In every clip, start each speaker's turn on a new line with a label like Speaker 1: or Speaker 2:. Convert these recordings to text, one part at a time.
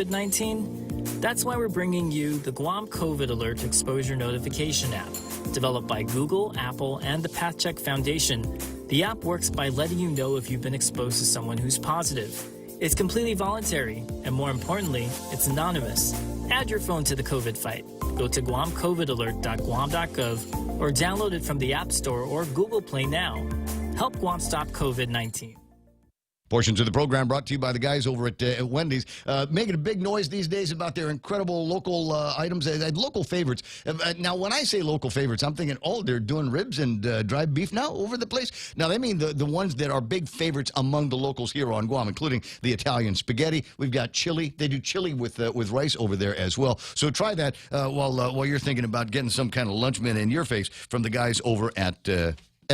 Speaker 1: COVID-19? That's why we're bringing you the Guam COVID Alert Exposure Notification app. Developed by Google, Apple, and the PathCheck Foundation, the app works by letting you know if you've been exposed to someone who's positive. It's completely voluntary, and more importantly, it's anonymous. Add your phone to the COVID fight. Go to guamcovidalert.guam.gov or download it from the App Store or Google Play now. Help Guam stop COVID-19.
Speaker 2: Portions of the program brought to you by the guys over at Wendy's, making a big noise these days about their incredible local items, local favorites. Now, when I say local favorites, I'm thinking, oh, they're doing ribs and dried beef now over the place. Now, they mean the ones that are big favorites among the locals here on Guam, including the Italian spaghetti. We've got chili. They do chili with rice over there as well. So try that while you're thinking about getting some kind of lunch meat in your face from the guys over at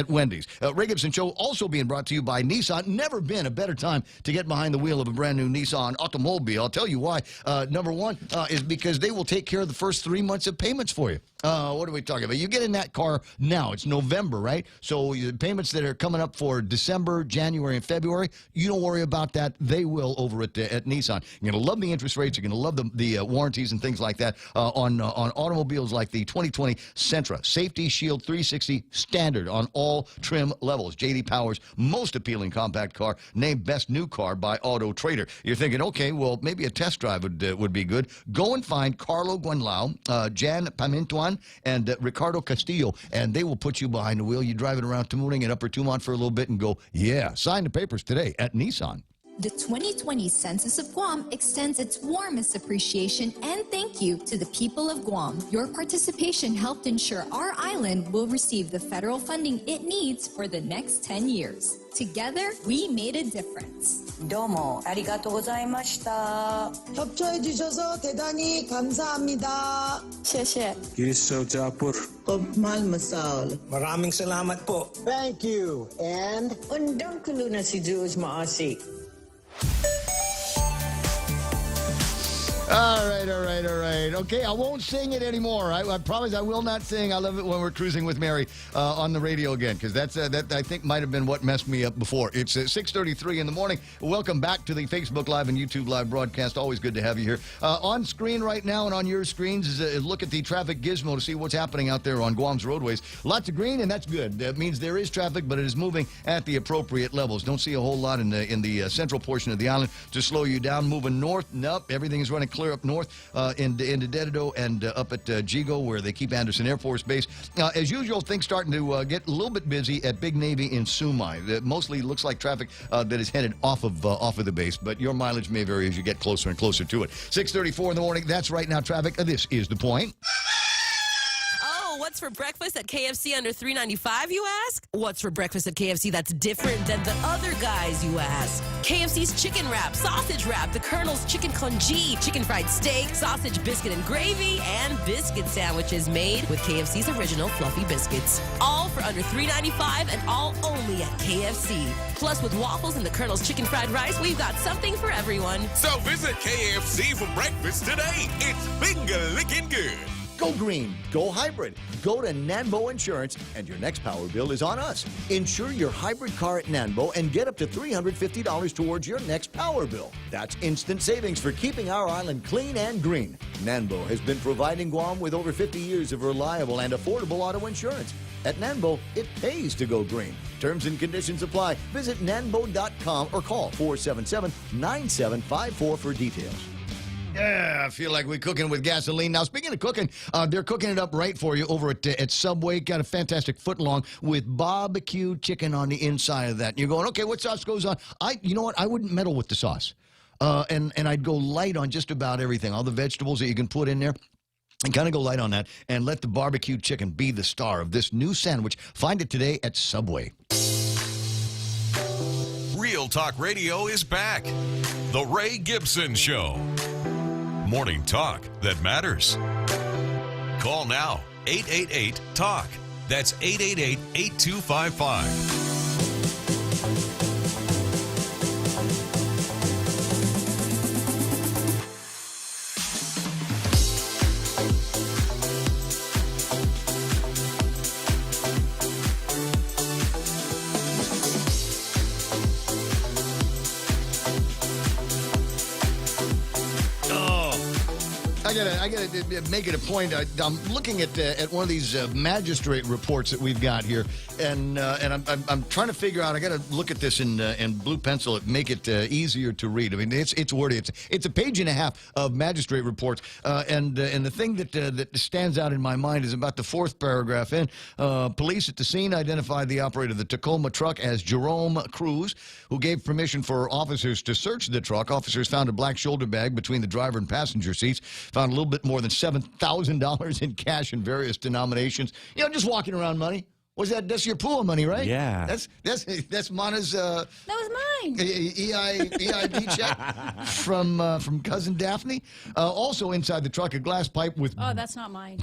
Speaker 2: Wendy's. Ray Gibson Show also being brought to you by Nissan. Never been a better time to get behind the wheel of a brand new Nissan automobile. I'll tell you why. Number one is because they will take care of the first 3 months of payments for you. What are we talking about? You get in that car now. It's November, right? So the payments that are coming up for December, January, and February, you don't worry about that. They will over at Nissan. You're going to love the interest rates. You're going to love the warranties and things like that on automobiles like the 2020 Sentra. Safety Shield 360 standard on all trim levels. J.D. Power's most appealing compact car, named Best New Car by Auto Trader. You're thinking, okay, well, maybe a test drive would be good. Go and find Carlo Guanlao, Jan Pamintuan, and Ricardo Castillo, and they will put you behind the wheel. You drive it around Tamuning and Upper Tumon for a little bit and go, yeah, sign the papers today at Nissan.
Speaker 3: The 2020 Census of Guam extends its warmest appreciation and thank you to the people of Guam. Your participation helped ensure our island will receive the federal funding it needs for the next 10 years. Together, we made a difference.
Speaker 4: 도모 아리가또 고자이마시타.
Speaker 5: 협조해 주셔서 대단히 감사합니다.
Speaker 6: 谢谢.
Speaker 7: Giriso Japur.
Speaker 5: Kopmal masal.
Speaker 7: Maraming salamat po.
Speaker 5: Thank you. And
Speaker 4: Undang kuluna si Jules Maasi.
Speaker 2: All right. Okay, I won't sing it anymore. I promise I will not sing. I love it when we're cruising with Mary on the radio again, because that I think might have been what messed me up before. It's 6:33 in the morning. Welcome back to the Facebook Live and YouTube Live broadcast. Always good to have you here. On screen right now and on your screens is a look at the traffic gizmo to see what's happening out there on Guam's roadways. Lots of green, and that's good. That means there is traffic, but it is moving at the appropriate levels. Don't see a whole lot in the central portion of the island to slow you down. Moving north, nope, everything is running clear up north into Dedido and up at Jigo, where they keep Anderson Air Force Base. As usual, things starting to get a little bit busy at Big Navy in Sumai. It mostly looks like traffic that is headed off of the base, but your mileage may vary as you get closer and closer to it. 6:34 in the morning. That's right now traffic. This is The Point.
Speaker 6: What's for breakfast at KFC under $3.95, you ask? What's for breakfast at KFC that's different than the other guys, you ask? KFC's chicken wrap, sausage wrap, the Colonel's chicken congee, chicken fried steak, sausage biscuit and gravy, and biscuit sandwiches made with KFC's original fluffy biscuits. All for under $3.95 and all only at KFC. Plus, with waffles and the Colonel's chicken fried rice, we've got something for everyone.
Speaker 8: So visit KFC for breakfast today. It's finger-licking good.
Speaker 2: Go green, go hybrid, go to Nanbo Insurance, and your next power bill is on us. Insure your hybrid car at Nanbo and get up to $350 towards your next power bill. That's instant savings for keeping our island clean and green. Nanbo has been providing Guam with over 50 years of reliable and affordable auto insurance. At Nanbo, it pays to go green. Terms and conditions apply. Visit nanbo.com or call 477-9754 for details. Yeah, I feel like we're cooking with gasoline. Now, speaking of cooking, they're cooking it up right for you over at Subway. Got a fantastic footlong with barbecue chicken on the inside of that. And you're going, okay, what sauce goes on? You know what? I wouldn't meddle with the sauce. And I'd go light on just about everything. All the vegetables that you can put in there. And kind of go light on that and let the barbecue chicken be the star of this new sandwich. Find it today at Subway.
Speaker 8: Real Talk Radio is back. The Ray Gibson Show. Morning talk that matters. Call now, 888-TALK. That's 888-8255.
Speaker 2: I gotta make it a point. I'm looking at one of these magistrate reports that we've got here, and I'm trying to figure out. I gotta look at this in blue pencil and make it easier to read. I mean, it's wordy. It's a page and a half of magistrate reports, and the thing that stands out in my mind is about the fourth paragraph in. Police at the scene identified the operator of the Tacoma truck as Jerome Cruz, who gave permission for officers to search the truck. Officers found a black shoulder bag between the driver and passenger seats, found a little bit more than $7,000 in cash in various denominations. You know, just walking around money. That's your pool money, right?
Speaker 9: Yeah.
Speaker 2: That's Mana's
Speaker 3: That was mine.
Speaker 2: EID check from cousin Daphne. Also inside the truck, a glass pipe with
Speaker 3: Oh, that's not mine.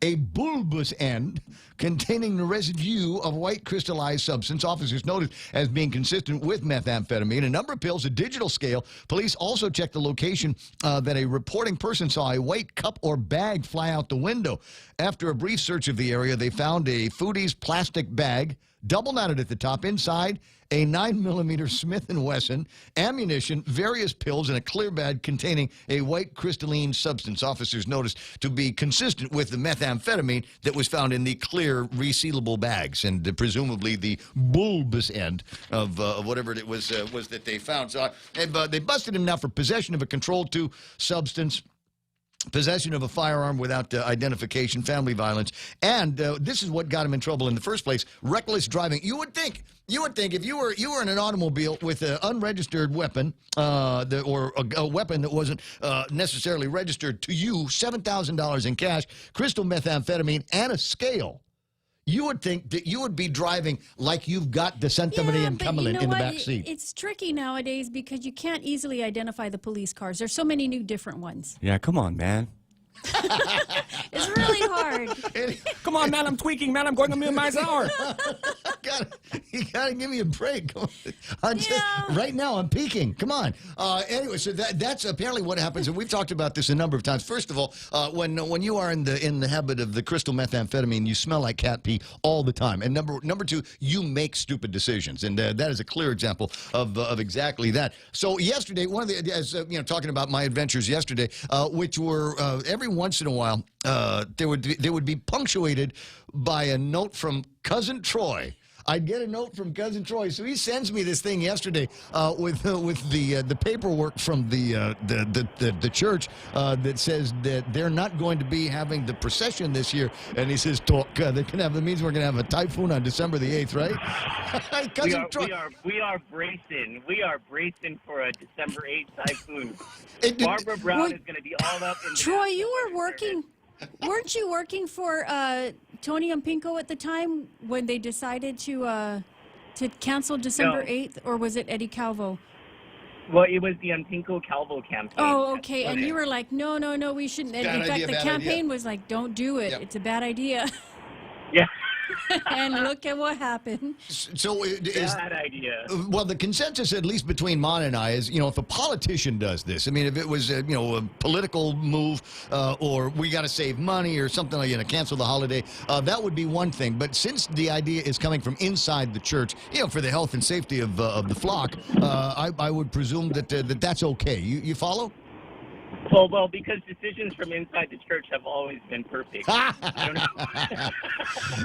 Speaker 2: a bulbous end containing the residue of white crystallized substance. Officers noted as being consistent with methamphetamine. A number of pills, a digital scale. Police also checked the location that a reporting person saw a white cup or bag fly out the window. After a brief search of the area, they found a Foodie's plastic bag, double knotted at the top. Inside, a 9mm Smith & Wesson, ammunition, various pills, and a clear bag containing a white crystalline substance. Officers noticed to be consistent with the methamphetamine that was found in the clear, resealable bags, and presumably the bulbous end of whatever it was that they found. So they busted him now for possession of a controlled substance, possession of a firearm without identification, family violence, and this is what got him in trouble in the first place: reckless driving. You would think if you were in an automobile with an unregistered weapon, or a weapon that wasn't necessarily registered to you, $7,000 in cash, crystal methamphetamine, and a scale. You would think that you would be driving like you've got Decentimony and Cumberland in the back seat.
Speaker 10: It's tricky nowadays because you can't easily identify the police cars. There's so many new different ones.
Speaker 9: Yeah, come on, man.
Speaker 10: It's really hard.
Speaker 9: Come on, man. I'm tweaking, man. I'm going a million miles an hour.
Speaker 2: You gotta give me a break. Right now, I'm peaking. Come on. Anyway, so that's apparently what happens, and we've talked about this a number of times. First of all, when you are in the habit of the crystal methamphetamine, you smell like cat pee all the time. And number two, you make stupid decisions, and that is a clear example of exactly that. So yesterday, talking about my adventures yesterday, which were every once in a while, they would be punctuated by a note from Cousin Troy. I'd get a note from Cousin Troy, so he sends me this thing yesterday with the paperwork from the church that says that they're not going to be having the procession this year, and he says, that means we're going to have a typhoon on December the 8th, right?
Speaker 11: We are bracing for a December 8th typhoon. Barbara Brown is going to be all up in
Speaker 10: Troy, you were working. Weren't you working for Tony and Pinko at the time when they decided to cancel December 8th, or was it Eddie Calvo?
Speaker 11: Well, it was the Pinko Calvo campaign.
Speaker 10: Oh, okay. And you were like, no, we shouldn't. And in fact, the campaign was like, don't do it. Yep. It's a bad idea.
Speaker 11: Yeah.
Speaker 10: And look at what happened.
Speaker 2: So
Speaker 11: bad idea.
Speaker 2: Well, the consensus, at least between Mon and I, is if a politician does this, I mean, if it was a political move, or we got to save money or something like cancel the holiday, that would be one thing. But since the idea is coming from inside the church, for the health and safety of the flock, I would presume that that's okay. You follow?
Speaker 11: Well, because decisions from inside the church have always been perfect. I don't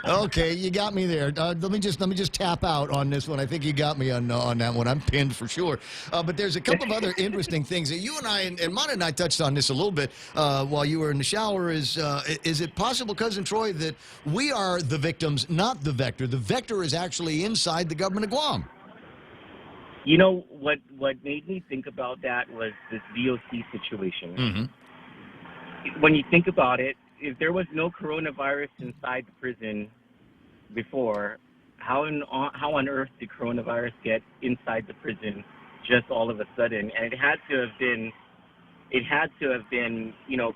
Speaker 11: know.
Speaker 2: Okay, you got me there. Let me just tap out on this one. I think you got me on that one. I'm pinned for sure. But there's a couple of other interesting things that you and I and Mon and I touched on this a little bit while you were in the shower. Is it possible, Cousin Troy, that we are the victims, not the vector? The vector is actually inside the government of Guam.
Speaker 11: You know, what made me think about that was this VOC situation.
Speaker 2: Mm-hmm.
Speaker 11: When you think about it, if there was no coronavirus inside the prison before, how on earth did coronavirus get inside the prison just all of a sudden? And it had to have been,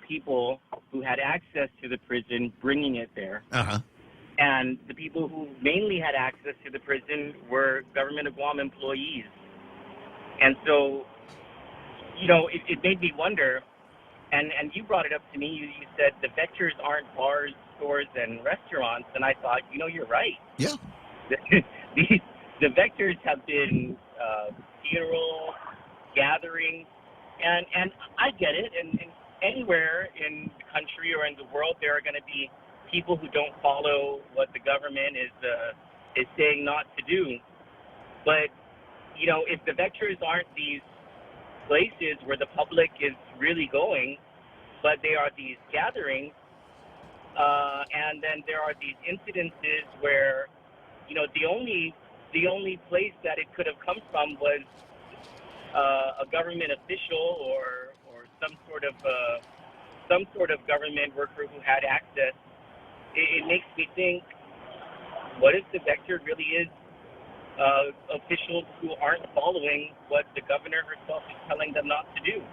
Speaker 11: people who had access to the prison bringing it there.
Speaker 2: Uh-huh.
Speaker 11: And the people who mainly had access to the prison were government of Guam employees. And so, it made me wonder, and you brought it up to me, you said the vectors aren't bars, stores, and restaurants, and I thought, you're right.
Speaker 2: Yeah.
Speaker 11: The vectors have been funerals, gatherings, and I get it, and any anywhere in the country or in the world, there are going to be people who don't follow what the government is saying not to do. But, you know, if the vectors aren't these places where the public is really going, but they are these gatherings, and then there are these incidences where, you know, the only place that it could have come from was a government official or some sort of government worker who had access. It makes me think, what if the vector really is officials who aren't following what the governor herself is telling them not to do?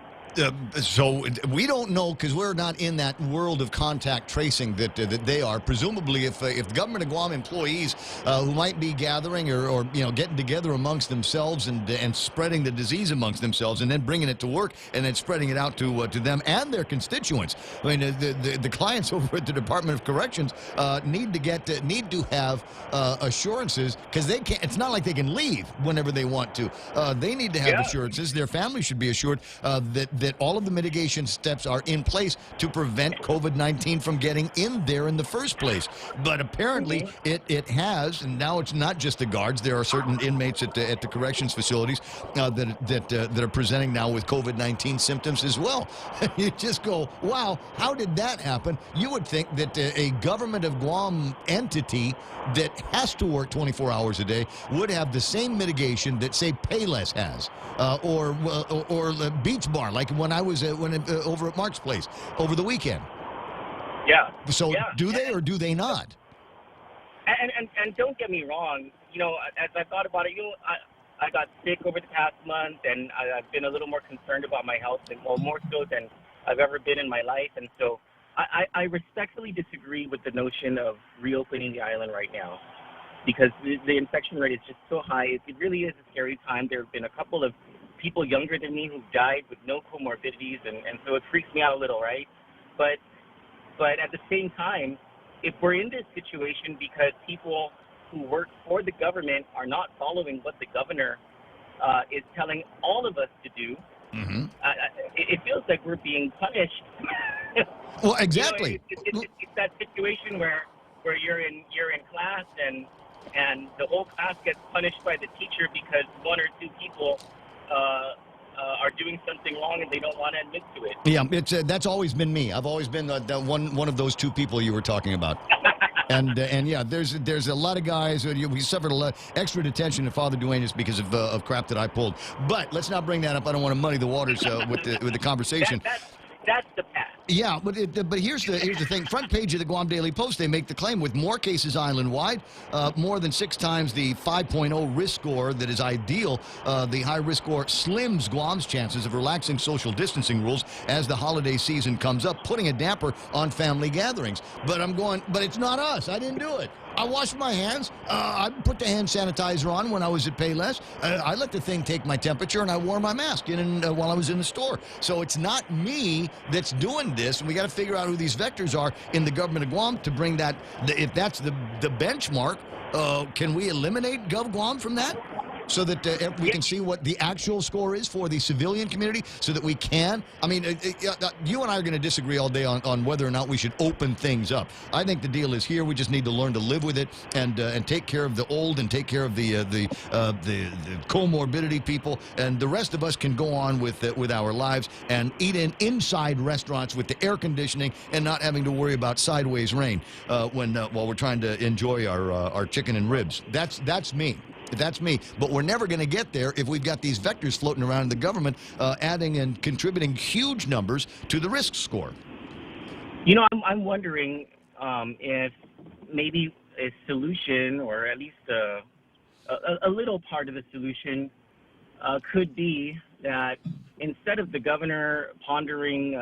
Speaker 2: So we don't know because we're not in that world of contact tracing that they are. Presumably, if the government of Guam employees who might be gathering or you know getting together amongst themselves and spreading the disease amongst themselves and then bringing it to work and then spreading it out to them and their constituents. I mean, the clients over at the Department of Corrections need to have assurances because they can't. It's not like they can leave whenever they want to. They need to have assurances. Their family should be assured that all of the mitigation steps are in place to prevent COVID-19 from getting in there in the first place. But apparently it has, and now it's not just the guards. There are certain inmates at the corrections facilities that are presenting now with COVID-19 symptoms as well. You just go, wow, how did that happen? You would think that a government of Guam entity that has to work 24 hours a day would have the same mitigation that, say, Payless has, or the Beach Bar, like when I was over at Mark's place over the weekend.
Speaker 11: Yeah.
Speaker 2: So do they or do they not?
Speaker 11: And don't get me wrong, you know, as I thought about it, you know, I got sick over the past month, and I've been a little more concerned about my health, and well, more so than I've ever been in my life. And so I respectfully disagree with the notion of reopening the island right now, because the infection rate is just so high. It really is a scary time. There have been a couple of people younger than me who've died with no comorbidities, and so it freaks me out a little, right? But at the same time, if we're in this situation because people who work for the government are not following what the governor is telling all of us to do, it feels like we're being punished.
Speaker 2: Well, exactly.
Speaker 11: You know, it's that situation where you're in class and the whole class gets punished by the teacher because one or two people are doing something wrong and they don't want to admit to it.
Speaker 2: Yeah, it's that's always been me. I've always been one of those two people you were talking about. And yeah, there's a lot of guys. We suffered a lot extra detention at Father Duenas because of crap that I pulled. But let's not bring that up. I don't want to muddy the waters with the conversation.
Speaker 11: That's the path.
Speaker 2: Yeah, but here's the thing. Front page of the Guam Daily Post, they make the claim with more cases island-wide, more than 6 times the 5.0 risk score that is ideal. The high risk score slims Guam's chances of relaxing social distancing rules as the holiday season comes up, putting a damper on family gatherings. But it's not us. I didn't do it. I washed my hands. I put the hand sanitizer on when I was at Payless. I let the thing take my temperature, and I wore my mask while I was in the store. So it's not me that's doing this. And we got to figure out who these vectors are in the government of Guam to bring that. If that's the benchmark, can we eliminate Gov Guam from that? So that we can see what the actual score is for the civilian community, so that we can. I mean, you and I are going to disagree all day on whether or not we should open things up. I think the deal is here. We just need to learn to live with it and take care of the old and take care of the comorbidity people, and the rest of us can go on with our lives and eat in inside restaurants with the air conditioning and not having to worry about sideways rain while we're trying to enjoy our chicken and ribs. That's me. That's me. But we're never going to get there if we've got these vectors floating around in the government, adding and contributing huge numbers to the risk score.
Speaker 11: You know, I'm wondering if maybe a solution, or at least a little part of the solution, could be that instead of the governor pondering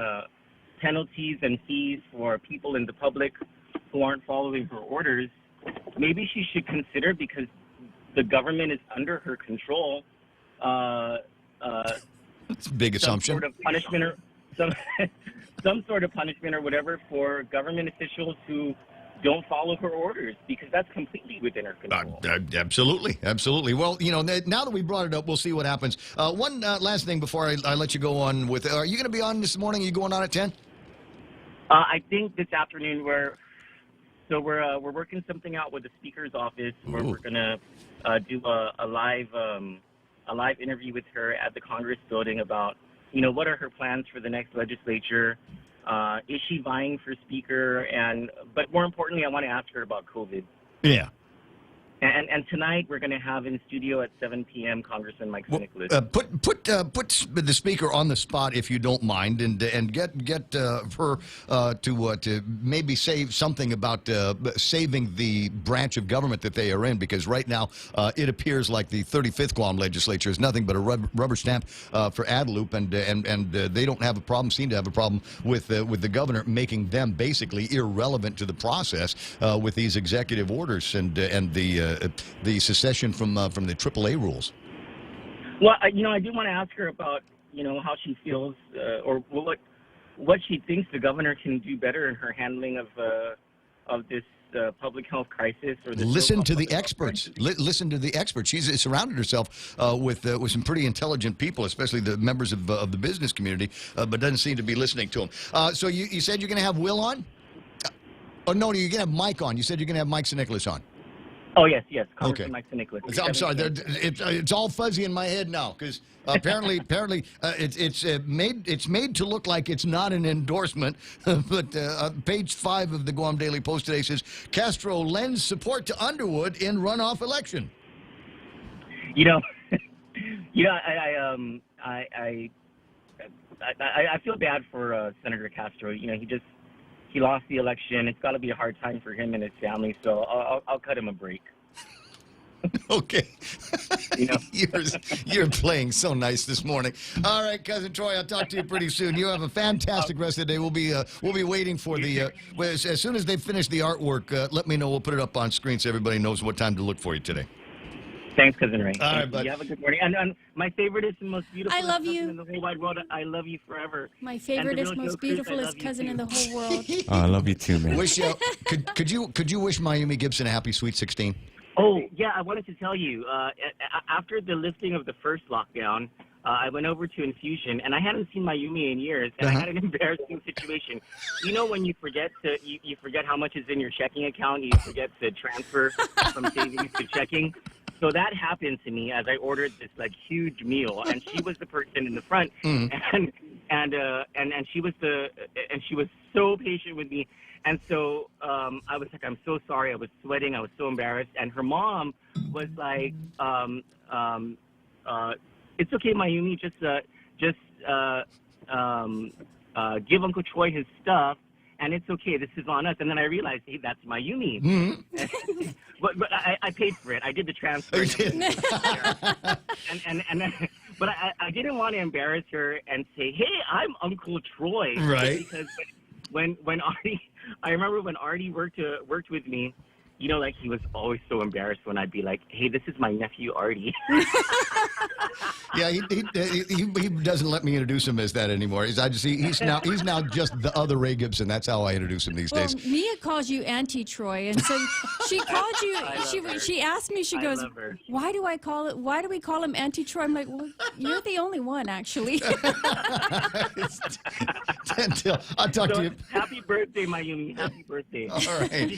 Speaker 11: penalties and fees for people in the public who aren't following her orders, maybe she should consider, because the government is under her control.
Speaker 2: It's a big assumption.
Speaker 11: Some sort of punishment or some sort of punishment or whatever for government officials who don't follow her orders, because that's completely within her control.
Speaker 2: Absolutely. Well, you know, now that we brought it up, we'll see what happens. One last thing before I let you go on with. Are you going to be on this morning? Are you going on at 10?
Speaker 11: I think this afternoon we're working something out with the speaker's office where we're gonna do a live interview with her at the Congress building about what are her plans for the next legislature. Is she vying for speaker? But more importantly, I want to ask her about COVID.
Speaker 2: Yeah.
Speaker 11: And tonight we're going to have in studio at 7 p.m. Congressman Mike Nicholas.
Speaker 2: Put the speaker on the spot if you don't mind, and get her to maybe say something about saving the branch of government that they are in, because right now it appears like the 35th Guam legislature is nothing but a rubber stamp for Adelup, and they don't have a problem, seem to have a problem with the governor making them basically irrelevant to the process with these executive orders and the secession from the AAA rules.
Speaker 11: Well, I do want to ask her about how she feels or what she thinks the governor can do better in her handling of this public health crisis. Or this
Speaker 2: listen to the experts. Listen to the experts. She's surrounded herself with some pretty intelligent people, especially the members of the business community, but doesn't seem to be listening to them. So you said you're going to have Will on? Oh no, you're going to have Mike on. You said you're going to have Mike St. Nicholas on.
Speaker 11: Oh, yes, Congressman Mike St. Nicholas.
Speaker 2: I'm sorry, it's all fuzzy in my head now, because apparently it's made to look like it's not an endorsement, but page 5 of the Guam Daily Post today says Castro lends support to Underwood in runoff election.
Speaker 11: I feel bad for Senator Castro. He lost the election. It's got to be a hard time for him and his family, so I'll cut him a break.
Speaker 2: Okay. You're playing so nice this morning. All right, Cousin Troy, I'll talk to you pretty soon. You have a fantastic rest of the day. We'll be waiting for as soon as they finish the artwork, let me know. We'll put it up on screen so everybody knows what time to look for you today.
Speaker 11: Thanks, Cousin Ray.
Speaker 2: All right, bud.
Speaker 11: You have a good morning. And my favorite is the most beautiful
Speaker 10: I love you
Speaker 11: in the whole wide world. I love you forever.
Speaker 10: My favorite is most beautiful cousin in the whole world.
Speaker 9: Oh, I love you too, man.
Speaker 2: Could you wish Mayumi Gibson a happy Sweet 16?
Speaker 11: Oh, yeah, I wanted to tell you, after the lifting of the first lockdown, I went over to Infusion, and I hadn't seen Mayumi in years, and I had an embarrassing situation. When you forget you forget how much is in your checking account, you forget to transfer from savings to checking. So that happened to me as I ordered this huge meal, and she was the person in the front, and she was she was so patient with me, and so I was like, I'm so sorry, I was sweating, I was so embarrassed, and her mom was like, it's okay, Mayumi, just give Uncle Troy his stuff. And it's okay. This is on us. And then I realized, hey, that's Mayumi. Mm-hmm. but I paid for it. I did the transfer. But I didn't want to embarrass her and say, hey, I'm Uncle Troy.
Speaker 2: Right.
Speaker 11: Because when Artie, I remember when Artie worked with me, he was always so embarrassed when I'd be like, hey, this is my nephew, Artie.
Speaker 2: Yeah, he doesn't let me introduce him as that anymore. He's now just the other Ray Gibson. That's how I introduce him these days.
Speaker 10: Mia calls you Auntie Troy, and so she called you. She asked me. She goes, why do we call him Auntie Troy? I'm like, well, you're the only one, actually.
Speaker 2: I'll talk to you.
Speaker 11: Happy birthday, Mayumi. Happy birthday.
Speaker 2: All right.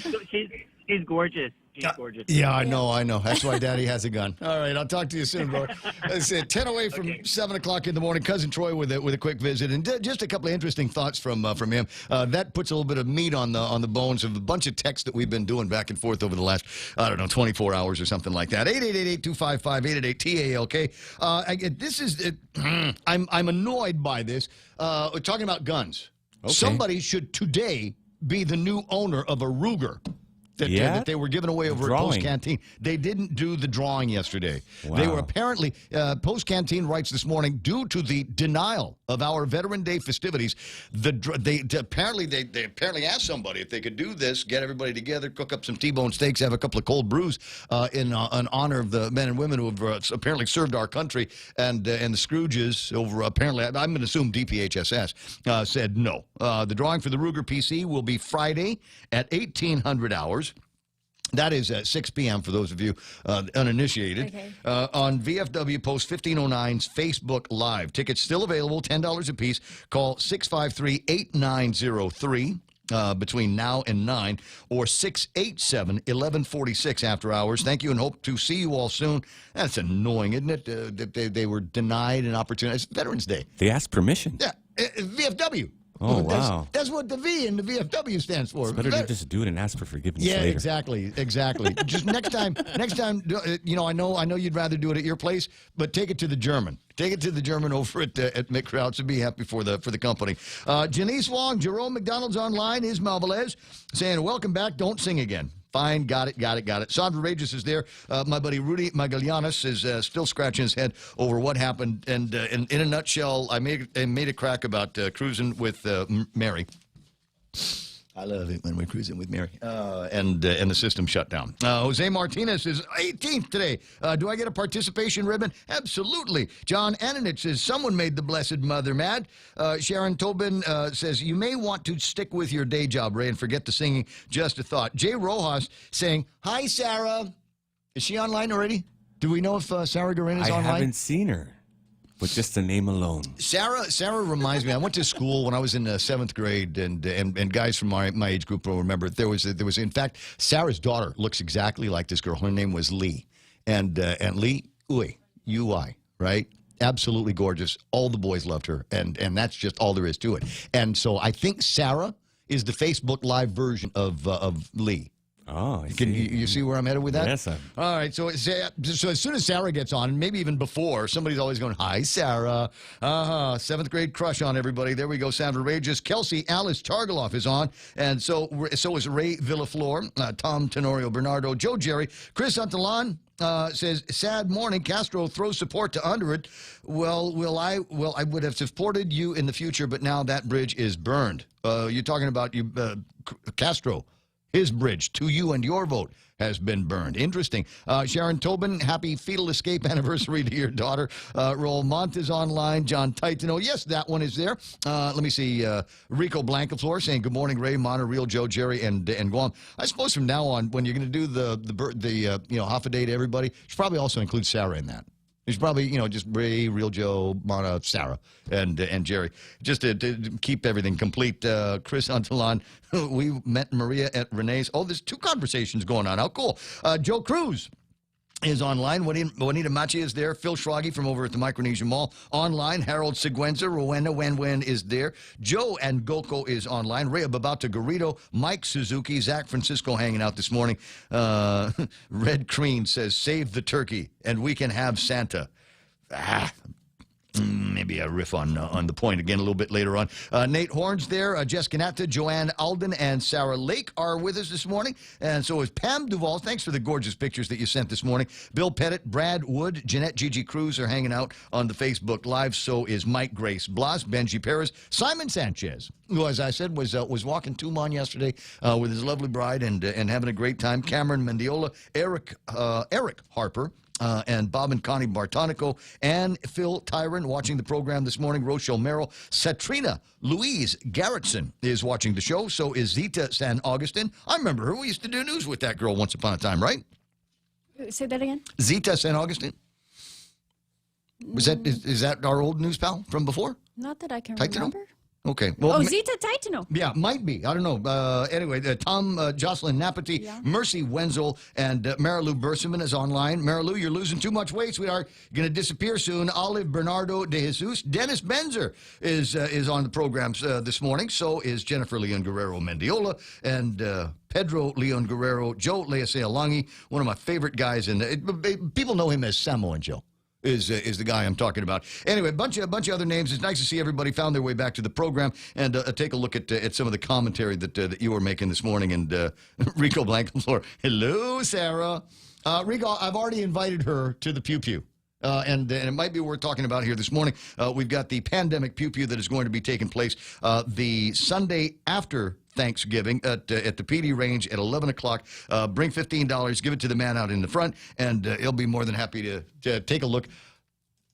Speaker 11: She's gorgeous. She's gorgeous.
Speaker 2: Yeah, I know. That's why Daddy has a gun. All right, I'll talk to you soon, bro. It's 10 away from 7 o'clock in the morning. Cousin Troy with a quick visit, and just a couple of interesting thoughts from him. That puts a little bit of meat on the bones of a bunch of texts that we've been doing back and forth over the last 24 hours or something like that. 888-255-888-TALK. This is I'm annoyed by this. We're talking about guns. Okay. Somebody should today be the new owner of a Ruger that they were giving away over at Post Canteen. They didn't do the drawing yesterday. Wow. They were apparently, Post Canteen writes this morning, due to the denial of our Veteran Day festivities, they apparently asked somebody if they could do this, get everybody together, cook up some T-bone steaks, have a couple of cold brews in honor of the men and women who have apparently served our country, and the Scrooges over apparently, I'm going to assume DPHSS, said no. The drawing for the Ruger PC will be Friday at 1800 hours. That is at 6 p.m. for those of you uninitiated.
Speaker 10: Okay.
Speaker 2: On VFW Post 1509's Facebook Live. Tickets still available, $10 a piece. Call 653-8903 between now and 9 or 687-1146 after hours. Thank you and hope to see you all soon. That's annoying, isn't it? That they were denied an opportunity. It's Veterans Day.
Speaker 9: They asked permission.
Speaker 2: Yeah, VFW.
Speaker 9: Oh, wow.
Speaker 2: That's what the V in the VFW stands for.
Speaker 9: It's better to just do it and ask for forgiveness
Speaker 2: Yeah,
Speaker 9: later.
Speaker 2: exactly. Just next time, I know you'd rather do it at your place, but take it to the German. Take it to the German over at McCrouch and be happy for the company. Janice Wong, Jerome McDonald's online, Ismail Velez saying, welcome back, don't sing again. Fine, got it. Sandra Regis is there. My buddy Rudy Magallanes is still scratching his head over what happened. And in a nutshell, I made a crack about cruising with Mary. I love it when we're cruising with Mary. And the system shut down. Jose Martinez is 18th today. Do I get a participation ribbon? Absolutely. John Ananich says, someone made the Blessed Mother mad. Sharon Tobin says, you may want to stick with your day job, Ray, and forget the singing. Just a thought. Jay Rojas saying, hi, Sarah. Is she online already? Do we know if Sarah Garin is online?
Speaker 9: I haven't seen her. But just the name alone.
Speaker 2: Sarah reminds me. I went to school when I was in the 7th grade, and guys from my age group will remember. There was in fact Sarah's daughter looks exactly like this girl. Her name was Lee, and Lee UI, right? Absolutely gorgeous. All the boys loved her, and that's just all there is to it. And so I think Sarah is the Facebook Live version of Lee.
Speaker 9: Oh,
Speaker 2: You see where I'm headed with that?
Speaker 9: Yes, sir.
Speaker 2: All right, so as soon as Sarah gets on, and maybe even before, somebody's always going, hi, Sarah. 7th grade crush on everybody. There we go, Sandra Regis. Kelsey Alice Chargaloff is on, and so is Ray Villaflor, Tom Tenorio Bernardo, Joe Jerry, Chris Antalan. Says, sad morning. Castro throws support to Underwood. Well, I would have supported you in the future, but now that bridge is burned. You're talking about Castro. His bridge to you and your vote has been burned. Interesting. Sharon Tobin, happy fetal escape anniversary to your daughter. Roel Mont is online. John Titano. Yes, that one is there. Let me see. Rico Blancaflor saying, good morning, Ray, Monoreal, Joe, Jerry, and Guam. I suppose from now on, when you're going to do the half a day to everybody, you should probably also include Sarah in that. He's probably, just Ray, Real Joe, Mana, Sarah, and Jerry, just to keep everything complete. Chris Antalan, we met Maria at Renee's. Oh, there's 2 conversations going on. How cool. Joe Cruz is online. Juanita Machi is there. Phil Schragi from over at the Micronesia Mall online. Harold Seguenza, Rowena Wen is there. Joe and Goko is online. Rhea Babata Garrido, Mike Suzuki, Zach Francisco hanging out this morning. Red Crean says, save the turkey and we can have Santa. Maybe a riff on the point again a little bit later on. Nate Horns there, Jess Canata, Joanne Alden, and Sarah Lake are with us this morning. And so is Pam Duvall. Thanks for the gorgeous pictures that you sent this morning. Bill Pettit, Brad Wood, Jeanette Gigi Cruz are hanging out on the Facebook Live. So is Mike Grace Blas, Benji Perez, Simon Sanchez, who, as I said, was walking Tumon yesterday with his lovely bride and having a great time. Cameron Mendiola, Eric Harper, and Bob and Connie Bartonico, and Phil Tyron watching the program this morning. Rochelle Merrill, Satrina Louise Garrettson is watching the show. So is Zita San Augustin. I remember her. We used to do news with that girl once upon a time, right?
Speaker 10: Say that again.
Speaker 2: Zita San Augustin. Is that our old news pal from before?
Speaker 10: Not that I can
Speaker 2: Titano?
Speaker 10: remember.
Speaker 2: Okay. Well,
Speaker 10: Zita Titano.
Speaker 2: Yeah, might be. I don't know. Anyway, Tom, Jocelyn Napati, Mercy Wenzel, and Marilu Berseman is online. Marilu, you're losing too much weight, sweetheart. You're going to disappear soon. Olive Bernardo de Jesus. Dennis Benzer is on the programs this morning. So is Jennifer Leon Guerrero Mendiola and Pedro Leon Guerrero, Joe Leasealangi, one of my favorite guys. People know him as Samoan Joe. Is the guy I'm talking about. Anyway, a bunch of other names. It's nice to see everybody found their way back to the program and take a look at some of the commentary that you were making this morning. And Rico Blancaflor, hello, Sarah. Rico, I've already invited her to the Pew Pew. And it might be worth talking about here this morning. We've got the pandemic Pew Pew that is going to be taking place the Sunday after Thanksgiving at the PD range at 11 o'clock. Bring $15, give it to the man out in the front, and he'll be more than happy to take a look.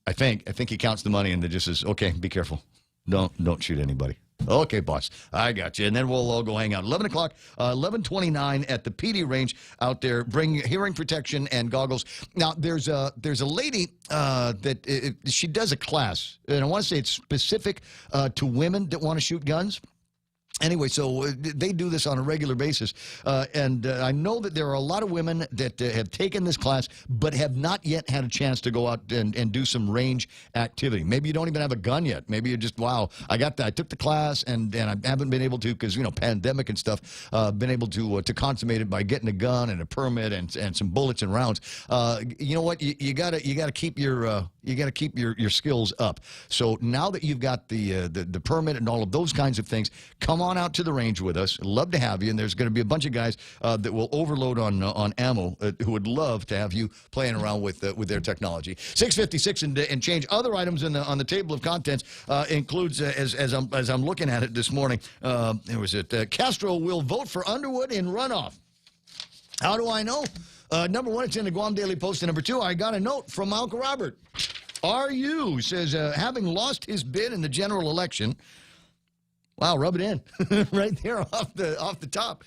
Speaker 2: I think he counts the money and just says, okay, be careful. Don't shoot anybody. Okay, boss. I got you. And then we'll all go hang out. 11 o'clock, 11:29 at the PD range out there. Bring hearing protection and goggles. Now, there's a lady that she does a class, and I want to say it's specific to women that want to shoot guns. Anyway, so they do this on a regular basis, and I know that there are a lot of women that have taken this class but have not yet had a chance to go out and do some range activity. Maybe you don't even have a gun yet. Maybe you're just, wow, I took the class, and I haven't been able to, because, pandemic and stuff, been able to consummate it by getting a gun and a permit and some bullets and rounds. You know what? You gotta keep your skills up. So now that you've got the permit and all of those kinds of things, come on out to the range with us. Love to have you. And there's going to be a bunch of guys that will overload on ammo who would love to have you playing around with their technology. 656 and change. Other items on the table of contents includes, as I'm looking at it this morning, Castro will vote for Underwood in runoff. How do I know? Number one, it's in the Guam Daily Post. And number two, I got a note from Malcolm Robert. RU says, having lost his bid in the general election. Wow, rub it in. Right there off the top.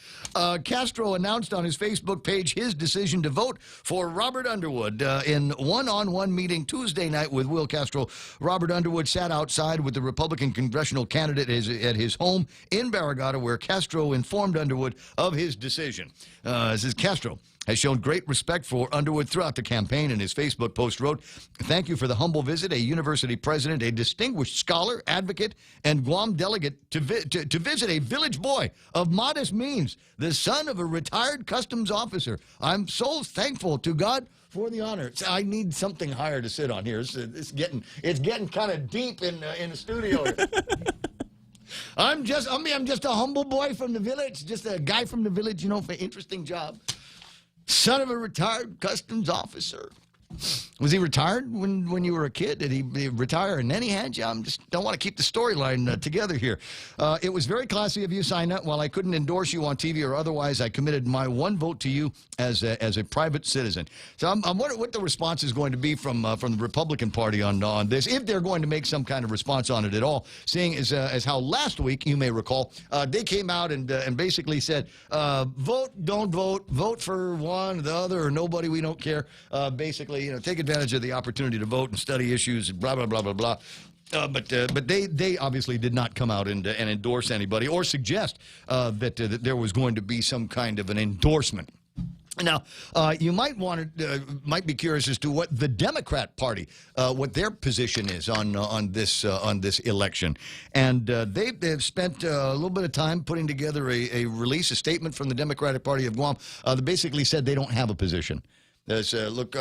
Speaker 2: Castro announced on his Facebook page his decision to vote for Robert Underwood. In one-on-one meeting Tuesday night with Will Castro, Robert Underwood sat outside with the Republican congressional candidate at his home in Barrigada, where Castro informed Underwood of his decision. Says Castro has shown great respect for Underwood throughout the campaign. In his Facebook post wrote, "Thank you for the humble visit, a university president, a distinguished scholar, advocate, and Guam delegate to visit a village boy of modest means, the son of a retired customs officer. I'm so thankful to God for the honor." I need something higher to sit on here. It's getting kind of deep in the studio here. I'm just a humble boy from the village, just a guy from the village, for an interesting job. Son of a retired customs officer. Was he retired when you were a kid? Did he retire and then he had you? I just don't want to keep the storyline together here. It was very classy of you, Sina. While I couldn't endorse you on TV or otherwise, I committed my one vote to you as a private citizen. So I'm wondering what the response is going to be from the Republican Party on this, if they're going to make some kind of response on it at all, seeing as how last week, you may recall, they came out and basically said, vote, don't vote, vote for one or the other or nobody, we don't care. Basically, take advantage of the opportunity to vote and study issues, blah, blah, blah, blah, blah. But they obviously did not come out and endorse anybody or suggest that there was going to be some kind of an endorsement. Now, you might be curious as to what the Democrat Party, what their position is on this election, and they've spent a little bit of time putting together a statement from the Democratic Party of Guam that basically said they don't have a position. Look,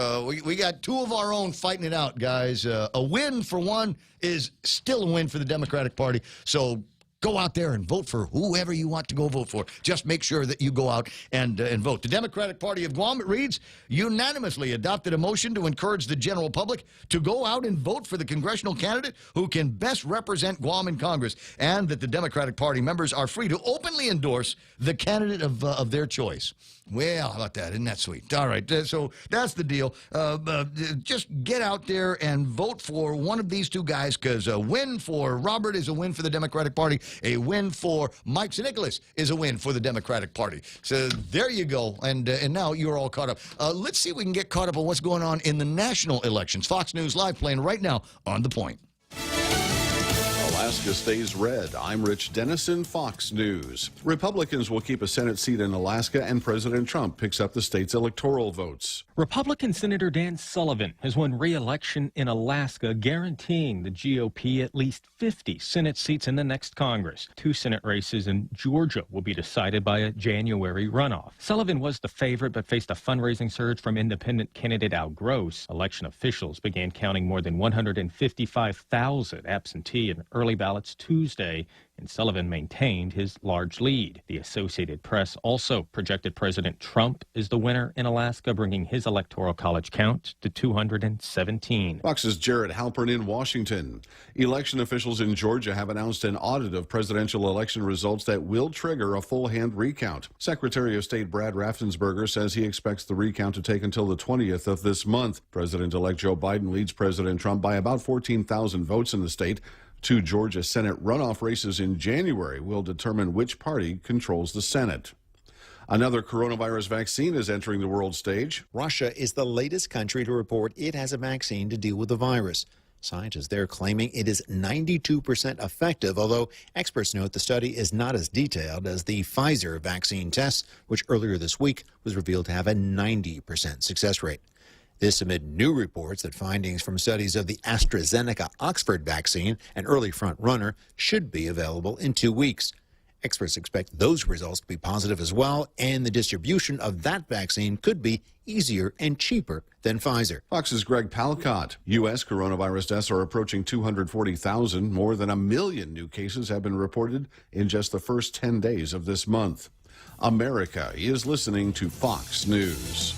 Speaker 2: we got two of our own fighting it out, guys. A win for one is still a win for the Democratic Party. So go out there and vote for whoever you want to go vote for. Just make sure that you go out and vote. The Democratic Party of Guam, it reads, unanimously adopted a motion to encourage the general public to go out and vote for the congressional candidate who can best represent Guam in Congress, and that the Democratic Party members are free to openly endorse the candidate of their choice. Well, how about that? Isn't that sweet? All right, so that's the deal. Just get out there and vote for one of these two guys, because a win for Robert is a win for the Democratic Party. A win for Mike St. Nicholas is a win for the Democratic Party. So there you go, and now you're all caught up. Let's see if we can get caught up on what's going on in the national elections. Fox News Live playing right now on The Point.
Speaker 12: Alaska stays red. I'm Rich Dennison, Fox News. Republicans will keep a Senate seat in Alaska, and President Trump picks up the state's electoral votes.
Speaker 13: Republican Senator Dan Sullivan has won re-election in Alaska, guaranteeing the GOP at least 50 Senate seats in the next Congress. 2 Senate races in Georgia will be decided by a January runoff. Sullivan was the favorite, but faced a fundraising surge from independent candidate Al Gross. Election officials began counting more than 155,000 absentee and early ballots Tuesday, and Sullivan maintained his large lead. The Associated Press also projected President Trump is the winner in Alaska, bringing his electoral college count to 217.
Speaker 12: Fox's Jared Halpern in Washington. Election officials in Georgia have announced an audit of presidential election results that will trigger a full-hand recount. Secretary of State Brad Raffensperger says he expects the recount to take until the 20th of this month. President-elect Joe Biden leads President Trump by about 14,000 votes in the state. Two Georgia Senate runoff races in January will determine which party controls the Senate. Another coronavirus vaccine is entering the world stage.
Speaker 14: Russia is the latest country to report it has a vaccine to deal with the virus. Scientists there claiming it is 92% effective, although experts note the study is not as detailed as the Pfizer vaccine tests, which earlier this week was revealed to have a 90% success rate. This amid new reports that findings from studies of the AstraZeneca-Oxford vaccine, an early front runner, should be available in 2 weeks. Experts expect those results to be positive as well, and the distribution of that vaccine could be easier and cheaper than Pfizer.
Speaker 12: Fox's Greg Palcott. U.S. coronavirus deaths are approaching 240,000. More than 1 million new cases have been reported in just the first 10 days of this month. America is listening to Fox News.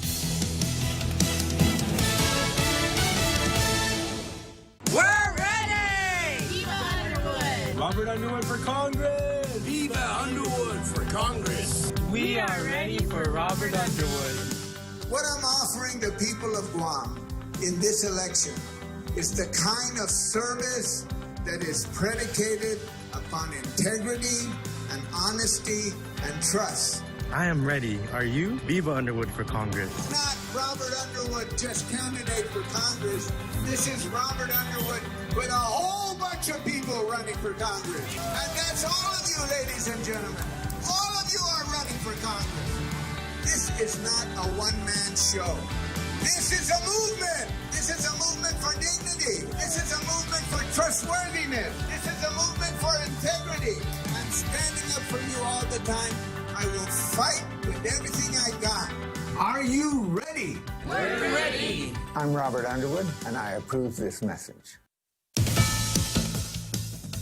Speaker 15: We're ready! Viva Underwood!
Speaker 7: Robert Underwood for Congress!
Speaker 15: Viva Underwood for Congress!
Speaker 7: We are ready for Robert Underwood.
Speaker 16: What I'm offering the people of Guam in this election is the kind of service that is predicated upon integrity and honesty and trust.
Speaker 7: I am ready. Are you? Viva Underwood for Congress.
Speaker 16: Not Robert Underwood, just candidate for Congress. This is Robert Underwood with a whole bunch of people running for Congress. And that's all of you, ladies and gentlemen. All of you are running for Congress. This is not a one-man show. This is a movement. This is a movement for dignity. This is a movement for trustworthiness. This is a movement for integrity. I'm standing up for you all the time. I will fight with everything I got. Are you ready?
Speaker 15: We're ready!
Speaker 17: I'm Robert Underwood, and I approve this message.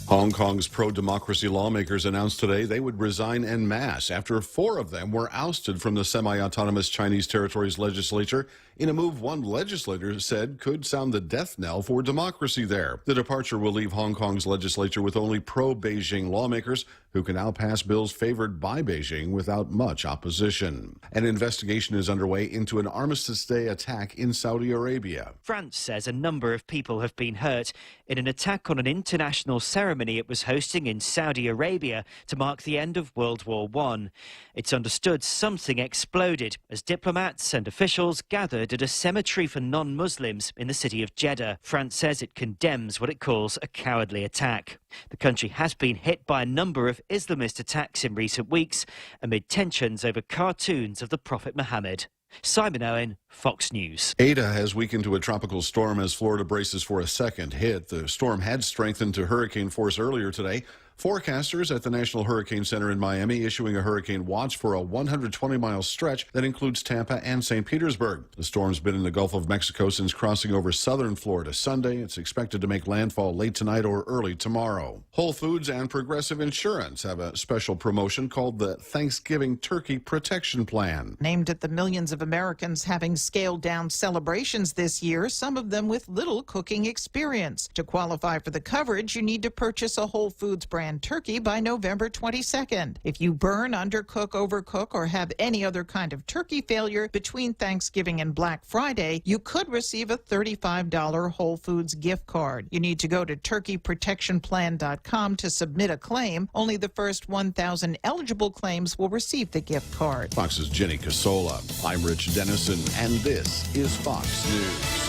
Speaker 12: Hong Kong's pro-democracy lawmakers announced today they would resign en masse after 4 of them were ousted from the semi-autonomous Chinese territory's legislature in a move one legislator said could sound the death knell for democracy there. The departure will leave Hong Kong's legislature with only pro-Beijing lawmakers who can now pass bills favored by Beijing without much opposition. An investigation is underway into an Armistice Day attack in Saudi Arabia.
Speaker 18: France says a number of people have been hurt in an attack on an international ceremony it was hosting in Saudi Arabia to mark the end of World War I. It's understood something exploded as diplomats and officials gathered at a cemetery for non-Muslims in the city of Jeddah. France says it condemns what it calls a cowardly attack. The country has been hit by a number of Islamist attacks in recent weeks amid tensions over cartoons of the Prophet Muhammad. Simon Owen, Fox News.
Speaker 12: Ada has weakened to a tropical storm as Florida braces for a second hit. The storm had strengthened to hurricane force earlier today. Forecasters at the National Hurricane Center in Miami issuing a hurricane watch for a 120-mile stretch that includes Tampa and St. Petersburg. The storm's been in the Gulf of Mexico since crossing over southern Florida Sunday. It's expected to make landfall late tonight or early tomorrow. Whole Foods and Progressive Insurance have a special promotion called the Thanksgiving Turkey Protection Plan.
Speaker 19: Aimed at the millions of Americans having scaled down celebrations this year, some of them with little cooking experience. To qualify for the coverage, you need to purchase a Whole Foods brand turkey by November 22nd. If you burn, undercook, overcook, or have any other kind of turkey failure between Thanksgiving and Black Friday, you could receive a $35 Whole Foods gift card. You need to go to turkeyprotectionplan.com to submit a claim. Only the first 1,000 eligible claims will receive the gift card.
Speaker 12: Fox's Jenny Casola. I'm Rich Dennison, and this is Fox News.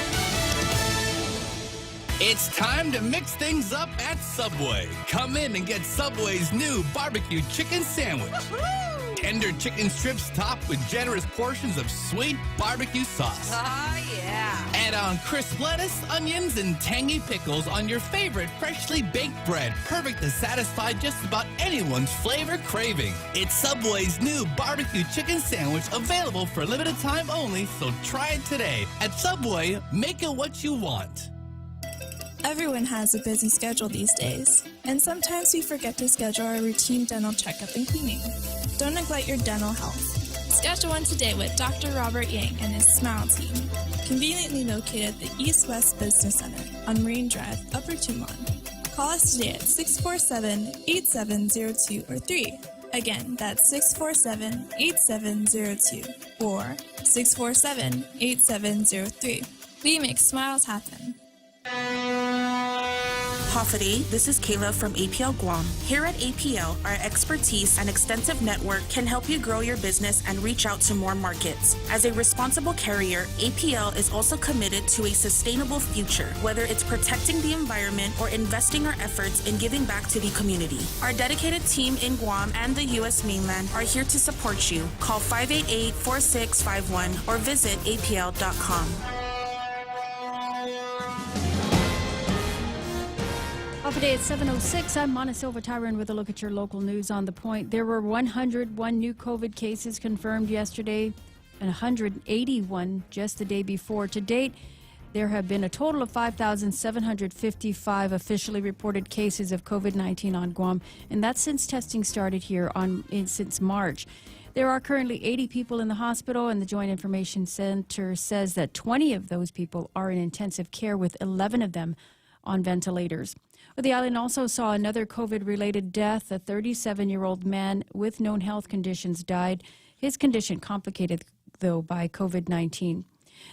Speaker 20: It's time to mix things up at Subway. Come in and get Subway's new barbecue chicken sandwich. Woo-hoo! Tender chicken strips topped with generous portions of sweet barbecue sauce.
Speaker 6: Oh, yeah.
Speaker 20: Add on crisp lettuce, onions, and tangy pickles on your favorite freshly baked bread. Perfect to satisfy just about anyone's flavor craving. It's Subway's new barbecue chicken sandwich, available for a limited time only, so try it today. At Subway, make it what you want.
Speaker 21: Everyone has a busy schedule these days, and sometimes we forget to schedule our routine dental checkup and cleaning. Don't neglect your dental health. Schedule one today with Dr. Robert Yang and his Smile team, conveniently located at the East West Business Center on Marine Drive, Upper Tumon. Call us today at 647-8702 or 3. Again, that's 647-8702 or 647-8703. We make smiles happen.
Speaker 1: Hoffaday. This is Kayla from APL Guam. Here at APL, our expertise and extensive network can help you grow your business and reach out to more markets. As a responsible carrier, APL is also committed to a sustainable future, whether it's protecting the environment or investing our efforts in giving back to the community. Our dedicated team in Guam and the U.S. mainland are here to support you. Call 588-4651 or visit apl.com.
Speaker 10: Off today at 7:06, I'm Mona Silva Tyron with a look at your local news on the point. There were 101 new COVID cases confirmed yesterday and 181 just the day before. To date, there have been a total of 5,755 officially reported cases of COVID-19 on Guam, and that's since testing started here since March. There are currently 80 people in the hospital, and the Joint Information Center says that 20 of those people are in intensive care, with 11 of them on ventilators. The island also saw another COVID-related death. A 37-year-old man with known health conditions died. His condition complicated, though, by COVID-19.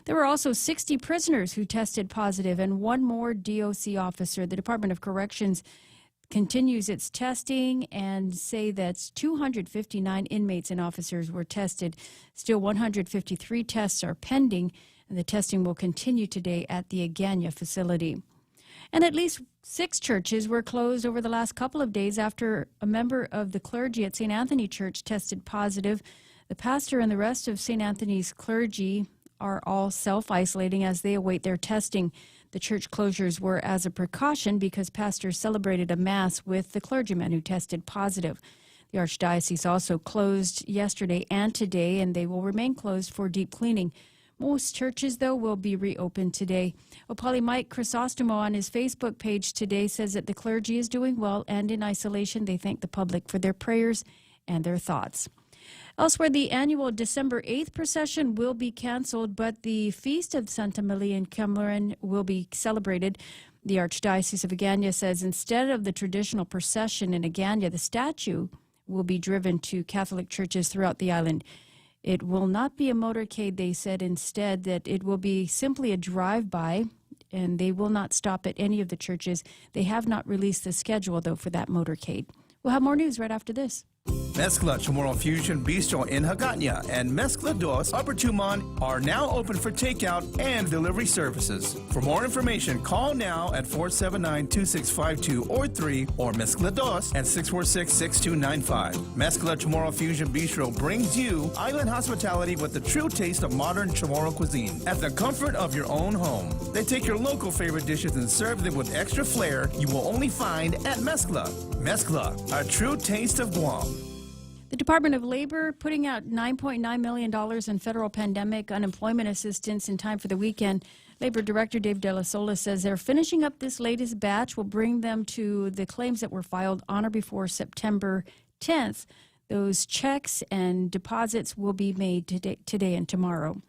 Speaker 10: There were also 60 prisoners who tested positive, and one more DOC officer. The Department of Corrections continues its testing and say that 259 inmates and officers were tested. Still 153 tests are pending, and the testing will continue today at the Agana facility. And at least 6 churches were closed over the last couple of days after a member of the clergy at St. Anthony Church tested positive. The pastor and the rest of St. Anthony's clergy are all self-isolating as they await their testing. The church closures were as a precaution because pastors celebrated a mass with the clergyman who tested positive. The Archdiocese also closed yesterday and today, and they will remain closed for deep cleaning. Most churches, though, will be reopened today. Opali Mike Chrysostomo on his Facebook page today says that the clergy is doing well and in isolation. They thank the public for their prayers and their thoughts. Elsewhere, the annual December 8th procession will be canceled, but the Feast of Santa Maria in Kemlaren will be celebrated. The Archdiocese of Agana says instead of the traditional procession in Agana, the statue will be driven to Catholic churches throughout the island. It will not be a motorcade, they said. Instead, that it will be simply a drive-by, and they will not stop at any of the churches. They have not released the schedule, though, for that motorcade. We'll have more news right after this.
Speaker 22: Mezcla Chamorro Fusion Bistro in Hagåtña and Mezcla Dos Upper Tumon are now open for takeout and delivery services. For more information, call now at 479-2652 or 3 or Mezcla Dos at 646-6295. Mezcla Chamorro Fusion Bistro brings you island hospitality with the true taste of modern Chamorro cuisine at the comfort of your own home. They take your local favorite dishes and serve them with extra flair you will only find at Mezcla. Mezcla, a true taste of Guam.
Speaker 10: The Department of Labor putting out $9.9 million in federal pandemic unemployment assistance in time for the weekend. Labor Director Dave De La Sola says they're finishing up this latest batch. Will bring them to the claims that were filed on or before September 10th. Those checks and deposits will be made today and tomorrow.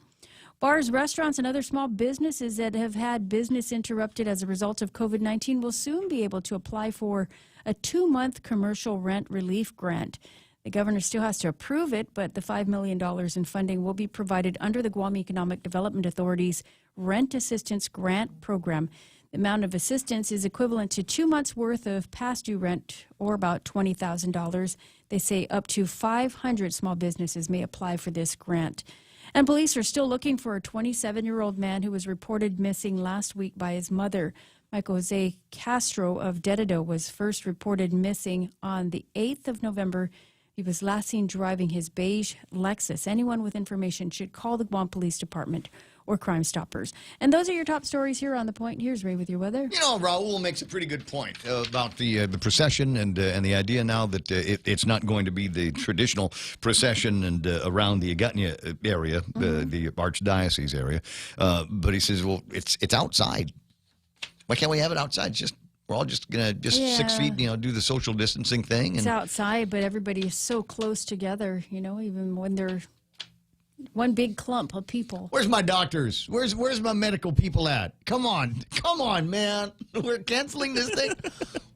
Speaker 10: Bars, restaurants, and other small businesses that have had business interrupted as a result of COVID-19 will soon be able to apply for a 2-month commercial rent relief grant. The governor still has to approve it, but the $5 million in funding will be provided under the Guam Economic Development Authority's Rent Assistance Grant Program. The amount of assistance is equivalent to 2 months' worth of past due rent, or about $20,000. They say up to 500 small businesses may apply for this grant. And police are still looking for a 27-year-old man who was reported missing last week by his mother. Michael Jose Castro of Dededo was first reported missing on the 8th of November. He was last seen driving his beige Lexus. Anyone with information should call the Guam Police Department or Crime Stoppers. And those are your top stories here on The Point. Here's Ray with your weather.
Speaker 2: You know, Raul makes a pretty good point about the procession and the idea now that it's not going to be the traditional procession and around the Hagåtña area, the Archdiocese area. But he says, well, it's outside. Why can't we have it outside? We're all just going to 6 feet, do the social distancing thing.
Speaker 10: It's outside, but everybody is so close together, even when they're one big clump of people.
Speaker 2: Where's my doctors? Where's my medical people at? Come on, man. We're canceling this thing.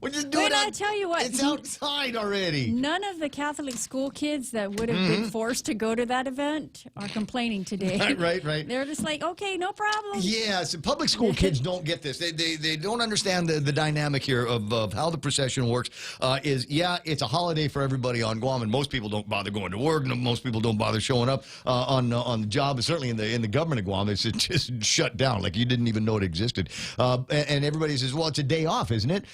Speaker 2: We're just doing it.
Speaker 10: I tell you what,
Speaker 2: it's outside already.
Speaker 10: None of the Catholic school kids that would have been forced to go to that event are complaining today.
Speaker 2: Right.
Speaker 10: They're just like, okay, no problem.
Speaker 2: Yes, public school kids don't get this. They don't understand the dynamic here of how the procession works. It's a holiday for everybody on Guam, and most people don't bother going to work. And most people don't bother showing up on the job. Certainly in the government of Guam, it's just shut down like you didn't even know it existed. And everybody says, well, it's a day off, isn't it?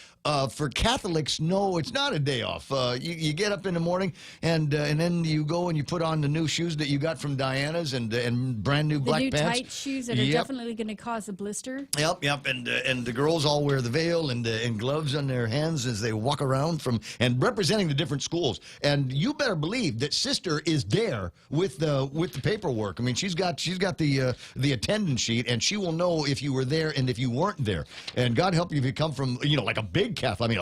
Speaker 2: For Catholics, no, it's not a day off. You get up in the morning and then you go and you put on the new shoes that you got from Diana's and brand new black pants.
Speaker 10: The new tight shoes that are definitely going to cause a blister.
Speaker 2: Yep. And the girls all wear the veil and gloves on their hands as they walk around and representing the different schools. And you better believe that Sister is there with the paperwork. I mean, she's got the attendance sheet, and she will know if you were there and if you weren't there. And God help you if you come from like a big Catholic, I mean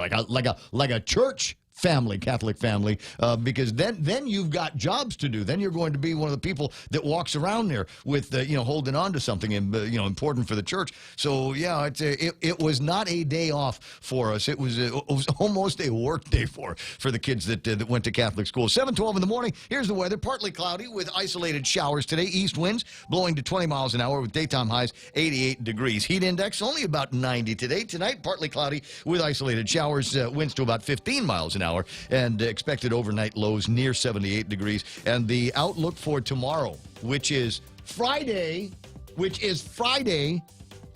Speaker 2: like a church family, Catholic family, because then you've got jobs to do. Then you're going to be one of the people that walks around there with holding on to something important for the church. So it was not a day off for us. It was almost a work day for the kids that went to Catholic school. 7:12 in the morning. Here's the weather: partly cloudy with isolated showers today. East winds blowing to 20 miles an hour with daytime highs 88 degrees. Heat index only about 90 today. Tonight partly cloudy with isolated showers. Winds to about 15 miles an hour. And expected overnight lows near 78 degrees. And the outlook for tomorrow, which is Friday,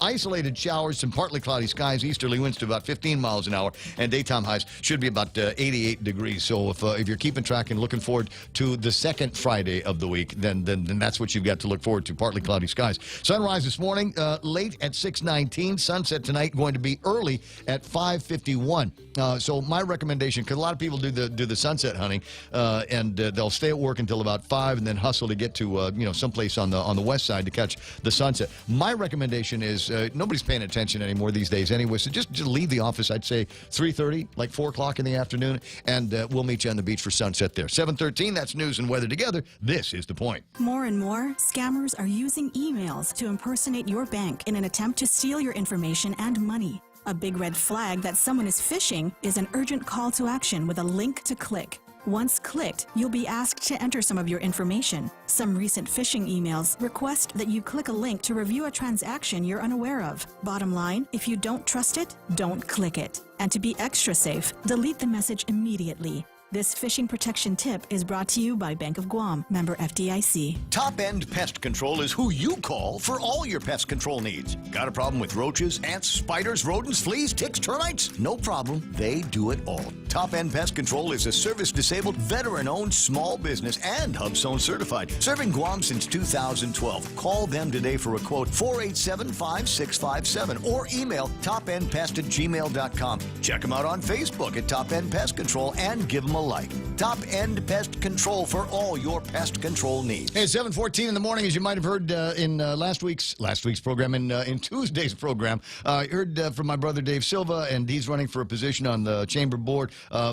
Speaker 2: isolated showers, some partly cloudy skies, easterly winds to about 15 miles an hour, and daytime highs should be about 88 degrees. So if you're keeping track and looking forward to the second Friday of the week, then that's what you've got to look forward to, partly cloudy skies. Sunrise this morning, late at 6:19. Sunset tonight going to be early at 5:51. So my recommendation, because a lot of people do the sunset hunting, and they'll stay at work until about 5 and then hustle to get to someplace on the west side to catch the sunset. My recommendation is nobody's paying attention anymore these days anyway, so just leave the office, I'd say 3:30, like 4 o'clock in the afternoon, and we'll meet you on the beach for sunset there. 7:13, that's news and weather together. This is The Point.
Speaker 4: More and more, scammers are using emails to impersonate your bank in an attempt to steal your information and money. A big red flag that someone is phishing is an urgent call to action with a link to click. Once clicked, you'll be asked to enter some of your information. Some recent phishing emails request that you click a link to review a transaction you're unaware of. Bottom line, if you don't trust it, don't click it. And to be extra safe, delete the message immediately. This phishing protection tip is brought to you by Bank of Guam, member FDIC.
Speaker 2: Top End Pest Control is who you call for all your pest control needs. Got a problem with roaches, ants, spiders, rodents, fleas, ticks, termites? No problem. They do it all. Top End Pest Control is a service-disabled, veteran-owned small business and HubZone certified. Serving Guam since 2012. Call them today for a quote, 487-5657, or email topendpest@gmail.com. Check them out on Facebook at Top End Pest Control and give them a like. Top End Pest Control for all your pest control needs. Hey, 7:14 in the morning, as you might have heard in last week's program, in Tuesday's program, I heard from my brother Dave Silva, and he's running for a position on the chamber board.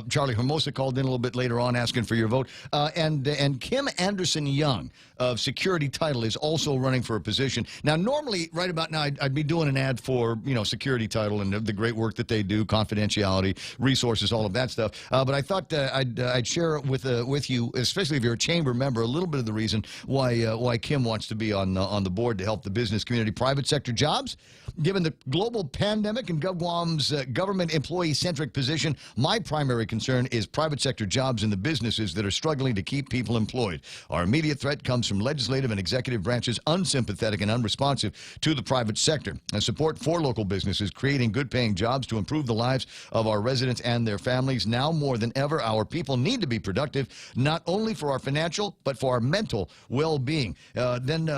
Speaker 2: Charlie Hermosa called in a little bit later on asking for your vote. And Kim Anderson Young of Security Title is also running for a position. Now, normally, right about now, I'd be doing an ad for, Security Title and the great work that they do, confidentiality, resources, all of that stuff. But I thought I'd share with you, especially if you're a chamber member, a little bit of the reason why Kim wants to be on the board to help the business community. Private sector jobs. Given the global pandemic and GovGuam's government employee-centric position, my primary concern is private sector jobs in the businesses that are struggling to keep people employed. Our immediate threat comes from legislative and executive branches unsympathetic and unresponsive to the private sector. And support for local businesses creating good-paying jobs to improve the lives of our residents and their families. Now more than ever, our people need to be productive, not only for our financial, but for our mental well-being.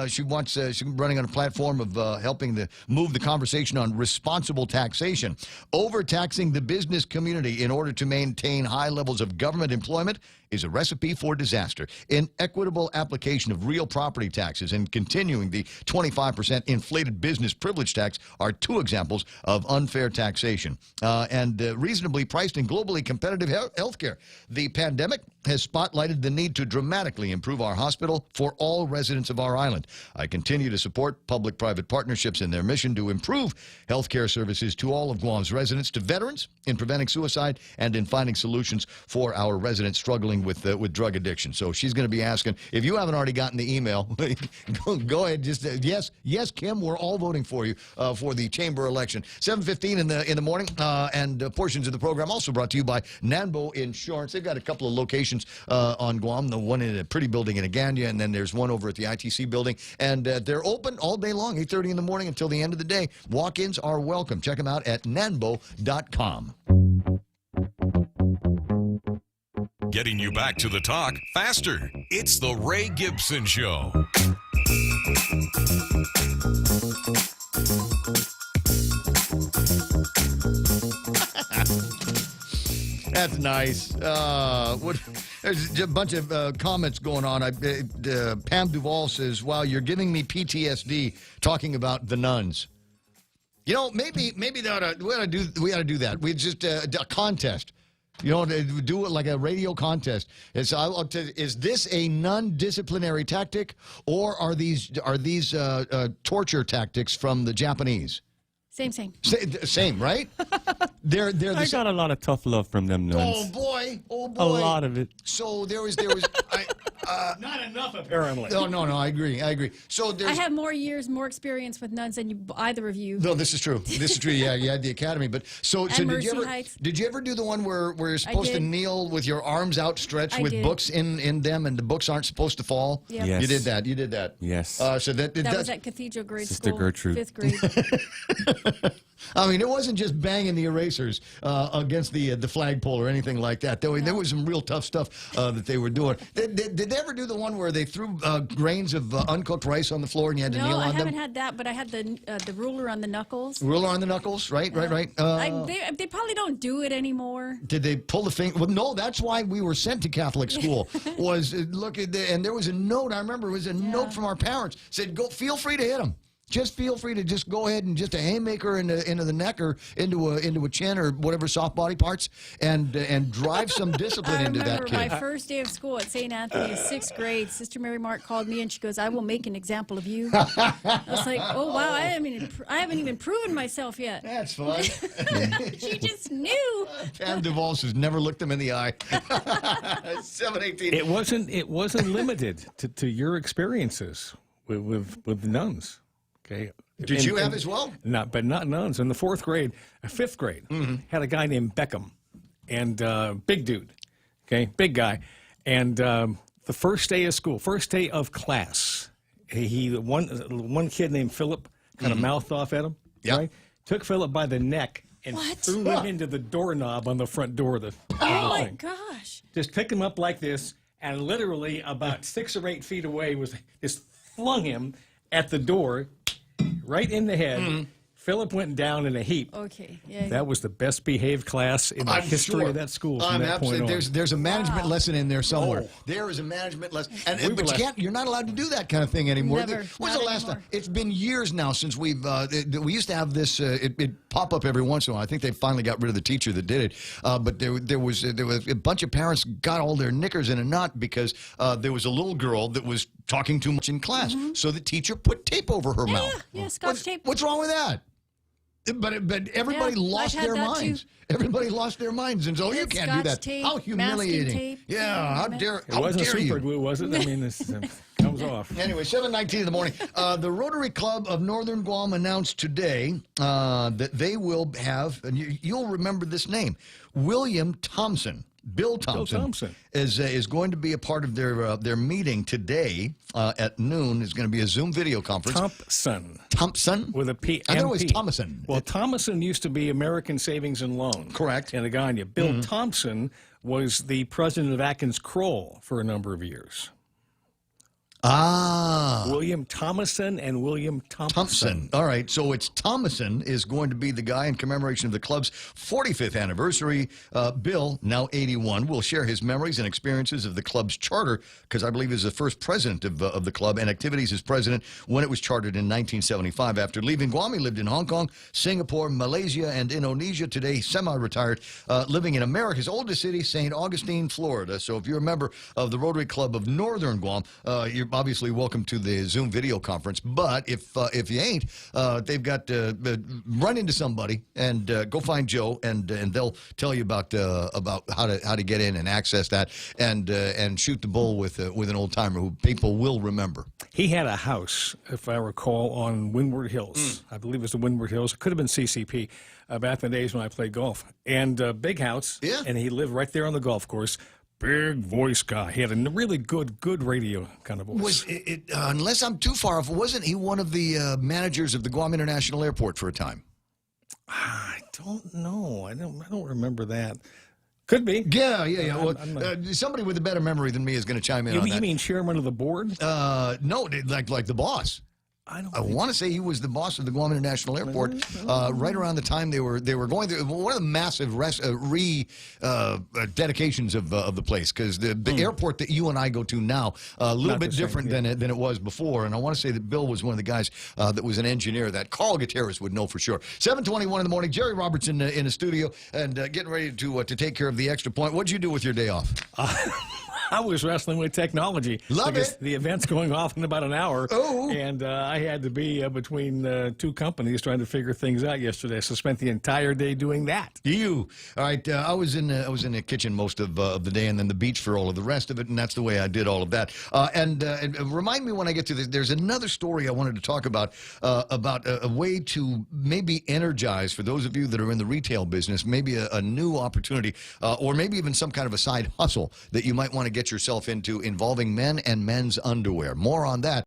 Speaker 2: She's running on a platform of helping move the conversation on responsible taxation. Overtaxing the business community in order to maintain high levels of government employment is a recipe for disaster. Inequitable application of real property taxes and continuing the 25% inflated business privilege tax are two examples of unfair taxation. And reasonably priced and globally competitive health care. The pandemic has spotlighted the need to dramatically improve our hospital for all residents of our island. I continue to support public-private partnerships in their mission to improve healthcare services to all of Guam's residents, to veterans, in preventing suicide, and in finding solutions for our residents struggling with drug addiction. So she's going to be asking, if you haven't already gotten the email, go ahead. Just yes, Kim, we're all voting for you for the chamber election. 7:15 in the morning, and portions of the program also brought to you by Nanbo Insurance. They've got a couple of locations on Guam, the one in a pretty building in Agania, and then there's one over at the ITC building. And they're open all day long, 8:30 in the morning until the end of the day. Walk-ins are welcome. Check them out at nanbo.com.
Speaker 5: Getting you back to the talk faster. It's the Ray Gibson Show.
Speaker 2: That's nice. There's a bunch of comments going on. Pam Duvall says, "Wow, you're giving me PTSD talking about the nuns." You know, maybe we ought to do that. We just a contest. You know, do it like a radio contest. Is this a non-disciplinary tactic, or are these torture tactics from the Japanese? Same, right? They're
Speaker 9: I got a lot of tough love from them nuns.
Speaker 2: Oh boy!
Speaker 9: A lot of it.
Speaker 2: So there was
Speaker 8: not enough apparently.
Speaker 2: No, I agree. So
Speaker 10: I have more experience with nuns than either of you.
Speaker 2: No, this is true. Yeah, you had the academy, but so did you ever do the one where you're supposed to kneel with your arms outstretched with books in them, and the books aren't supposed to fall?
Speaker 10: Yep.
Speaker 2: Yes. You did that.
Speaker 9: Yes.
Speaker 2: So that
Speaker 10: was at Cathedral Grade
Speaker 9: Sister
Speaker 10: School,
Speaker 9: Gertrude.
Speaker 10: 5th grade.
Speaker 2: I mean, it wasn't just banging the erasers against the flagpole or anything like that. There was some real tough stuff that they were doing. Did they ever do the one where they threw grains of uncooked rice on the floor and you had to kneel on them?
Speaker 10: No, I haven't had that, but I had the ruler on the knuckles.
Speaker 2: Ruler on the knuckles, right.
Speaker 10: They probably don't do it anymore.
Speaker 2: Did they pull the finger? Well, no, that's why we were sent to Catholic school. And there was a note. I remember it was a note from our parents said, "Go, feel free to hit them. Just feel free to just go ahead and just a haymaker into the neck or into a chin or whatever soft body parts and drive some discipline into that kid."
Speaker 10: I remember my first day of school at St. Anthony's, 6th grade. Sister Mary Mark called me and she goes, "I will make an example of you." I was like, "Oh wow, I haven't even proven myself yet."
Speaker 2: That's fun.
Speaker 10: She just knew.
Speaker 2: Pam Duvall has never looked them in the eye. 7:18.
Speaker 8: It wasn't limited to your experiences with nuns. Okay.
Speaker 2: Did you have as well?
Speaker 8: Not nuns. In the 4th grade, 5th grade, had a guy named Beckham, and big dude, okay, big guy, and the first day of school, first day of class, one kid named Philip kind of mouthed off at him, right? Took Philip by the neck and threw him into the doorknob on the front door of the thing.
Speaker 10: Oh my gosh!
Speaker 8: Just picked him up like this, and literally about 6 or 8 feet away just flung him at the door. Right in the head. Philip went down in a heap.
Speaker 10: Okay. Yeah.
Speaker 8: That was the best behaved class in the history of that school from that point on.
Speaker 2: There's a management lesson in there somewhere. There is a management lesson. But you're not allowed to do that kind of thing anymore.
Speaker 10: Never.
Speaker 2: When's the last time? It's been years now since we used to have this, it pop up every once in a while. I think they finally got rid of the teacher that did it. But there was a bunch of parents got all their knickers in a knot because there was a little girl that was talking too much in class. So the teacher put tape over her mouth.
Speaker 10: Yeah, Scotch tape.
Speaker 2: What's wrong with that? But everybody lost their minds. Everybody lost their minds, and so you can't do that.
Speaker 10: Tape,
Speaker 2: how humiliating!
Speaker 10: tape.
Speaker 2: Yeah, how dare
Speaker 8: it wasn't super glue, was it? I mean, this comes off.
Speaker 2: Anyway, 7:19 in the morning. The Rotary Club of Northern Guam announced today that they will have, and you'll remember this name, William Thompson. Bill Thompson is going to be a part of their meeting today at noon. Is going to be a Zoom video conference. Thompson
Speaker 8: with a P.
Speaker 2: I thought it was Thomason.
Speaker 8: Well, Thomason used to be American Savings and Loan.
Speaker 2: Correct.
Speaker 8: In Agania. Bill Thompson was the president of Atkins Kroll for a number of years.
Speaker 2: Ah.
Speaker 8: William Thomason and William Thompson.
Speaker 2: All right, so it's Thomason is going to be the guy in commemoration of the club's 45th anniversary. Bill, now 81, will share his memories and experiences of the club's charter, because I believe he was the first president of the club, and activities as president when it was chartered in 1975. After leaving Guam, he lived in Hong Kong, Singapore, Malaysia, and Indonesia. Today, semi-retired, living in America's oldest city, St. Augustine, Florida. So if you're a member of the Rotary Club of Northern Guam, you're obviously welcome to the Zoom video conference. But if you ain't, they've got run into somebody and go find Joe, and they'll tell you about how to get in and access that and shoot the bull with an old timer who people will remember.
Speaker 8: He had a house, if I recall, on Windward Hills. I believe it was the Windward Hills. It could have been CCP back in the days when I played golf. And big house. Yeah. And he lived right there on the golf course. Big voice guy. He had a really good radio kind of voice.
Speaker 2: Was it unless I'm too far off, wasn't he one of the managers of the Guam International Airport for a time?
Speaker 8: I don't know. I don't remember that. Could be.
Speaker 2: Yeah. Well, somebody with a better memory than me is going to chime in on that.
Speaker 8: You mean chairman of the board?
Speaker 2: No, like the boss. I want to say he was the boss of the Guam International Airport right around the time they were going through one of the massive dedications of the place, because the airport that you and I go to now a little bit different than it was before. And I want to say that Bill was one of the guys that was an engineer that Carl Gutierrez would know for sure. 7:21 in the morning. Jerry Robertson in the studio and getting ready to take care of the extra point. What'd you do with your day off?
Speaker 8: I was wrestling with technology.
Speaker 2: Love
Speaker 8: because
Speaker 2: it.
Speaker 8: The event's going off in about an hour.
Speaker 2: Oh.
Speaker 8: And I had to be between two companies trying to figure things out yesterday. So spent the entire day doing that.
Speaker 2: All right. I was in the kitchen most of the day, and then the beach for all of the rest of it, and that's the way I did all of that. And remind me when I get to this. There's another story I wanted to talk about a way to maybe energize, for those of you that are in the retail business, maybe a new opportunity, or maybe even some kind of a side hustle that you might want to get yourself into involving men and men's underwear. More on that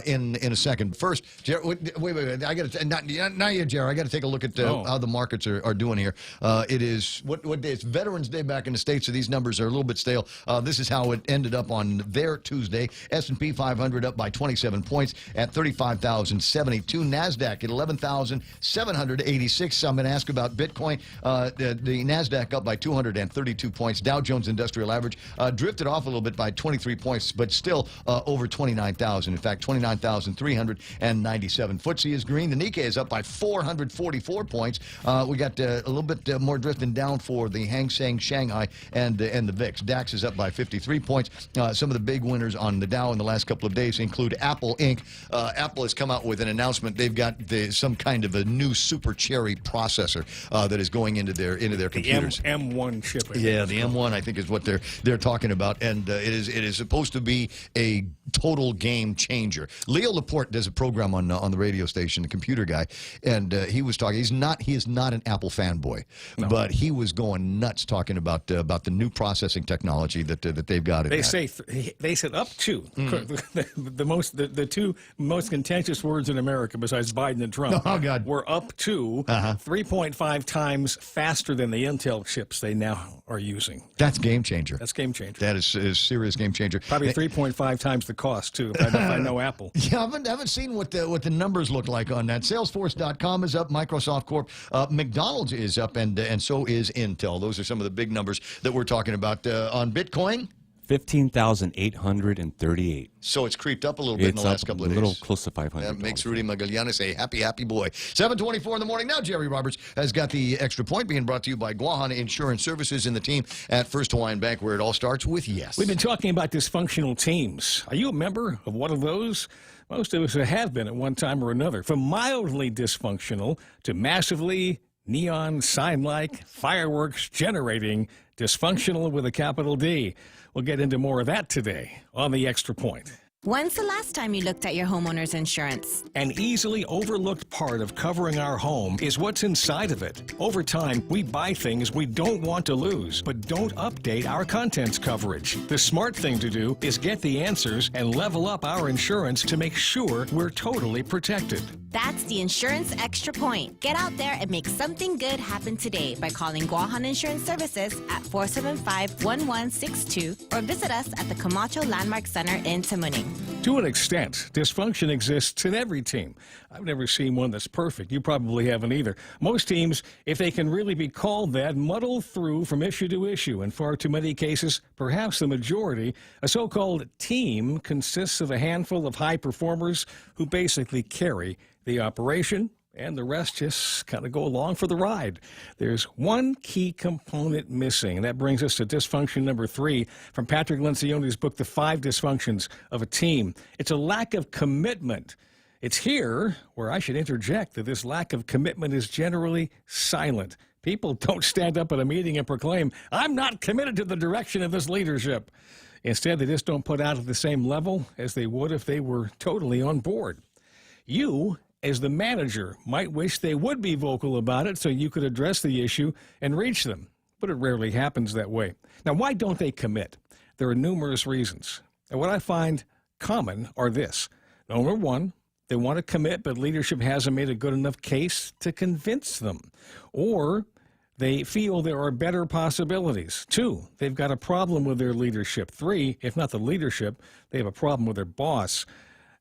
Speaker 2: in a second. First, wait. I got to not yet, Jerry. I got to take a look at how the markets are doing here. It is what day? It's Veterans Day back in the States, so these numbers are a little bit stale. This is how it ended up on their Tuesday. S&P 500 up by 27 points at 35,072. NASDAQ at 11,786. I'm going to ask about Bitcoin. The NASDAQ up by 232 points. Dow Jones Industrial Average drifted off a little bit by 23 points, but still over 29,000. In fact, 29,397. FTSE is green. The Nikkei is up by 444 points. We got a little bit more drifting down for the Hang Seng Shanghai and the VIX. DAX is up by 53 points. Some of the big winners on the Dow in the last couple of days include Apple Inc. Apple has come out with an announcement. They've got some kind of a new Super Cherry processor that is going into their computers.
Speaker 8: The M1 chip.
Speaker 2: Yeah, the M1 I think is what they're talking about, and it is supposed to be a total game changer. Leo Laporte does a program on the radio station, the computer guy, and he was talking. He is not an Apple fanboy, but he was going nuts talking about the new processing technology that they've got.
Speaker 8: They said up to the two most contentious words in America besides Biden and Trump.
Speaker 2: Oh God,
Speaker 8: were up to 3.5 times faster than the Intel chips they now are using.
Speaker 2: That's game changer.
Speaker 8: That's game changer.
Speaker 2: That is serious game changer.
Speaker 8: Probably 3.5 times the cost too. If I know Apple.
Speaker 2: Yeah, I haven't seen what the numbers look like on that. Salesforce.com is up. Microsoft Corp. McDonald's is up, and so is Intel. Those are some of the big numbers that we're talking about on Bitcoin.
Speaker 9: 15,838.
Speaker 2: So it's creeped up a little bit in the last couple of days.
Speaker 9: A little close to 500.
Speaker 2: That makes Rudy Magallanes a happy boy. 7:24 in the morning. Now Jerry Roberts has got the extra point, being brought to you by Guahana Insurance Services and the team at First Hawaiian Bank, where it all starts with yes.
Speaker 8: We've been talking about dysfunctional teams. Are you a member of one of those? Most of us have been at one time or another. From mildly dysfunctional to massively neon sign-like fireworks generating dysfunctional with a capital D. We'll get into more of that today on The Extra Point.
Speaker 3: When's the last time you looked at your homeowner's insurance?
Speaker 8: An easily overlooked part of covering our home is what's inside of it. Over time, we buy things we don't want to lose, but don't update our contents coverage. The smart thing to do is get the answers and level up our insurance to make sure we're totally protected.
Speaker 3: That's the Insurance Extra Point. Get out there and make something good happen today by calling Guahan Insurance Services at 475-1162 or visit us at the Camacho Landmark Center in Tamuning.
Speaker 8: To an extent, dysfunction exists in every team. I've never seen one that's perfect. You probably haven't either. Most teams, if they can really be called that, muddle through from issue to issue. In far too many cases, perhaps the majority, a so-called team consists of a handful of high performers who basically carry the operation, and the rest just kind of go along for the ride. There's one key component missing, and that brings us to dysfunction number 3 from Patrick Lencioni's book, The 5 Dysfunctions of a Team. It's a lack of commitment. It's here where I should interject that this lack of commitment is generally silent. People don't stand up at a meeting and proclaim, "I'm not committed to the direction of this leadership." Instead, they just don't put out at the same level as they would if they were totally on board. You, as the manager, might wish they would be vocal about it so you could address the issue and reach them, but it rarely happens that way. Now, why don't they commit? There are numerous reasons. And what I find common are this. Number 1, they want to commit, but leadership hasn't made a good enough case to convince them. Or they feel there are better possibilities. 2, they've got a problem with their leadership. 3, if not the leadership, they have a problem with their boss.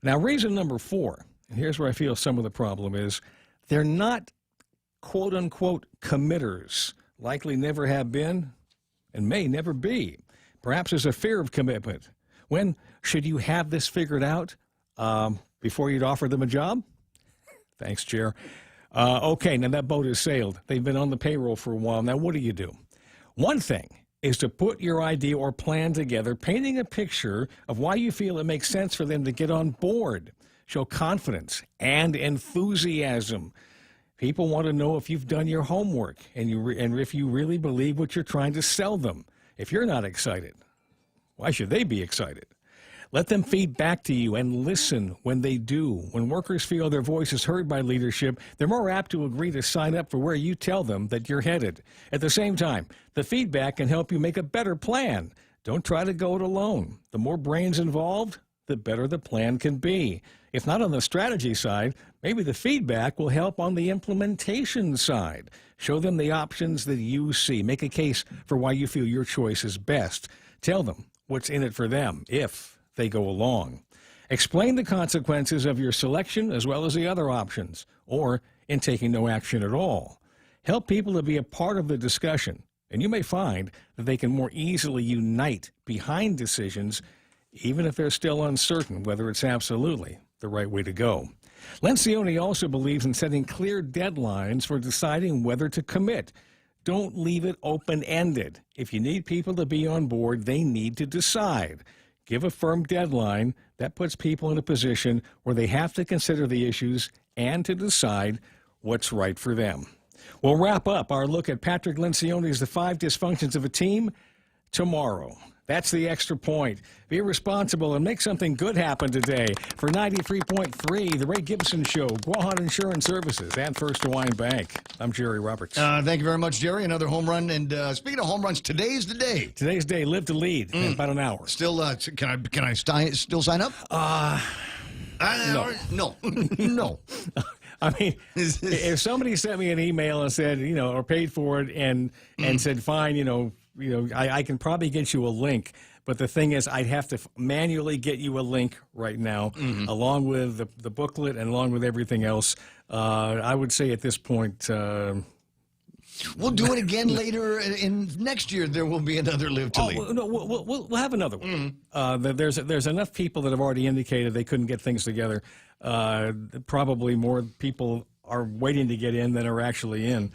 Speaker 8: Now, reason number 4, and here's where I feel some of the problem is, they're not quote-unquote committers, likely never have been and may never be. Perhaps there's a fear of commitment. When should you have this figured out? Before you'd offer them a job? Thanks, Chair. Okay, now that boat has sailed. They've been on the payroll for a while. Now, what do? One thing is to put your idea or plan together, painting a picture of why you feel it makes sense for them to get on board. Show confidence and enthusiasm. People want to know if you've done your homework and if you really believe what you're trying to sell them. If you're not excited, why should they be excited? Let them feed back to you and listen when they do. When workers feel their voice is heard by leadership, they're more apt to agree to sign up for where you tell them that you're headed. At the same time, the feedback can help you make a better plan. Don't try to go it alone. The more brains involved, the better the plan can be. If not on the strategy side, maybe the feedback will help on the implementation side. Show them the options that you see. Make a case for why you feel your choice is best. Tell them what's in it for them if they go along. Explain the consequences of your selection as well as the other options, or in taking no action at all. Help people to be a part of the discussion, and you may find that they can more easily unite behind decisions, even if they're still uncertain whether it's absolutely the right way to go. Lencioni also believes in setting clear deadlines for deciding whether to commit. Don't leave it open-ended. If you need people to be on board, they need to decide. Give a firm deadline. That puts people in a position where they have to consider the issues and to decide what's right for them. We'll wrap up our look at Patrick Lencioni's The 5 Dysfunctions of a Team tomorrow. That's the extra point. Be responsible and make something good happen today. For 93.3, The Ray Gibson Show, Guahan Insurance Services, and First Hawaiian Bank. I'm Jerry Roberts.
Speaker 2: Thank you very much, Jerry. Another home run. And speaking of home runs, today's the day.
Speaker 8: Today's day. Live to lead in about an hour.
Speaker 2: Still, can I still sign up?
Speaker 8: No.
Speaker 2: No.
Speaker 8: I mean, if somebody sent me an email and said, or paid for it and said, fine, I can probably get you a link. But the thing is, I'd have to manually get you a link right now, along with the booklet and along with everything else. I would say at this point...
Speaker 2: we'll do it again later in next year. There will be another Live to Lead.
Speaker 8: No, we'll have another one. There's enough people that have already indicated they couldn't get things together. Probably more people are waiting to get in than are actually in.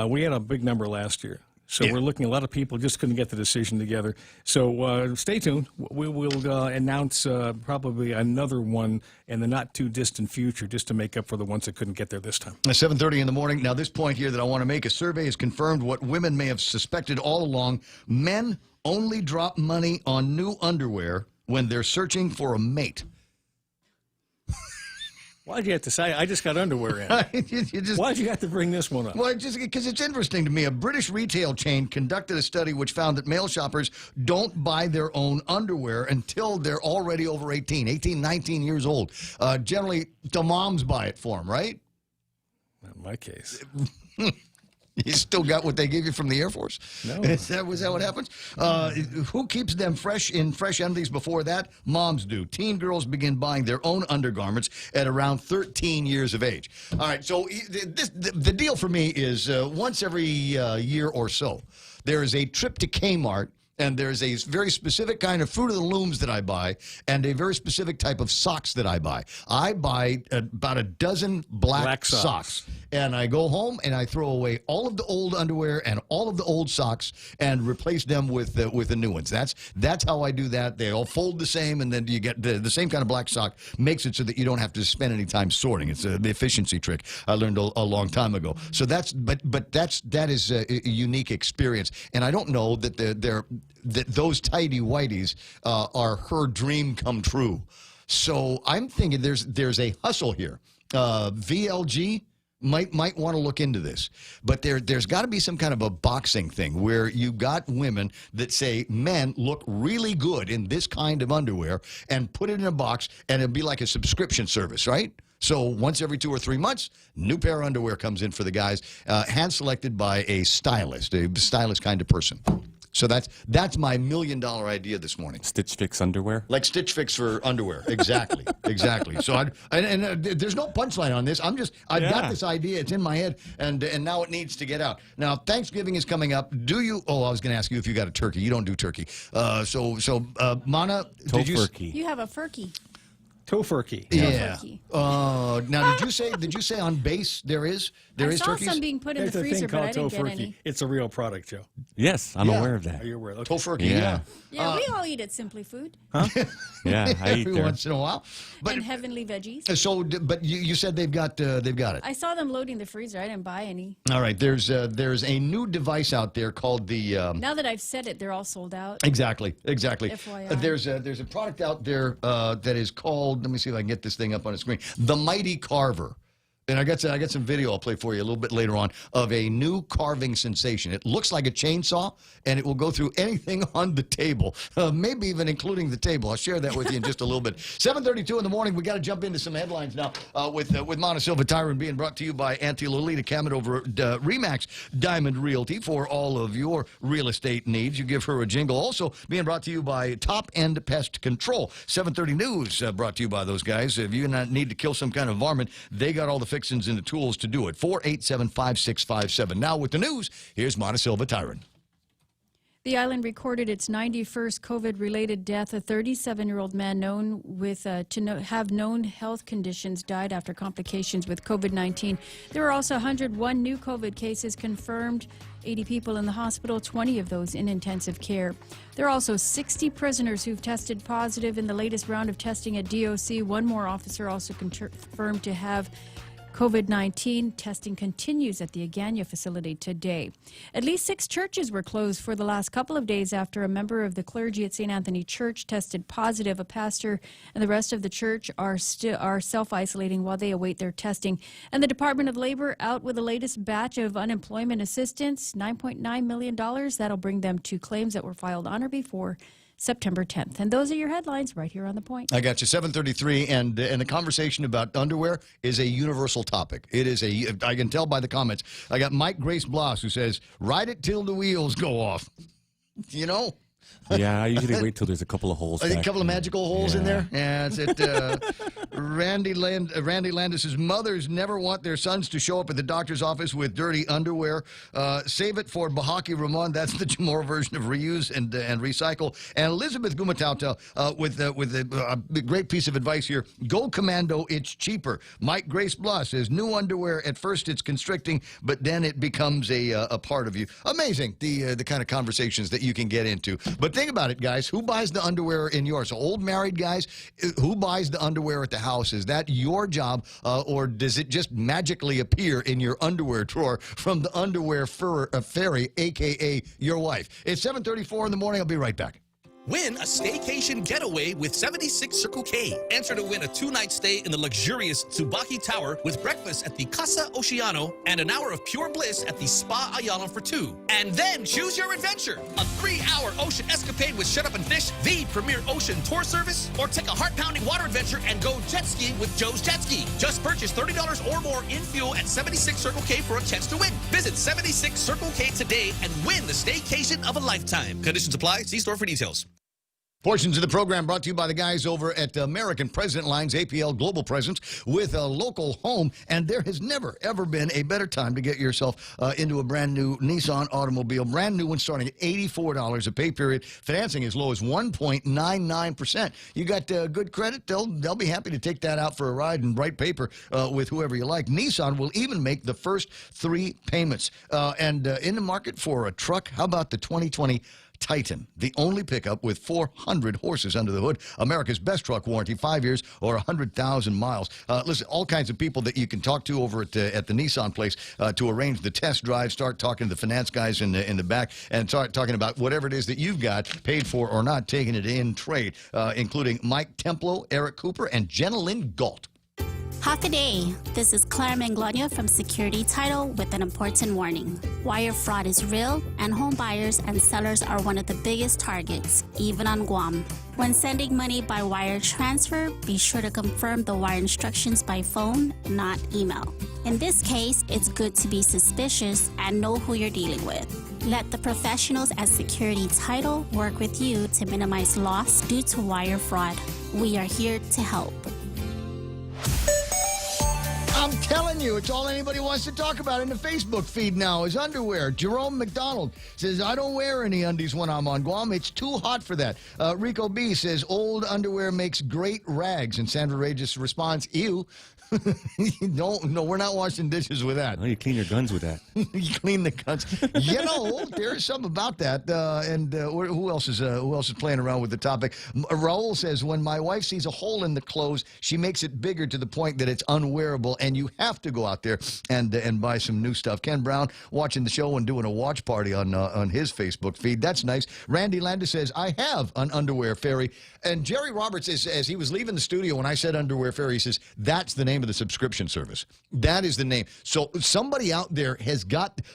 Speaker 8: We had a big number last year. So we're looking, a lot of people just couldn't get the decision together. So stay tuned. We will announce probably another one in the not-too-distant future just to make up for the ones that couldn't get there this time.
Speaker 2: 7:30 in the morning. Now, this point here that I want to make, a survey has confirmed what women may have suspected all along. Men only drop money on new underwear when they're searching for a mate.
Speaker 8: Why'd you have to say, I just got underwear in? Why'd you have to bring this one up?
Speaker 2: Well, just because it's interesting to me. A British retail chain conducted a study which found that male shoppers don't buy their own underwear until they're already over 18, 19 years old. Generally, the moms buy it for them, right?
Speaker 8: Not in my case.
Speaker 2: You still got what they gave you from the Air Force?
Speaker 8: No.
Speaker 2: Was that what happens? Who keeps them fresh in fresh undies before that? Moms do. Teen girls begin buying their own undergarments at around 13 years of age. All right, so the deal for me is once every year or so, there is a trip to Kmart, and there's a very specific kind of Fruit of the Looms that I buy and a very specific type of socks that I buy. I buy about a dozen black socks. And I go home and I throw away all of the old underwear and all of the old socks and replace them with the new ones. That's how I do that. They all fold the same, and then you get the same kind of black sock. Makes it so that you don't have to spend any time sorting. It's the efficiency trick I learned a long time ago. So that is a unique experience. And I don't know that that those tidy whities are her dream come true. So I'm thinking there's a hustle here. VLG might want to look into this, but there's got to be some kind of a boxing thing where you got women that say men look really good in this kind of underwear and put it in a box, and it'll be like a subscription service, right? So once every 2 or 3 months, new pair of underwear comes in for the guys, hand selected by a stylist kind of person. So that's my $1 million idea this morning.
Speaker 9: Stitch Fix underwear?
Speaker 2: Like Stitch Fix for underwear. Exactly. Exactly. So there's no punchline on this. I've got this idea. It's in my head, and now it needs to get out. Now, Thanksgiving is coming up. I was going to ask you if you got a turkey. You don't do turkey. Mana,
Speaker 10: You have a furkey.
Speaker 8: Tofurkey.
Speaker 2: Yeah. Now, did you say on base there is
Speaker 10: I saw
Speaker 2: turkeys?
Speaker 10: some being put in the
Speaker 8: There's a
Speaker 10: freezer,
Speaker 8: thing
Speaker 10: but I
Speaker 8: called
Speaker 10: didn't get
Speaker 8: tofurkey.
Speaker 10: any.
Speaker 8: It's a real product, Joe.
Speaker 9: Yes, I'm aware of that.
Speaker 8: Are you aware? Okay.
Speaker 2: Tofurkey,
Speaker 9: Yeah.
Speaker 10: Yeah, we all eat at Simply Food.
Speaker 9: Huh? Yeah, I eat
Speaker 2: every
Speaker 9: there.
Speaker 2: once in a while. But
Speaker 10: And Heavenly Veggies.
Speaker 2: so, but you said they've got it.
Speaker 10: I saw them loading the freezer. I didn't buy any.
Speaker 2: All right. There's a new device out there called the.
Speaker 10: Now that I've said it, they're all sold out.
Speaker 2: Exactly.
Speaker 10: FYI.
Speaker 2: There's a product out there that is called. Let me see if I can get this thing up on the screen. The Mighty Carver. And I got some video I'll play for you a little bit later on of a new carving sensation. It looks like a chainsaw, and it will go through anything on the table, maybe even including the table. I'll share that with you in just a little bit. 7:32 in the morning. We got to jump into some headlines now with Mana Silva Tyron being brought to you by Auntie Lolita Camet over at Remax Diamond Realty for all of your real estate needs. You give her a jingle. Also being brought to you by Top End Pest Control. 7:30 News brought to you by those guys. If you need to kill some kind of varmint, they got all the fixins and the tools to do it. 487-5657. Now with the news, here's Mana Silva Tyron.
Speaker 10: The island recorded its 91st COVID-related death. A 37-year-old man known have known health conditions died after complications with COVID-19. There were also 101 new COVID cases confirmed, 80 people in the hospital, 20 of those in intensive care. There are also 60 prisoners who've tested positive in the latest round of testing at DOC. One more officer also confirmed to have COVID-19. Testing continues at the Agana facility today. At least 6 churches were closed for the last couple of days after a member of the clergy at St. Anthony Church tested positive. A pastor and the rest of the church are self-isolating while they await their testing. And the Department of Labor out with the latest batch of unemployment assistance, $9.9 million. That'll bring them to claims that were filed on or before September 10th. And those are your headlines right here on The Point.
Speaker 2: I got you. 7:33, and the conversation about underwear is a universal topic. It is I can tell by the comments. I got Mike Grace Bloss who says, ride it till the wheels go off. You know?
Speaker 9: Yeah, I usually wait till there's a couple of holes.
Speaker 2: A couple of magical holes in there? Yeah, that's it. Randy Landis' mothers never want their sons to show up at the doctor's office with dirty underwear. Save it for Bahaki Ramon. That's the Chamorro version of reuse and recycle. And Elizabeth Gumatauta with a great piece of advice here. Go commando, it's cheaper. Mike Grace Bloss says, new underwear, at first it's constricting, but then it becomes a part of you. Amazing, the kind of conversations that you can get into. But think about it, guys. Who buys the underwear in yours? So old married guys, who buys the underwear at the house? Is that your job, or does it just magically appear in your underwear drawer from the underwear fairy, a.k.a. your wife? It's 7:34 in the morning. I'll be right back.
Speaker 20: Win a staycation getaway with 76 Circle K. Enter to win a 2-night stay in the luxurious Tsubaki Tower with breakfast at the Casa Oceano and an hour of pure bliss at the Spa Ayala for 2. And then choose your adventure. A 3-hour ocean escapade with Shut Up and Fish, the premier ocean tour service, or take a heart-pounding water adventure and go jet skiing with Joe's Jet Ski. Just purchase $30 or more in fuel at 76 Circle K for a chance to win. Visit 76 Circle K today and win the staycation of a lifetime. Conditions apply. See store for details.
Speaker 2: Portions of the program brought to you by the guys over at American President Lines, APL Global Presence, with a local home. And there has never, ever been a better time to get yourself into a brand new Nissan automobile. Brand new one starting at $84 a pay period. Financing as low as 1.99%. You got good credit, they'll be happy to take that out for a ride and write paper with whoever you like. Nissan will even make the first 3 payments. And in the market for a truck, how about the 2020 Titan, the only pickup with 400 horses under the hood. America's best truck warranty, 5 years or 100,000 miles. Listen, all kinds of people that you can talk to over at the Nissan place to arrange the test drive. Start talking to the finance guys in the back and start talking about whatever it is that you've got, paid for or not, taking it in trade, including Mike Templo, Eric Cooper, and Jenna Lynn Galt.
Speaker 11: Half a day. This is Claire Manglona from Security Title with an important warning. Wire fraud is real, and home buyers and sellers are one of the biggest targets, even on Guam. When sending money by wire transfer, be sure to confirm the wire instructions by phone, not email. In this case, it's good to be suspicious and know who you're dealing with. Let the professionals at Security Title work with you to minimize loss due to wire fraud. We are here to help.
Speaker 2: I'm telling you, it's all anybody wants to talk about in the Facebook feed now is underwear. Jerome McDonald says, I don't wear any undies when I'm on Guam. It's too hot for that. Rico B says, old underwear makes great rags. And Sandra Ray just responds, ew. No, we're not washing dishes with that.
Speaker 9: Oh, you clean your guns with that.
Speaker 2: You clean the guns. There's something about that. Who else is playing around with the topic? Raul says, when my wife sees a hole in the clothes, she makes it bigger to the point that it's unwearable, and you have to go out there and buy some new stuff. Ken Brown watching the show and doing a watch party on his Facebook feed. That's nice. Randy Landis says, I have an underwear fairy. And Jerry Roberts, as he was leaving the studio when I said underwear fairy, he says, that's the name of the subscription service. That is the name. So somebody out there has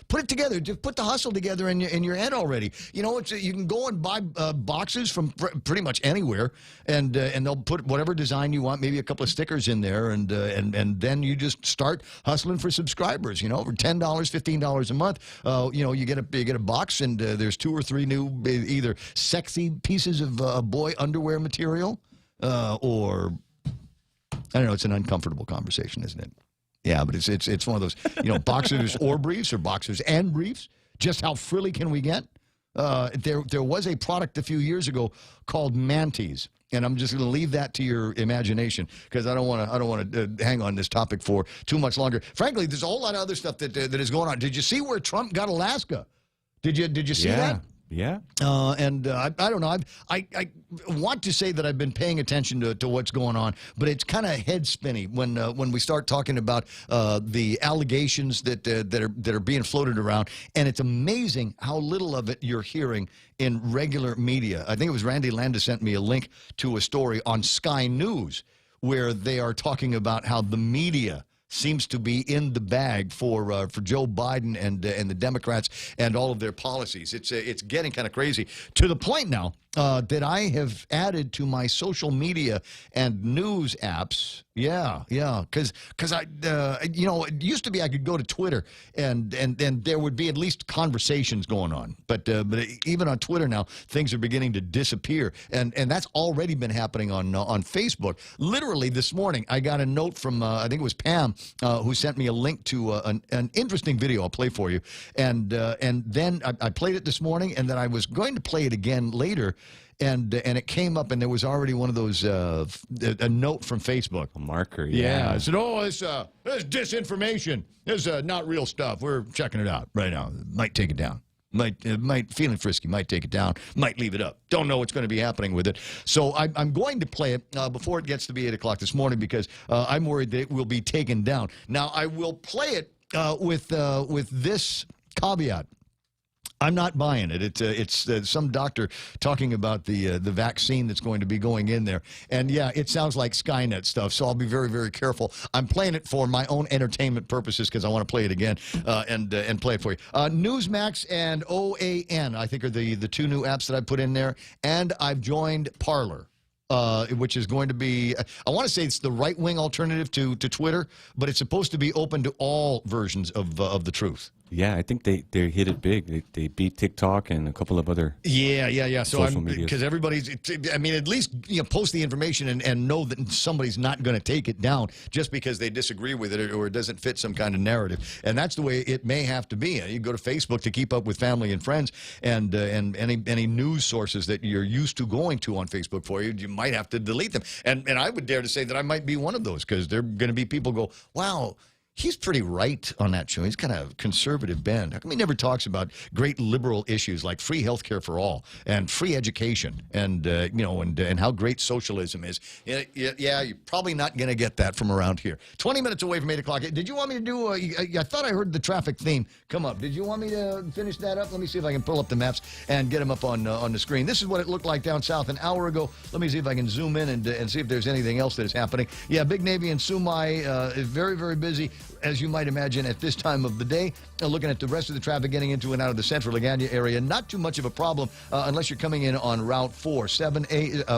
Speaker 2: put it together. Just put the hustle together in your head already. You know, you can go and buy boxes from pretty much anywhere, and they'll put whatever design you want, maybe a couple of stickers in there, and then you just start hustling for subscribers. You know, for $10, $15 a month, you get a box, and there's 2 or 3 new either sexy pieces of boy underwear material, or I don't know. It's an uncomfortable conversation, isn't it? Yeah, but it's one of those, boxers or briefs or boxers and briefs. Just how frilly can we get? There was a product a few years ago called Manties, and I'm just going to leave that to your imagination because I don't want to hang on this topic for too much longer. Frankly, there's a whole lot of other stuff that is going on. Did you see where Trump got Alaska? Did you see that?
Speaker 9: Yeah.
Speaker 2: I don't know. I want to say that I've been paying attention to what's going on, but it's kind of head spinny when we start talking about the allegations that are being floated around, and it's amazing how little of it you're hearing in regular media. I think it was Randy Landis sent me a link to a story on Sky News where they are talking about how the media seems to be in the bag for Joe Biden and the Democrats and all of their policies. It's getting kind of crazy to the point now that I have added to my social media and news apps. Yeah, because it used to be I could go to Twitter and there would be at least conversations going on, but even on Twitter now things are beginning to disappear, and that's already been happening on Facebook. Literally this morning I got a note from I think it was Pam who sent me a link to an interesting video. I'll play for you, and then I played it this morning, and then I was going to play it again later. And it came up, and there was already one of those a note from Facebook, a
Speaker 9: marker.
Speaker 2: Yeah, I said, "Oh, this disinformation. This is not real stuff. We're checking it out right now. Might take it down. Might feeling frisky. Might take it down. Might leave it up. Don't know what's going to be happening with it. So I'm going to play it before it gets to be 8 o'clock this morning because I'm worried that it will be taken down. Now I will play it with this caveat. I'm not buying it. It's some doctor talking about the vaccine that's going to be going in there, and yeah, it sounds like Skynet stuff. So I'll be very, very careful. I'm playing it for my own entertainment purposes because I want to play it again and play it for you. Newsmax and OAN, I think, are the two new apps that I put in there, and I've joined Parler. Which is going to be, I want to say it's the right-wing alternative to Twitter, but it's supposed to be open to all versions of the truth.
Speaker 9: Yeah, I think they hit it big. They beat TikTok and a couple of other
Speaker 2: Yeah. So
Speaker 9: social media.
Speaker 2: because everybody's, I mean, at least post the information and know that somebody's not going to take it down just because they disagree with it or it doesn't fit some kind of narrative. And that's the way it may have to be. You go to Facebook to keep up with family and friends, and any news sources that you're used to going to on Facebook for you, you might have to delete them. And I would dare to say that I might be one of those because there are going to be people go, wow, he's pretty right on that show. He's kind of conservative bend. How come he never talks about great liberal issues like free health care for all and free education and and how great socialism is? Yeah, you're probably not going to get that from around here. 20 minutes away from 8 o'clock. Did you want me to do? I thought I heard the traffic theme come up. Did you want me to finish that up? Let me see if I can pull up the maps and get them up on the screen. This is what it looked like down south an hour ago. Let me see if I can zoom in and see if there's anything else that is happening. Yeah, Big Navy and Sumai is very, very busy, as you might imagine, at this time of the day. Looking at the rest of the traffic getting into and out of the central Agana area, not too much of a problem unless you're coming in on Route 4.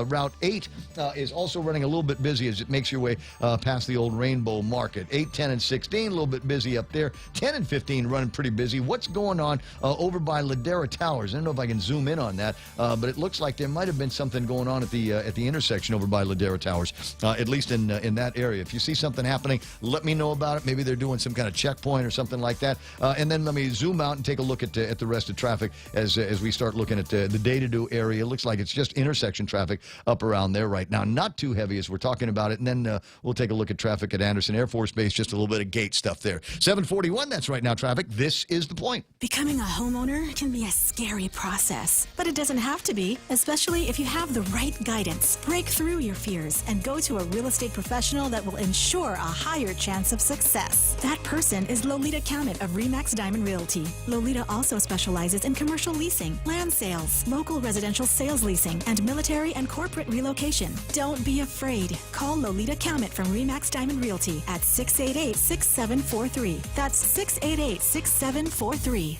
Speaker 2: Route 8 is also running a little bit busy as it makes your way past the old Rainbow Market. 8, 10, and 16, a little bit busy up there. 10 and 15 running pretty busy. What's going on over by Ladera Towers? I don't know if I can zoom in on that, but it looks like there might have been something going on at the intersection over by Ladera Towers, at least in that area. If you see something happening, let me know about it. Maybe they're doing some kind of checkpoint or something like that. And then let me zoom out and take a look at the rest of traffic as we start looking at the day-to-do area. It looks like it's just intersection traffic up around there right now. Not too heavy as we're talking about it. And then we'll take a look at traffic at Anderson Air Force Base, just a little bit of gate stuff there. 741, that's right now traffic. This is The Point.
Speaker 4: Becoming a homeowner can be a scary process, but it doesn't have to be, especially if you have the right guidance. Break through your fears and go to a real estate professional that will ensure a higher chance of success. That person is Lolita Cammett of RE/MAX Diamond Realty. Lolita also specializes in commercial leasing, land sales, local residential sales leasing, and military and corporate relocation. Don't be afraid. Call Lolita Cammett from RE/MAX Diamond Realty at 688-6743. That's 688-6743.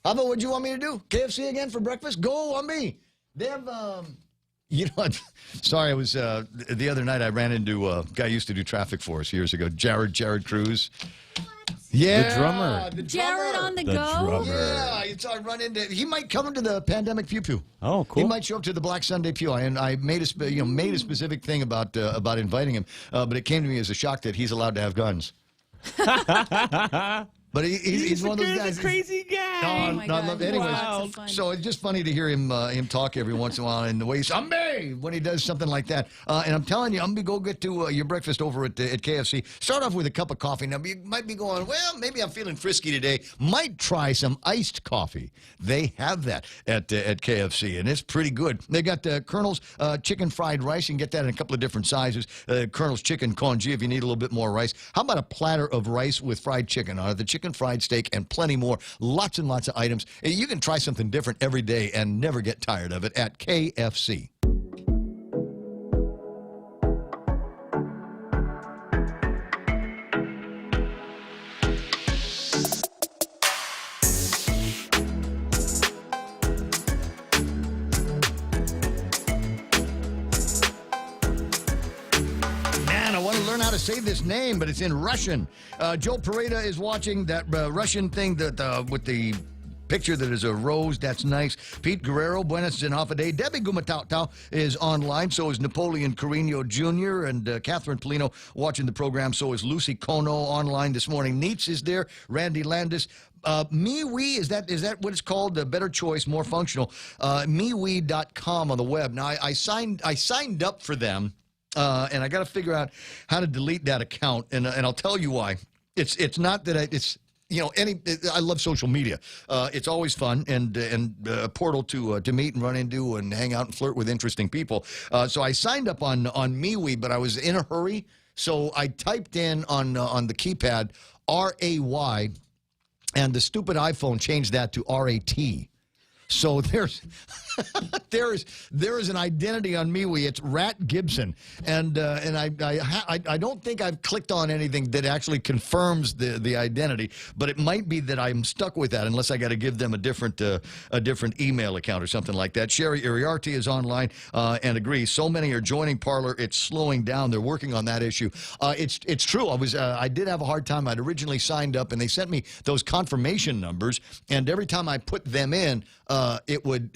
Speaker 2: How about what you want me to do? KFC again for breakfast? Go on me. They have, you know what? Sorry, I was, the other night I ran into a guy who used to do traffic for us years ago, Jared Cruz. Yeah,
Speaker 9: the drummer.
Speaker 10: Jared on the go?
Speaker 9: Drummer.
Speaker 2: Yeah, I run into. He might come into the pandemic pew pew.
Speaker 9: Oh, cool.
Speaker 2: He might show up to the Black Sunday pew. And I made a specific thing about inviting him, but it came to me as a shock that he's allowed to have guns. But he's one of those guys.
Speaker 20: He's a crazy guy.
Speaker 10: Oh my God.
Speaker 2: Anyways,
Speaker 10: Wow.
Speaker 2: so it's just funny to hear him talk every once in a while, and the way he's when he does something like that. And I'm telling you, I'm gonna go get to your breakfast over at KFC. Start off with a cup of coffee. Now you might be going, well, maybe I'm feeling frisky today. Might try some iced coffee. They have that at KFC, and it's pretty good. They got Colonel's chicken fried rice. You can get that in a couple of different sizes. Colonel's chicken congee if you need a little bit more rice. How about a platter of rice with fried chicken on it? The chicken fried steak and plenty more. Lots and lots of items. You can try something different every day and never get tired of it at KFC. To say this name, but it's in Russian. Joe Pareda is watching that Russian thing that with the picture that is a rose. That's nice. Pete Guerrero, buenas and half a day. Debbie Gumatau is online. So is Napoleon Carino Jr. and Catherine Polino watching the program. So is Lucy Kono online this morning. Neitz is there. Randy Landis. MeWe, is that what it's called? The better choice, more functional. MeWe.com on the web. Now I signed up for them. And I got to figure out how to delete that account, and I'll tell you why. It's not that I love social media. It's always fun and a portal to meet and run into and hang out and flirt with interesting people. So I signed up on MeWe, but I was in a hurry, so I typed in on the keypad RAY. and the stupid iPhone changed that to RAT. So there is an identity on MeWe. It's Rat Gibson, and I don't think I've clicked on anything that actually confirms the identity, but it might be that I'm stuck with that unless I got to give them a different email account or something like that. Sherry Iriarty is online and agrees. So many are joining Parler, it's slowing down. They're working on that issue. It's true. I did have a hard time. I'd originally signed up, and they sent me those confirmation numbers, and every time I put them in, it would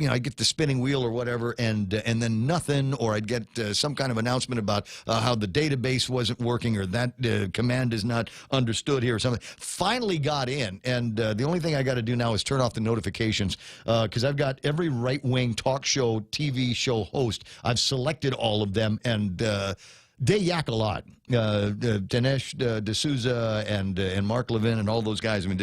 Speaker 2: I'd get the spinning wheel or whatever, and then nothing, or I'd get some kind of announcement about how the database wasn't working, or that command is not understood here or something. Finally got in, and the only thing I got to do now is turn off the notifications, because I've got every right-wing talk show, TV show host. I've selected all of them, and they yak a lot. Dinesh D'Souza and Mark Levin and all those guys. I mean,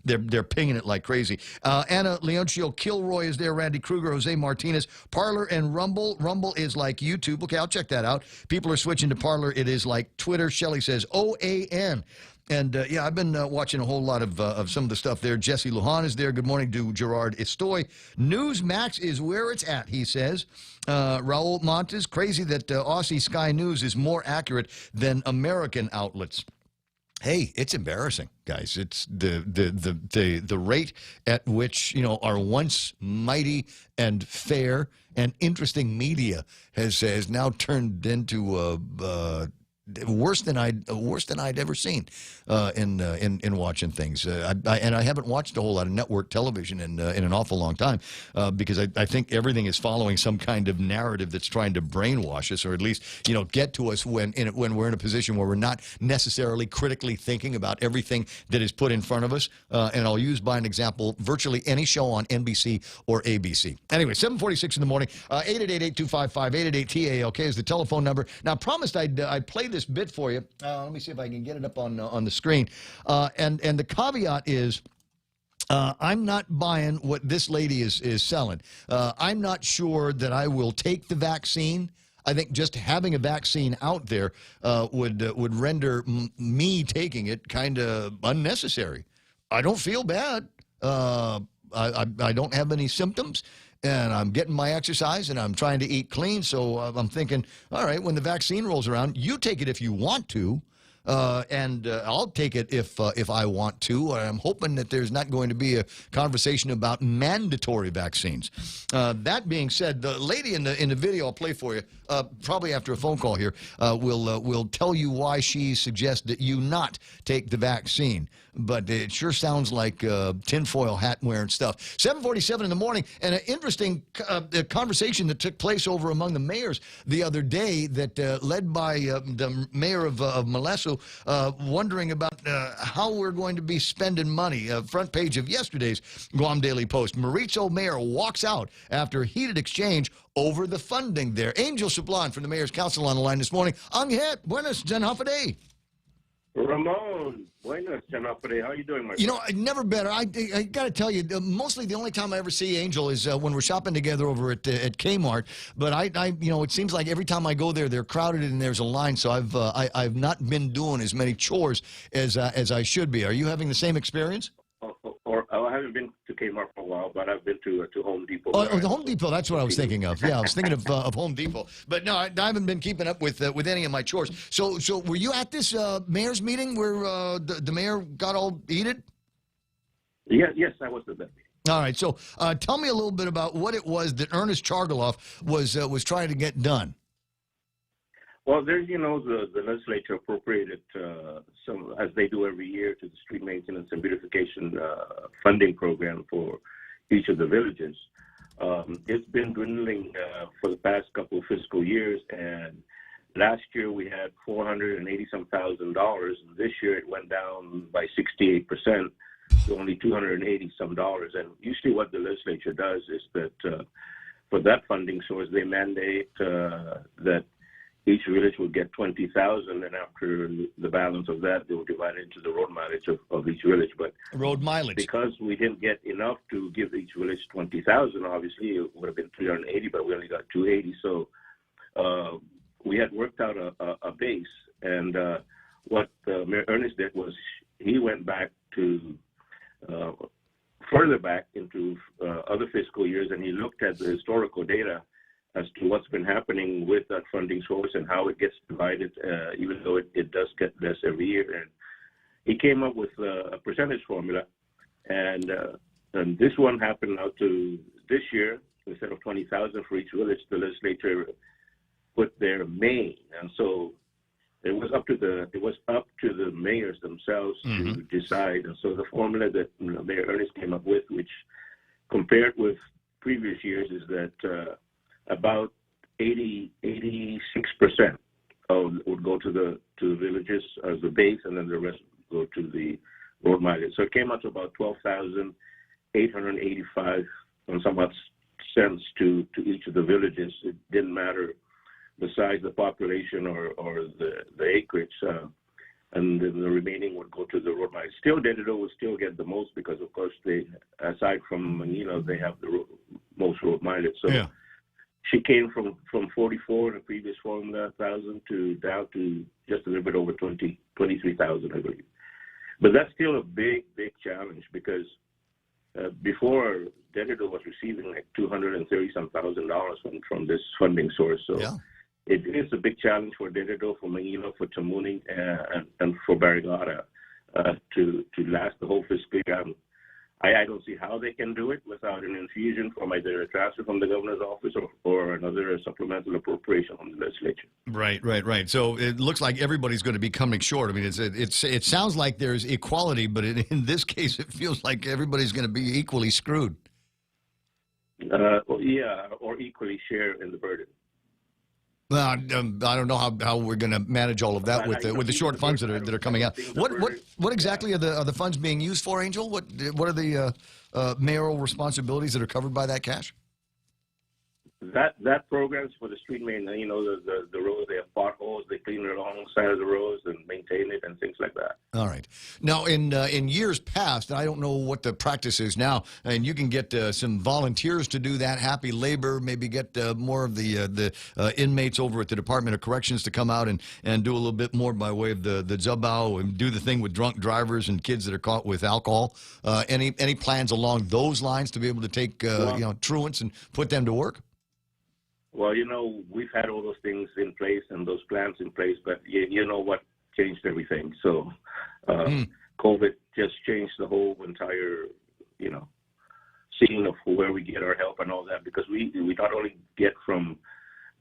Speaker 2: they're pinging it like crazy. Anna Leoncio Kilroy is there. Randy Kruger, Jose Martinez, Parler and Rumble. Rumble is like YouTube. Okay, I'll check that out. People are switching to Parler. It is like Twitter. Shelley says OAN. And, yeah, I've been watching a whole lot of some of the stuff there. Jesse Lujan is there. Good morning to Gerard Estoy. Newsmax is where it's at, he says. Raul Montes, crazy that Aussie Sky News is more accurate than American outlets. Hey, it's embarrassing, guys. It's the rate at which, our once mighty and fair and interesting media has now turned into worse than I'd ever seen in watching things. And I haven't watched a whole lot of network television in an awful long time because I think everything is following some kind of narrative that's trying to brainwash us, or at least get to us when we're in a position where we're not necessarily critically thinking about everything that is put in front of us. And I'll use by an example virtually any show on NBC or ABC. Anyway, 7:46 in the morning. 888-825-888-TALK is the telephone number. Now, I promised I'd play this bit for you. Let me see if I can get it up on the screen. And the caveat is, I'm not buying what this lady is selling. I'm not sure that I will take the vaccine. I think just having a vaccine out there would render me taking it kind of unnecessary. I don't feel bad. I don't have any symptoms. And I'm getting my exercise, and I'm trying to eat clean. So I'm thinking, all right, when the vaccine rolls around, you take it if you want to, and I'll take it if I want to. I'm hoping that there's not going to be a conversation about mandatory vaccines. That being said, the lady in the video I'll play for you, probably after a phone call here, will tell you why she suggests that you not take the vaccine. But it sure sounds like tinfoil hat wearing stuff. 7:47 in the morning, and an interesting conversation that took place over among the mayors the other day that led by the mayor of Molesso, wondering about how we're going to be spending money. Front page of yesterday's Guam Daily Post. Mauricio Mayor walks out after a heated exchange over the funding there. Angel Sublon from the Mayor's Council on the line this morning. Angel, buenas, Janhafade.
Speaker 13: Ramon, buenas, Janapade. How are you doing, my friend?
Speaker 2: Never better. I got to tell you, mostly the only time I ever see Angel is when we're shopping together over at Kmart. But it seems like every time I go there, they're crowded and there's a line. So I've not been doing as many chores as I should be. Are you having the same experience?
Speaker 13: I haven't been to Kmart for a while, but I've been to Home Depot.
Speaker 2: Oh, the Home Depot. That's what I was thinking of. Yeah, I was thinking of Home Depot. But no, I haven't been keeping up with any of my chores. So were you at this mayor's meeting where the mayor got all heated?
Speaker 13: Yes, I was at that meeting.
Speaker 2: All right. So tell me a little bit about what it was that Ernest Chargaloff was trying to get done.
Speaker 13: Well, there's, the legislature appropriated some, as they do every year, to the street maintenance and beautification funding program for each of the villages. It's been dwindling for the past couple of fiscal years, and last year we had $480-some thousand, and this year it went down by 68% to only $280-some. And usually what the legislature does is that for that funding source, they mandate that each village will get $20,000, and after the balance of that, they will divide it into the road mileage of each village. But
Speaker 2: road mileage, because
Speaker 13: we didn't get enough to give each village $20,000, obviously it would have been $380, but we only got $280. So we had worked out a base, and what Mayor Ernest did was he went back to further back into other fiscal years, and he looked at the historical data as to what's been happening with that funding source and how it gets divided, even though it does get less every year. And he came up with a percentage formula, and this one happened now to this year. Instead of 20,000 for each village, the legislature put their main, and so it was up to the mayors themselves to decide. And so the formula that Mayor Ernest came up with, which compared with previous years, is that about 86% would go to the villages as the base, and then the rest would go to the road mileage. So it came out to about 12,885 and somewhat cents to each of the villages. It didn't matter the size, the population, or the acreage, and then the remaining would go to the road mileage. Still, Dededo will still get the most because, of course, they, aside from Manila, they have the most road mileage. So she came from 44 in the previous formula, 1,000 to down to just a little bit over 23,000, I believe. But that's still a big challenge because before, Dededo was receiving like $230,000 from this funding source. So it is a big challenge for Dededo, for Manila, for Tamuning, and for Barrigada to last the whole fiscal year. I don't see how they can do it without an infusion from either a transfer from the governor's office or another supplemental appropriation from the legislature.
Speaker 2: Right. So it looks like everybody's going to be coming short. I mean, it sounds like there's equality, but in this case, it feels like everybody's going to be equally screwed.
Speaker 13: Or equally share in the burden.
Speaker 2: Well, I don't know how we're going to manage all of that with the short funds that are coming out. What exactly are the funds being used for, Angel? What are the mayoral responsibilities that are covered by that cash?
Speaker 13: That program's for the street maintenance. You know, the roads, they have potholes, they clean it alongside of the roads and maintain it and things like that.
Speaker 2: All right. Now, in years past, I don't know what the practice is now, and you can get some volunteers to do that, happy labor, maybe get more of the inmates over at the Department of Corrections to come out and do a little bit more by way of the zabao and do the thing with drunk drivers and kids that are caught with alcohol. Any plans along those lines to be able to take truants and put them to work?
Speaker 13: Well, we've had all those things in place and those plans in place, but you know what changed everything. So COVID just changed the whole entire, scene of where we get our help and all that, because we not only get from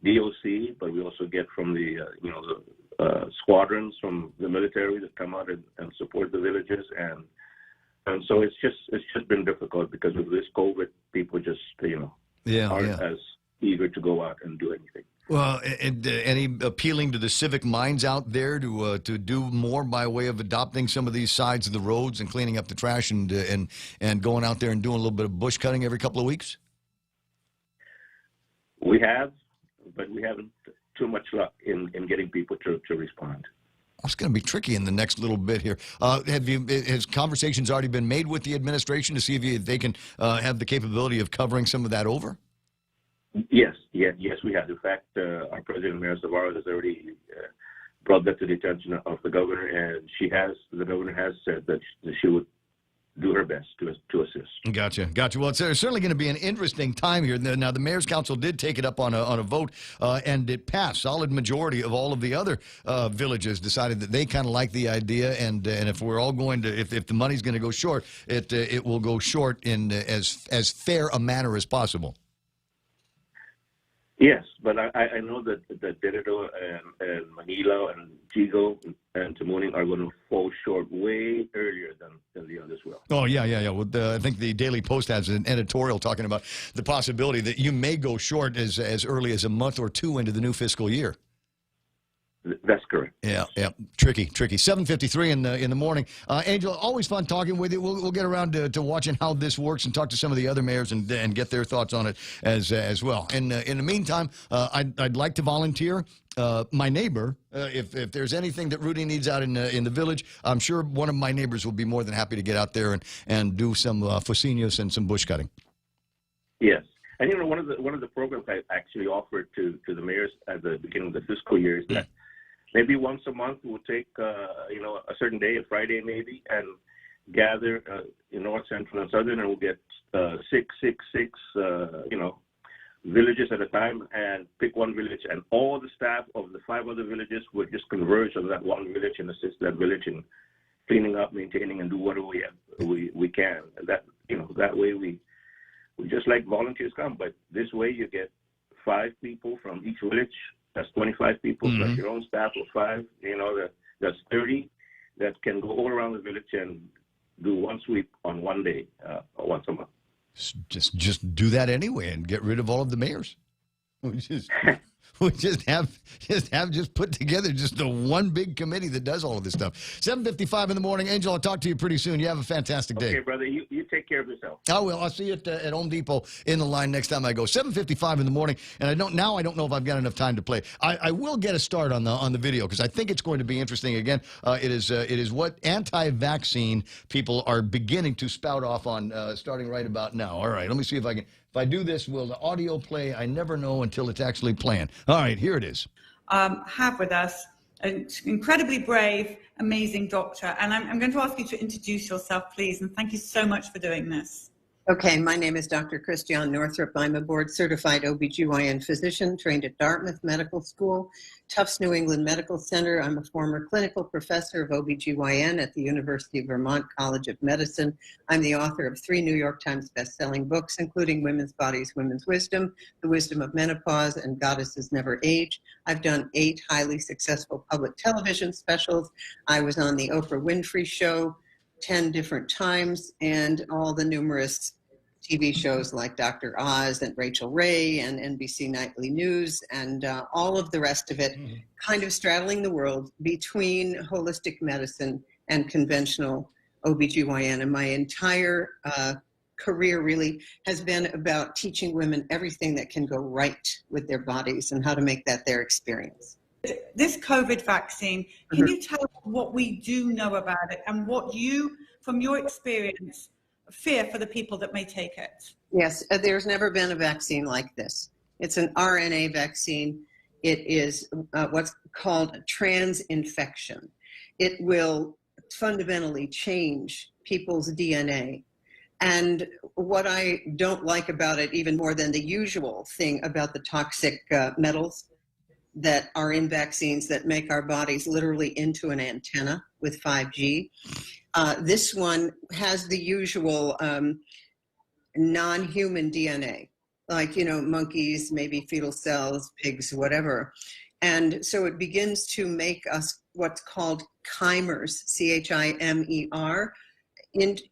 Speaker 13: DOC, but we also get from the squadrons from the military that come out and support the villages, and so it's just been difficult because of this COVID. People just aren't as eager to go out and do anything.
Speaker 2: Well, and any appealing to the civic minds out there to do more by way of adopting some of these sides of the roads and cleaning up the trash and going out there and doing a little bit of bush cutting every couple of weeks?
Speaker 13: We have, but we haven't too much luck in getting people to respond.
Speaker 2: It's going to be tricky in the next little bit here. Has conversations already been made with the administration to see if they can have the capability of covering some of that over?
Speaker 13: Yes, we have. In fact, our president, Mayor Zavarro, has already brought that to the attention of the governor, and the governor has said that she would do her best to assist. Gotcha.
Speaker 2: Well, it's certainly going to be an interesting time here. Now, the Mayor's Council did take it up on a vote, and it passed. Solid majority of all of the other villages decided that they kind of like the idea, and if we're all going to, if the money's going to go short, it will go short in as fair a manner as possible.
Speaker 13: Yes, but I know that Dededo and Manila and Chigo and Tamuning are going to fall short way earlier than the others will.
Speaker 2: Oh, yeah. Well, I think the Daily Post has an editorial talking about the possibility that you may go short as early as a month or two into the new fiscal year.
Speaker 13: That's correct.
Speaker 2: Yeah. Tricky. 7:53 in the morning. Angel, always fun talking with you. We'll get around to watching how this works and talk to some of the other mayors and get their thoughts on it as well. In the meantime, I'd like to volunteer. My neighbor, if there's anything that Rudy needs out in the village, I'm sure one of my neighbors will be more than happy to get out there and do some focinos and some bush cutting.
Speaker 13: Yes. And one of the programs I actually offered to the mayors at the beginning of the fiscal year is that maybe once a month we'll take a certain day, a Friday maybe, gather in North, Central, and Southern, and we'll get 6, villages at a time, and pick one village, and all the staff of the 5 other villages would just converge on that one village and assist that village in cleaning up, maintaining, and do whatever we can. And that way we just like volunteers come, but this way you get 5 people from each village. That's 25 people, plus your own staff of 5. That's 30 that can go all around the village and do one sweep on one day or once a month.
Speaker 2: Just do that anyway and get rid of all of the mayors. We just put together just the one big committee that does all of this stuff. 7:55 in the morning. Angel, I'll talk to you pretty soon. You have a fantastic day.
Speaker 13: Okay, brother. You take care of yourself.
Speaker 2: I will. I'll see you at Home Depot in the line next time I go. 7:55 in the morning, and I don't know if I've got enough time to play. I will get a start on the video because I think it's going to be interesting. Again, it is what anti-vaccine people are beginning to spout off on starting right about now. All right, let me see if I can. If I do this, will the audio play? I never know until it's actually playing. All right, here it is.
Speaker 7: Have with us an incredibly brave, amazing doctor. And I'm going to ask you to introduce yourself, please. And thank you so much for doing this.
Speaker 14: Okay, my name is Dr. Christiane Northrup. I'm a board-certified OBGYN physician trained at Dartmouth Medical School, Tufts New England Medical Center. I'm a former clinical professor of OBGYN at the University of Vermont College of Medicine. I'm the author of 3 New York Times best-selling books, including Women's Bodies, Women's Wisdom, The Wisdom of Menopause, and Goddesses Never Age. I've done 8 highly successful public television specials. I was on the Oprah Winfrey Show 10 different times, and all the numerous TV shows like Dr. Oz and Rachel Ray and NBC Nightly News and all of the rest of it, kind of straddling the world between holistic medicine and conventional OBGYN. And my entire career really has been about teaching women everything that can go right with their bodies and how to make that their experience.
Speaker 7: This COVID vaccine, can you tell us what we do know about it and what you, from your experience, fear for the people that may take it?
Speaker 14: Yes, there's never been a vaccine like this. It's an RNA vaccine. It is what's called a transinfection. It will fundamentally change people's DNA. And what I don't like about it, even more than the usual thing about the toxic metals that are in vaccines that make our bodies literally into an antenna with 5G. This one has the usual non-human DNA, like, monkeys, maybe fetal cells, pigs, whatever. And so it begins to make us what's called chimers, C-H-I-M-E-R,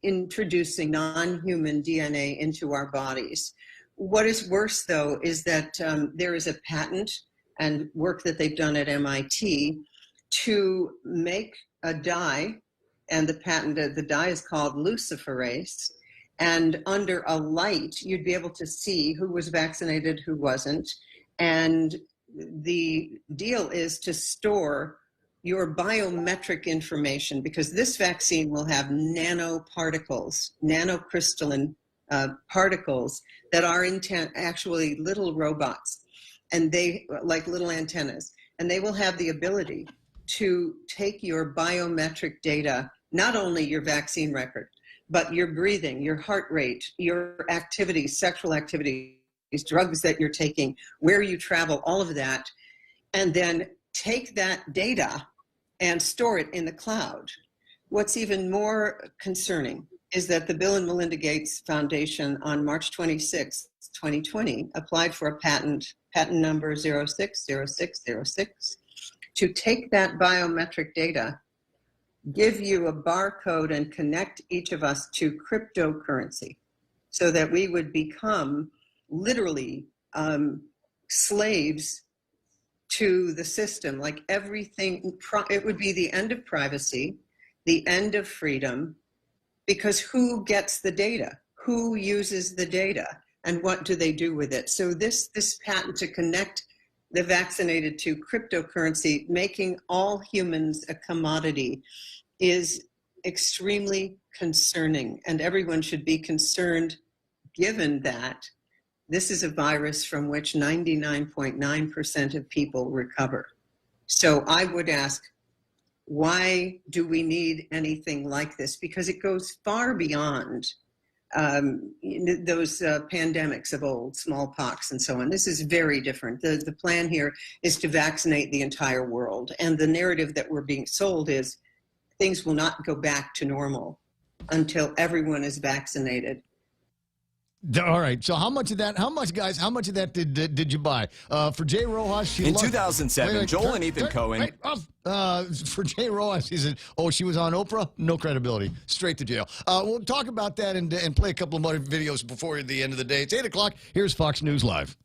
Speaker 14: introducing non-human DNA into our bodies. What is worse, though, is that there is a patent and work that they've done at MIT to make a dye, and the dye is called luciferase, and under a light you'd be able to see who was vaccinated, who wasn't, and the deal is to store your biometric information, because this vaccine will have nanoparticles, nanocrystalline particles that are actually little robots, and they like little antennas, and they will have the ability to take your biometric data, not only your vaccine record, but your breathing, your heart rate, your activities, sexual activities, drugs that you're taking, where you travel, all of that, and then take that data and store it in the cloud. What's even more concerning is that the Bill and Melinda Gates Foundation on March 26, 2020, applied for a patent number 060606, to take that biometric data, give you a barcode, and connect each of us to cryptocurrency so that we would become literally slaves to the system. Like everything, it would be the end of privacy, the end of freedom, because who gets the data? Who uses the data? And what do they do with it? So this patent to connect the vaccinated to cryptocurrency, making all humans a commodity, is extremely concerning. And everyone should be concerned, given that this is a virus from which 99.9% of people recover. So I would ask Why do we need anything like this? Because it goes far beyond those pandemics of old, smallpox and so on. This is very different. The plan here is to vaccinate the entire world. And the narrative that we're being sold is things will not go back to normal until everyone is vaccinated.
Speaker 2: All right. So how much of that, guys, how much of that did you buy? For Jay Rojas,
Speaker 15: in 2007, Joel and Ethan Cohen.
Speaker 2: For Jay Rojas, he said, oh, she was on Oprah? No credibility. Straight to jail. We'll talk about that and play a couple of more videos before the end of the day. It's 8 o'clock. Here's Fox News Live.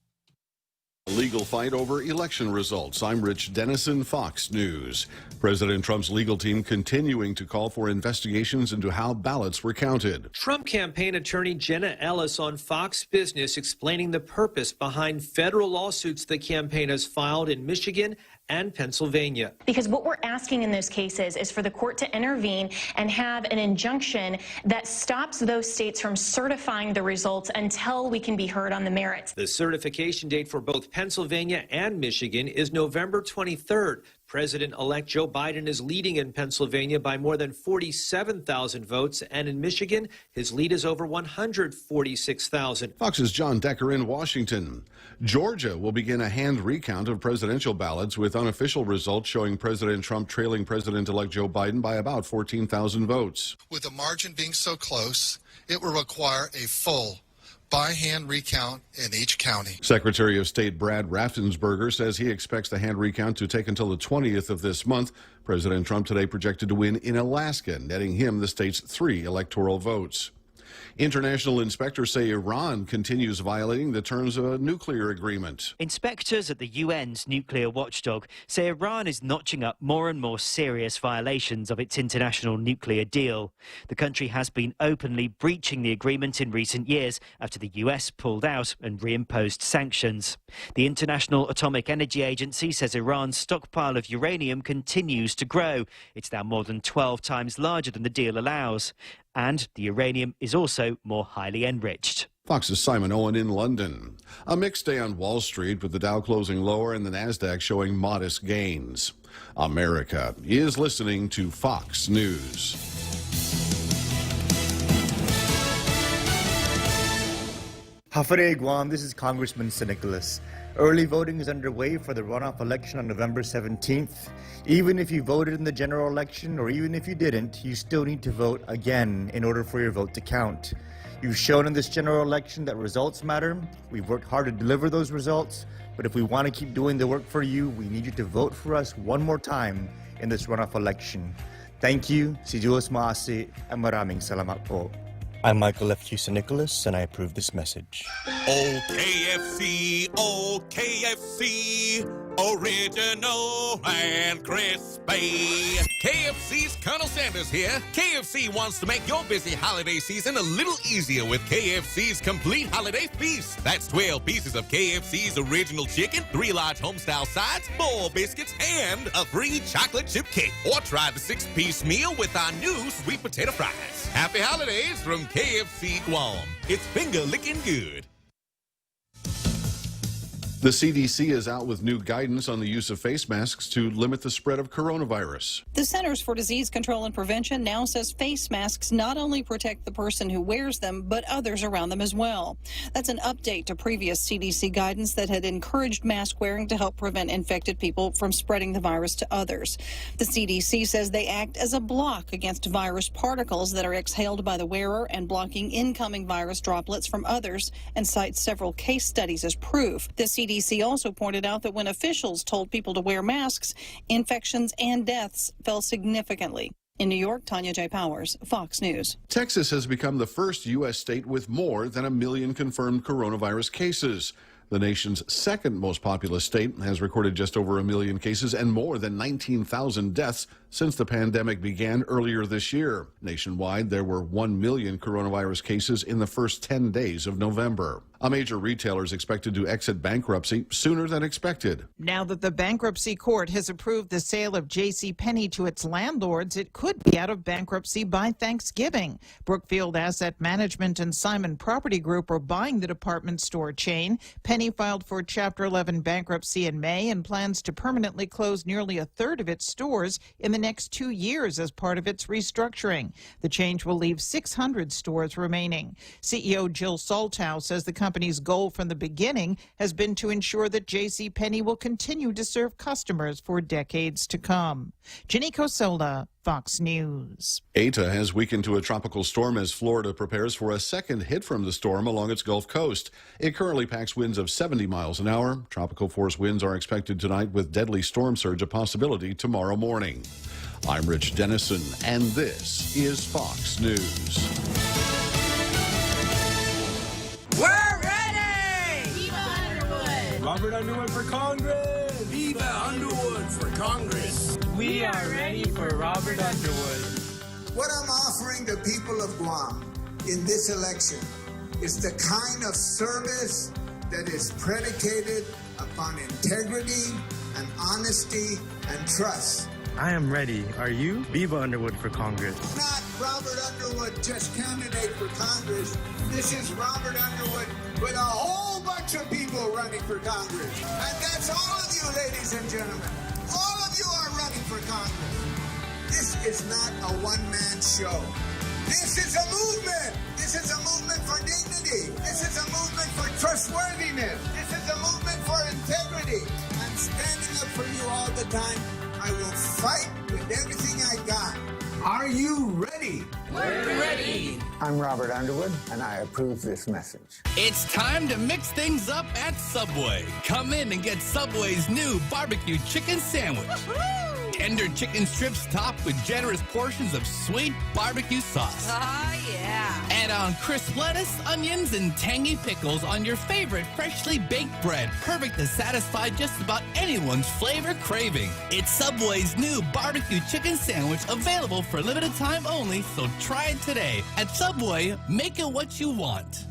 Speaker 12: A legal fight over election results. I'm Rich Dennison, Fox News. President Trump's legal team continuing to call for investigations into how ballots were counted.
Speaker 16: Trump campaign attorney Jenna Ellis on Fox Business explaining the purpose behind federal lawsuits the campaign has filed in Michigan and Pennsylvania.
Speaker 23: Because what we're asking in those cases is for the court to intervene and have an injunction that stops those states from certifying the results until we can be heard on the merits.
Speaker 16: The certification date for both Pennsylvania and Michigan is November 23rd. President-elect Joe Biden is leading in Pennsylvania by more than 47,000 votes, and in Michigan, his lead is over 146,000.
Speaker 12: Fox's John Decker in Washington. Georgia will begin a hand recount of presidential ballots with unofficial results showing President Trump trailing President-elect Joe Biden by about 14,000 votes.
Speaker 24: With the margin being so close, it will require a full by-hand recount in each county.
Speaker 12: Secretary of State Brad Raffensperger says he expects the hand recount to take until the 20th of this month. President Trump today projected to win in Alaska, netting him the state's 3 electoral votes. International inspectors say Iran continues violating the terms of a nuclear agreement.
Speaker 18: Inspectors at the UN's nuclear watchdog say Iran is notching up more and more serious violations of its international nuclear deal. The country has been openly breaching the agreement in recent years after the US pulled out and reimposed sanctions. The International Atomic Energy Agency says Iran's stockpile of uranium continues to grow. It's now more than 12 times larger than the deal allows. And the uranium is also more highly enriched.
Speaker 12: Fox's Simon Owen in London. A mixed day on Wall Street with the Dow closing lower and the Nasdaq showing modest gains. America is listening to Fox News.
Speaker 25: Hafare Guam, this is Congressman Nicholas. Early voting is underway for the runoff election on November 17th. Even if you voted in the general election, or even if you didn't, you still need to vote again in order for your vote to count. You've shown in this general election that results matter. We've worked hard to deliver those results, but if we want to keep doing the work for you, we need you to vote for us one more time in this runoff election. Thank you, si Diyos maasi, and maraming salamat po. I'm Michael F. Houston Nicholas, and I approve this message.
Speaker 26: Oh, KFC, oh, KFC, original and crispy. KFC's Colonel Sanders here. KFC wants to make your busy holiday season a little easier with KFC's complete holiday feast. That's 12 pieces of KFC's original chicken, 3 large homestyle sides, 4 biscuits, and a free chocolate chip cake. Or try the 6-piece meal with our new sweet potato fries. Happy holidays from KFC Guam. It's finger licking good.
Speaker 12: The CDC is out with new guidance on the use of face masks to limit the spread of coronavirus.
Speaker 27: The Centers for Disease Control and Prevention now says face masks not only protect the person who wears them, but others around them as well. That's an update to previous CDC guidance that had encouraged mask wearing to help prevent infected people from spreading the virus to others. The CDC says they act as a block against virus particles that are exhaled by the wearer and blocking incoming virus droplets from others, and cites several case studies as proof. The CDC also pointed out that when officials told people to wear masks, infections and deaths fell significantly. In New York, Tanya J. Powers, Fox News.
Speaker 12: Texas has become the first U.S. state with more than 1 million confirmed coronavirus cases. The nation's second most populous state has recorded just over 1 million cases and more than 19,000 deaths since the pandemic began earlier this year. Nationwide, there were 1 million coronavirus cases in the first 10 days of November. A major retailer is expected to exit bankruptcy sooner than expected.
Speaker 19: Now that the bankruptcy court has approved the sale of JCPenney to its landlords, it could be out of bankruptcy by Thanksgiving. Brookfield Asset Management and Simon Property Group are buying the department store chain. Penny filed for Chapter 11 bankruptcy in May and plans to permanently close nearly a third of its stores in the the next 2 years as part of its restructuring. The change will leave 600 stores remaining. CEO Jill Saltow says the company's goal from the beginning has been to ensure that JCPenney will continue to serve customers for decades to come. Ginny Cosola, Fox News.
Speaker 12: Eta has weakened to a tropical storm as Florida prepares for a second hit from the storm along its Gulf Coast. It currently packs winds of 70 miles an hour. Tropical force winds are expected tonight with deadly storm surge a possibility tomorrow morning. I'm Rich Dennison, and this is Fox News.
Speaker 1: We're ready! Viva Underwood!
Speaker 3: Robert Underwood for Congress!
Speaker 1: Viva Underwood for Congress!
Speaker 3: We are ready for Robert Underwood.
Speaker 5: What I'm offering the people of Guam in this election is the kind of service that is predicated upon integrity and honesty and trust.
Speaker 25: I am ready. Are you? Viva Underwood for Congress.
Speaker 5: Not Robert Underwood, just candidate for Congress. This is Robert Underwood with a whole bunch of people running for Congress. And that's all of you, ladies and gentlemen. All of you are running for Congress. This is not a one-man show. This is a movement. This is a movement for dignity. This is a movement for trustworthiness. This is a movement for integrity. I'm standing up for you all the time. I will fight with everything I got. Are you ready?
Speaker 1: We're ready!
Speaker 5: I'm Robert Underwood, and I approve this message.
Speaker 20: It's time to mix things up at Subway. Come in and get Subway's new barbecue chicken sandwich. Tender chicken strips topped with generous portions of sweet barbecue sauce.
Speaker 1: Oh, yeah.
Speaker 20: Add on crisp lettuce, onions, and tangy pickles on your favorite freshly baked bread. Perfect to satisfy just about anyone's flavor craving. It's Subway's new barbecue chicken sandwich, available for a limited time only, so try it today. At Subway, make it what you want.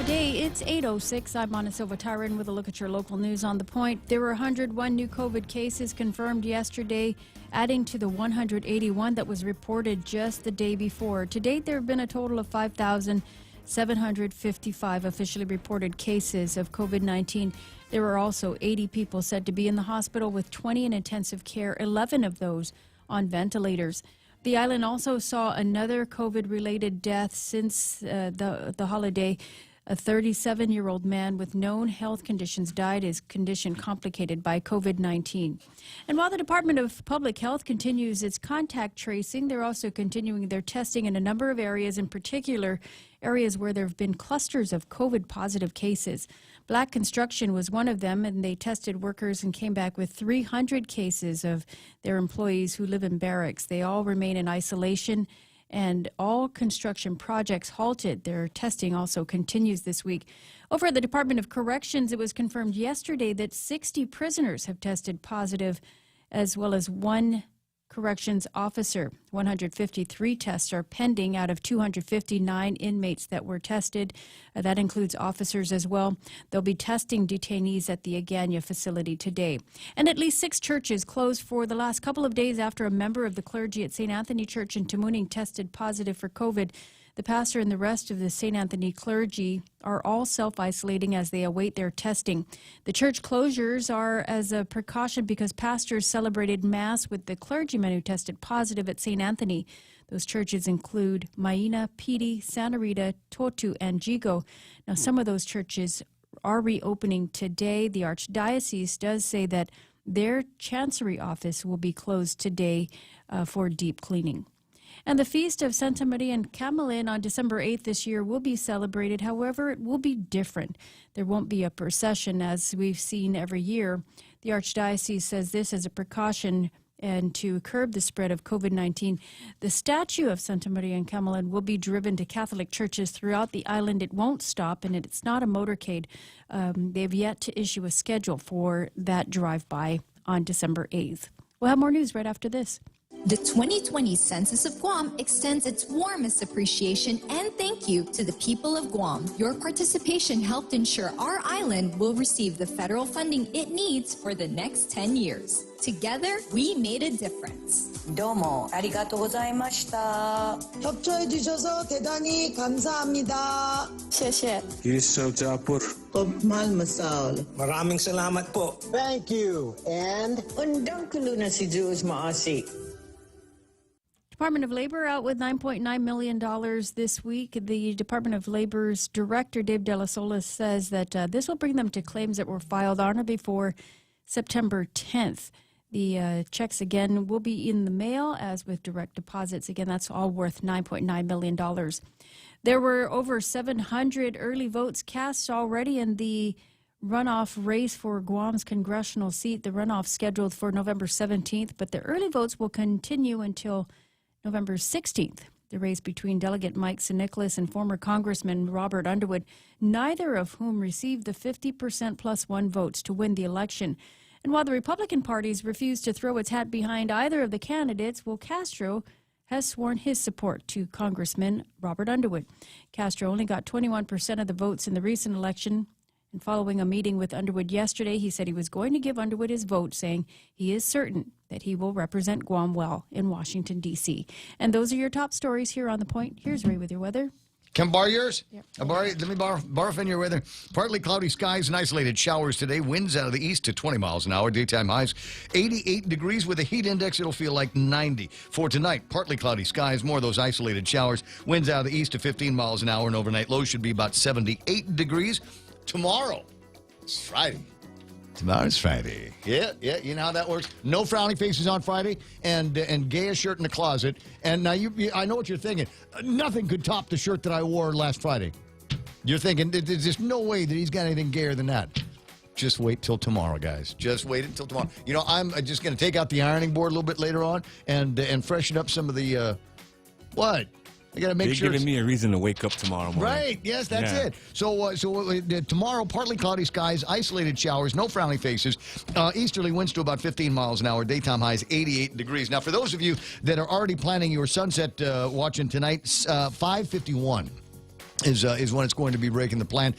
Speaker 10: Today, it's 8:06. I'm Ana Silva Tyron with a look at your local news on the point. There were 101 new COVID cases confirmed yesterday, adding to the 181 that was reported just the day before. To date, there have been a total of 5,755 officially reported cases of COVID-19. There are also 80 people said to be in the hospital, with 20 in intensive care, 11 of those on ventilators. The island also saw another COVID-related death since the holiday. A 37-year-old man with known health conditions died, his condition complicated by COVID-19. And while the Department of Public Health continues its contact tracing, they're also continuing their testing in a number of areas, in particular areas where there have been clusters of COVID-positive cases. Black Construction was one of them, and they tested workers and came back with 300 cases of their employees who live in barracks. They all remain in isolation, and all construction projects halted. Their testing also continues this week. Over at the Department of Corrections, it was confirmed yesterday that 60 prisoners have tested positive, as well as one corrections officer. 153 tests are pending out of 259 inmates that were tested. That includes officers as well. They'll be testing detainees at the Agana facility today. And at least 6 churches closed for the last couple of days after a member of the clergy at St. Anthony Church in Tamuning tested positive for COVID. The pastor and the rest of the St. Anthony clergy are all self-isolating as they await their testing. The church closures are as a precaution because pastors celebrated Mass with the clergymen who tested positive at St. Anthony. Those churches include Maina, Pidi, Santa Rita, Totu, and Jigo. Now, some of those churches are reopening today. The Archdiocese does say that their chancery office will be closed today for deep cleaning. And the feast of Santa Maria and Camillin on December 8th this year will be celebrated. However, it will be different. There won't be a procession as we've seen every year. The Archdiocese says this as a precaution and to curb the spread of COVID-19. The statue of Santa Maria and Camillin will be driven to Catholic churches throughout the island. It won't stop, and it's not a motorcade. They've yet to issue a schedule for that drive-by on December 8th. We'll have more news right after this.
Speaker 4: The 2020 Census of Guam extends its warmest appreciation and thank you to the people of Guam. Your participation helped ensure our island will receive the federal funding it needs for the next 10 years. Together, we made a difference.
Speaker 6: 도모 아리가또 고자이마시타.
Speaker 8: 협조해 주셔서 대단히 감사합니다.
Speaker 6: 谢谢.
Speaker 8: Maraming salamat po. Thank you. And
Speaker 6: Undang kuluna si Jules Maasi.
Speaker 10: Department of Labor out with $9.9 million this week. The Department of Labor's director, Dave De La Sola, says that this will bring them to claims that were filed on or before September 10th. The checks, again, will be in the mail, as with direct deposits. Again, that's all worth $9.9 million. There were over 700 early votes cast already in the runoff race for Guam's congressional seat. The runoff scheduled for November 17th, but the early votes will continue until November 16th. The race between Delegate Mike Nicholas and former Congressman Robert Underwood, neither of whom received the 50% plus one votes to win the election. And while the Republican parties refused to throw its hat behind either of the candidates, Castro has sworn his support to Congressman Robert Underwood. Castro only got 21% of the votes in the recent election. And following a meeting with Underwood yesterday, he said he was going to give Underwood his vote, saying he is certain that he will represent Guam well in Washington, D.C. And those are your top stories here on The Point. Here's Ray with your weather.
Speaker 2: Can I borrow yours?
Speaker 10: Yep.
Speaker 2: Let me borrow from your weather. Partly cloudy skies and isolated showers today. Winds out of the east to 20 miles an hour. Daytime highs 88 degrees with a heat index. It'll feel like 90. For tonight, partly cloudy skies, more of those isolated showers. Winds out of the east to 15 miles an hour, and overnight lows should be about 78 degrees. Tomorrow, it's Friday. Tomorrow's Friday. Yeah, you know how that works. No frowning faces on Friday, and gayest shirt in the closet. And now I know what you're thinking. Nothing could top the shirt that I wore last Friday. You're thinking there's just no way that he's got anything gayer than that. Just wait till tomorrow, guys. Just wait until tomorrow. You know, I'm just going to take out the ironing board a little bit later on and freshen up some of the what. I got to make sure.
Speaker 9: You're giving me a reason to wake up tomorrow morning.
Speaker 2: Right. Yes, that's it. So tomorrow, partly cloudy skies, isolated showers, no frowning faces. Easterly winds to about 15 miles an hour. Daytime highs 88 degrees. Now, for those of you that are already planning your sunset watching tonight, 5:51. Is when it's going to be breaking the plan.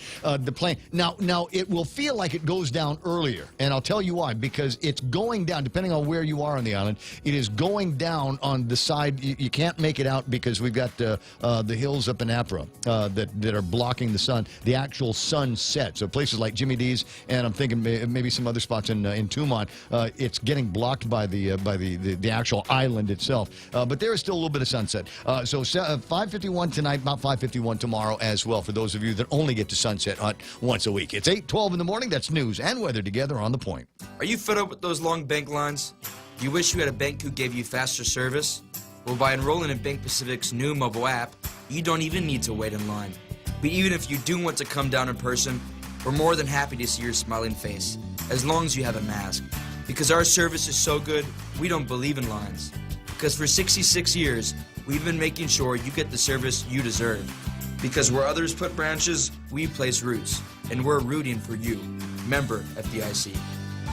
Speaker 2: Now it will feel like it goes down earlier, and I'll tell you why. Because it's going down, depending on where you are on the island. It is going down on the side. You can't make it out because we've got the hills up in Apra that are blocking the sun. The actual sunset. So places like Jimmy D's, and I'm thinking maybe some other spots in Tumon. It's getting blocked by the actual island itself. But there is still a little bit of sunset. So 5:51 tonight, about 5:51 tomorrow as well, for those of you that only get to sunset hunt once a week. It's 8:12 in the morning. That's news and weather together on The Point.
Speaker 11: Are you fed up with those long bank lines? Do you wish you had a bank who gave you faster service? Well, by enrolling in Bank Pacific's new mobile app, you don't even need to wait in line. But even if you do want to come down in person, we're more than happy to see your smiling face, as long as you have a mask. Because our service is so good, we don't believe in lines. Because for 66 years, we've been making sure you get the service you deserve. Because where others put branches, we place roots. And we're rooting for you. Member FDIC.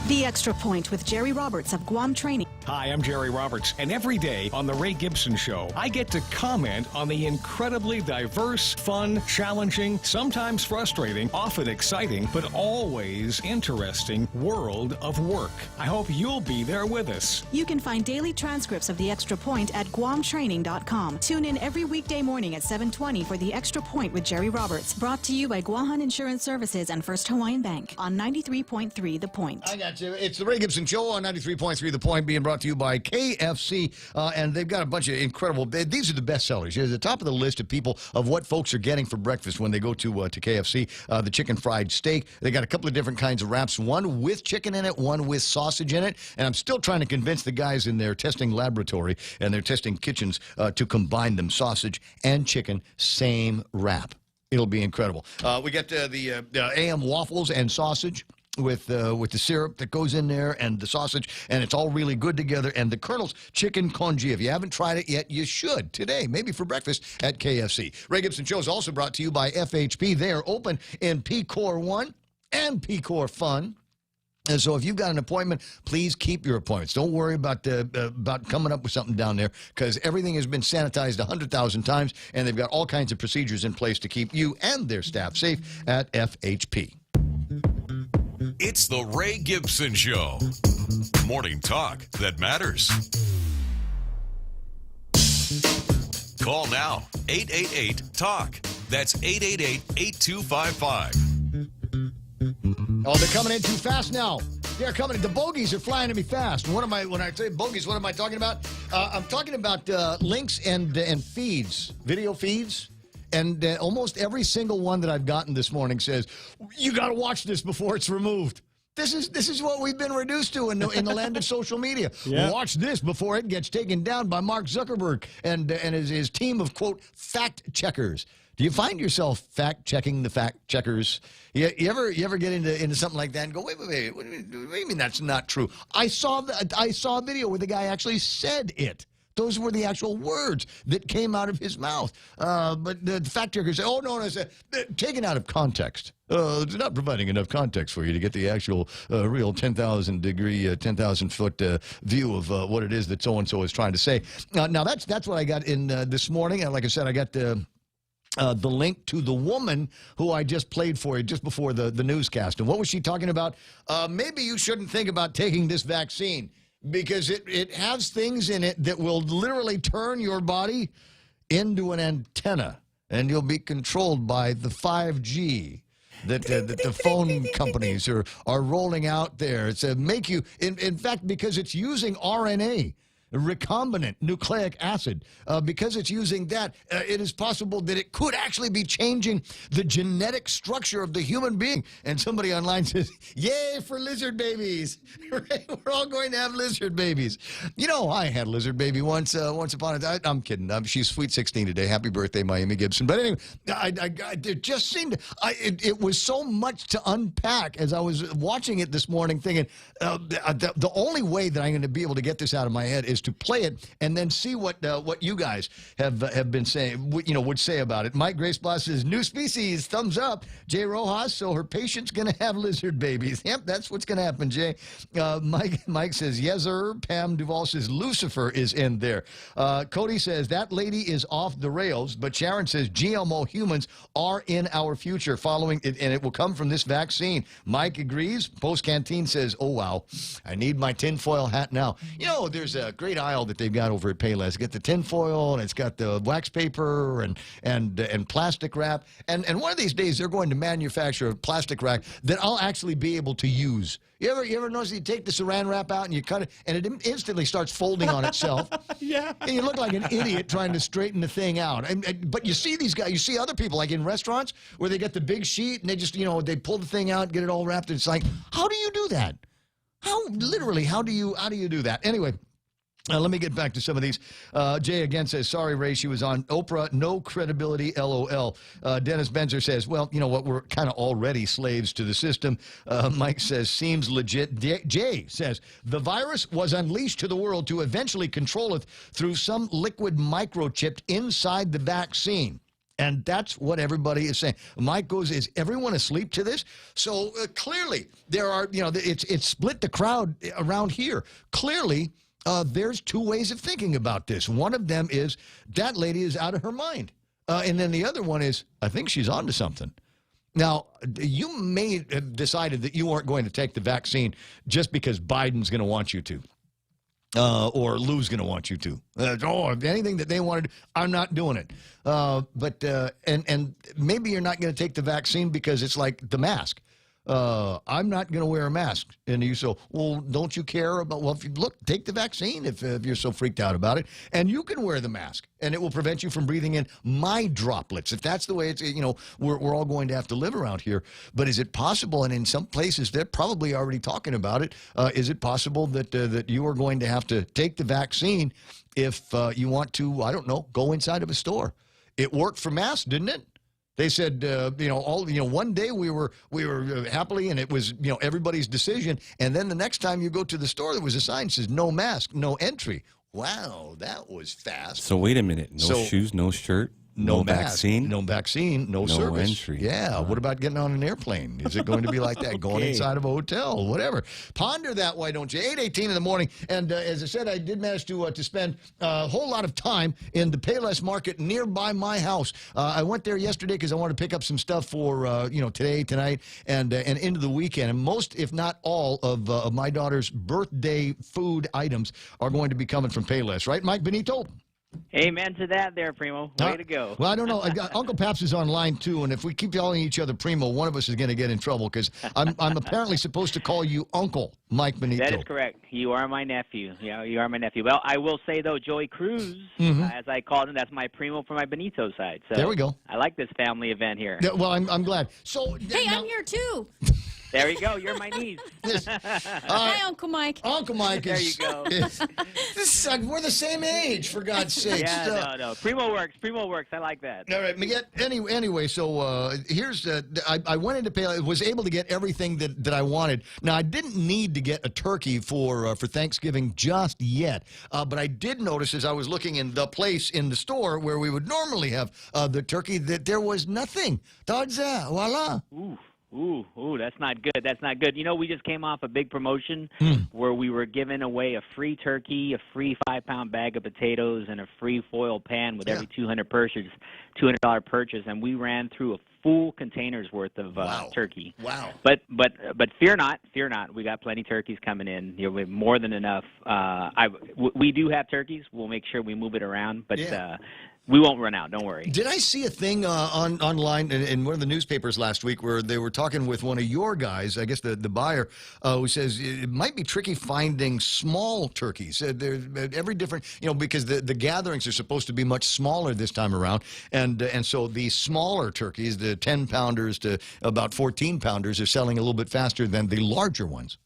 Speaker 17: The Extra Point with Jerry Roberts of Guam Training.
Speaker 21: Hi, I'm Jerry Roberts, and every day on The Ray Gibson Show, I get to comment on the incredibly diverse, fun, challenging, sometimes frustrating, often exciting, but always interesting world of work. I hope you'll be there with us.
Speaker 17: You can find daily transcripts of The Extra Point at guamtraining.com. Tune in every weekday morning at 7:20 for The Extra Point with Jerry Roberts, brought to you by Guahan Insurance Services and First Hawaiian Bank on 93.3 The Point.
Speaker 2: I got you. It's The Ray Gibson Show on 93.3 The Point, being brought to you by KFC, and they've got a bunch of incredible. These are the best sellers. You're at the top of the list of people of what folks are getting for breakfast when they go to KFC. The chicken fried steak. They got a couple of different kinds of wraps. One with chicken in it, one with sausage in it. And I'm still trying to convince the guys in their testing laboratory and their testing kitchens to combine them, sausage and chicken, same wrap. It'll be incredible. We got the AM waffles and sausage with the syrup that goes in there and the sausage, and it's all really good together. And the Colonel's Chicken Congee. If you haven't tried it yet, you should today, maybe for breakfast at KFC. Ray Gibson Show is also brought to you by FHP. They are open in P-Core 1 and P-Core Fun. And so if you've got an appointment, please keep your appointments. Don't worry about coming up with something down there, because everything has been sanitized 100,000 times, and they've got all kinds of procedures in place to keep you and their staff safe at FHP.
Speaker 7: It's the Ray Gibson Show. Morning talk that matters. Call now, 888-TALK. That's 888-8255.
Speaker 2: Oh, they're coming in too fast now. They're coming in. The bogeys are flying at me fast. When I say bogeys, what am I talking about? I'm talking about links and feeds, video feeds. And almost every single one that I've gotten this morning says, you got to watch this before it's removed. This is what we've been reduced to in the land of social media. Yeah. Watch this before it gets taken down by Mark Zuckerberg and his team of, quote, fact checkers. Do you find yourself fact-checking the fact-checkers? You ever get into something like that and go, wait, what do you mean that's not true? I saw a video where the guy actually said it. Those were the actual words that came out of his mouth. But the fact-checkers say, oh, no, it's taken out of context. It's not providing enough context for you to get the actual real 10,000-degree, 10,000-foot view of what it is that so-and-so is trying to say. Now, that's what I got in this morning. And like I said, I got the link to the woman who I just played for you just before the newscast. And what was she talking about? Maybe you shouldn't think about taking this vaccine because it has things in it that will literally turn your body into an antenna, and you'll be controlled by the 5G that the phone companies are rolling out there. It's make you, in fact, because it's using RNA, recombinant nucleic acid. Because it's using that, it is possible that it could actually be changing the genetic structure of the human being. And somebody online says, yay for lizard babies. We're all going to have lizard babies. You know, I had a lizard baby once upon a time. I'm kidding. She's sweet 16 today. Happy birthday, Miami Gibson. But anyway, it just seemed, it was so much to unpack as I was watching it this morning, thinking, the only way that I'm going to be able to get this out of my head is to play it and then see what you guys have been saying, would say about it. Mike Graceblatt says, new species, thumbs up. Jay Rojas, so her patient's going to have lizard babies. Yep, that's what's going to happen, Jay. Mike says, yes, sir. Pam Duvall says, Lucifer is in there. Cody says, that lady is off the rails, but Sharon says, GMO humans are in our future following it, and it will come from this vaccine. Mike agrees. Post Canteen says, oh, wow, I need my tinfoil hat now. You know, there's a great aisle that they've got over at Payless. It's got the tinfoil, and it's got the wax paper and plastic wrap. And one of these days, they're going to manufacture a plastic wrap that I'll actually be able to use. You ever notice you take the saran wrap out and you cut it, and it instantly starts folding on itself? Yeah. And you look like an idiot trying to straighten the thing out. But you see these guys, you see other people, like in restaurants, where they get the big sheet, and they just, they pull the thing out, get it all wrapped. And it's like, how do you do that? How do you do that? Anyway. Let me get back to some of these. Jay again says, sorry, Ray, she was on Oprah. No credibility, LOL. Dennis Benzer says, well, you know what? We're kind of already slaves to the system. Mike says, seems legit. Jay says, the virus was unleashed to the world to eventually control it through some liquid microchip inside the vaccine. And that's what everybody is saying. Mike goes, is everyone asleep to this? So clearly there are, it's split the crowd around here. Clearly, there's two ways of thinking about this. One of them is that lady is out of her mind. And then the other one is, I think she's onto something. Now, you may have decided that you aren't going to take the vaccine just because Biden's going to want you to. Or Lou's going to want you to. Anything that they wanted, I'm not doing it. But maybe you're not going to take the vaccine because it's like the mask. I'm not going to wear a mask. And you say, well, don't you care about, well, if you take the vaccine if you're so freaked out about it. And you can wear the mask, and it will prevent you from breathing in my droplets. If that's the way it's, we're all going to have to live around here. But is it possible, and in some places they're probably already talking about it, is it possible that you are going to have to take the vaccine if you want to, I don't know, go inside of a store? It worked for masks, didn't it? They said, one day we were happily, and it was, everybody's decision. And then the next time you go to the store, there was a sign that says, no mask, no entry. Wow, that was fast.
Speaker 9: So wait a minute. No shoes, no shirt?
Speaker 2: No mask,
Speaker 9: vaccine?
Speaker 2: no vaccine, no service.
Speaker 9: Entry.
Speaker 2: Yeah. What about getting on an airplane? Is it going to be like that? Going
Speaker 9: Okay.
Speaker 2: inside of a hotel? Whatever. Ponder that, why don't you? 8:18 in the morning. And as I said, I did manage to spend a whole lot of time in the Payless Market nearby my house. I went there yesterday because I wanted to pick up some stuff for today, tonight, and into the weekend. And most, if not all, of my daughter's birthday food items are going to be coming from Payless. Right, Mike Benito?
Speaker 13: Amen to that there, Primo. Way to go.
Speaker 2: Well, I don't know. Uncle Paps is on line, too, and if we keep calling each other Primo, one of us is going to get in trouble because I'm apparently supposed to call you Uncle Mike Benito.
Speaker 13: That is correct. You are my nephew. Yeah, you are my nephew. Well, I will say, though, Joey Cruz, as I called him, that's my Primo for my Benito side. So
Speaker 2: there we go.
Speaker 13: I like this family event here.
Speaker 2: Yeah, well, I'm glad. So
Speaker 10: Hey, I'm here, too.
Speaker 13: There you go. You're my niece.
Speaker 10: Hi, Uncle Mike.
Speaker 2: Uncle Mike
Speaker 13: There
Speaker 2: is...
Speaker 13: you go.
Speaker 2: We're the same age, for God's sake.
Speaker 13: Yeah, no. Primo works. Primo works. I like that.
Speaker 2: All right, anyway, so here's I went into Payless, was able to get everything that I wanted. Now, I didn't need to get a turkey for Thanksgiving just yet, but I did notice as I was looking in the place in the store where we would normally have the turkey that there was nothing. Voila.
Speaker 13: Ooh, that's not good. That's not good. You know, we just came off a big promotion where we were giving away a free turkey, a free 5-pound bag of potatoes, and a free foil pan with every $200 purchase, and we ran through a full container's worth of turkey.
Speaker 2: Wow.
Speaker 13: But fear not. We got plenty of turkeys coming in. We have more than enough. We do have turkeys. We'll make sure we move it around, but we won't run out. Don't worry.
Speaker 2: Did I see a thing online in one of the newspapers last week where they were talking with one of your guys, I guess the buyer, who says it might be tricky finding small turkeys. There's every different, because the gatherings are supposed to be much smaller this time around, and so the smaller turkeys, the 10-pounders to about 14-pounders, are selling a little bit faster than the larger ones.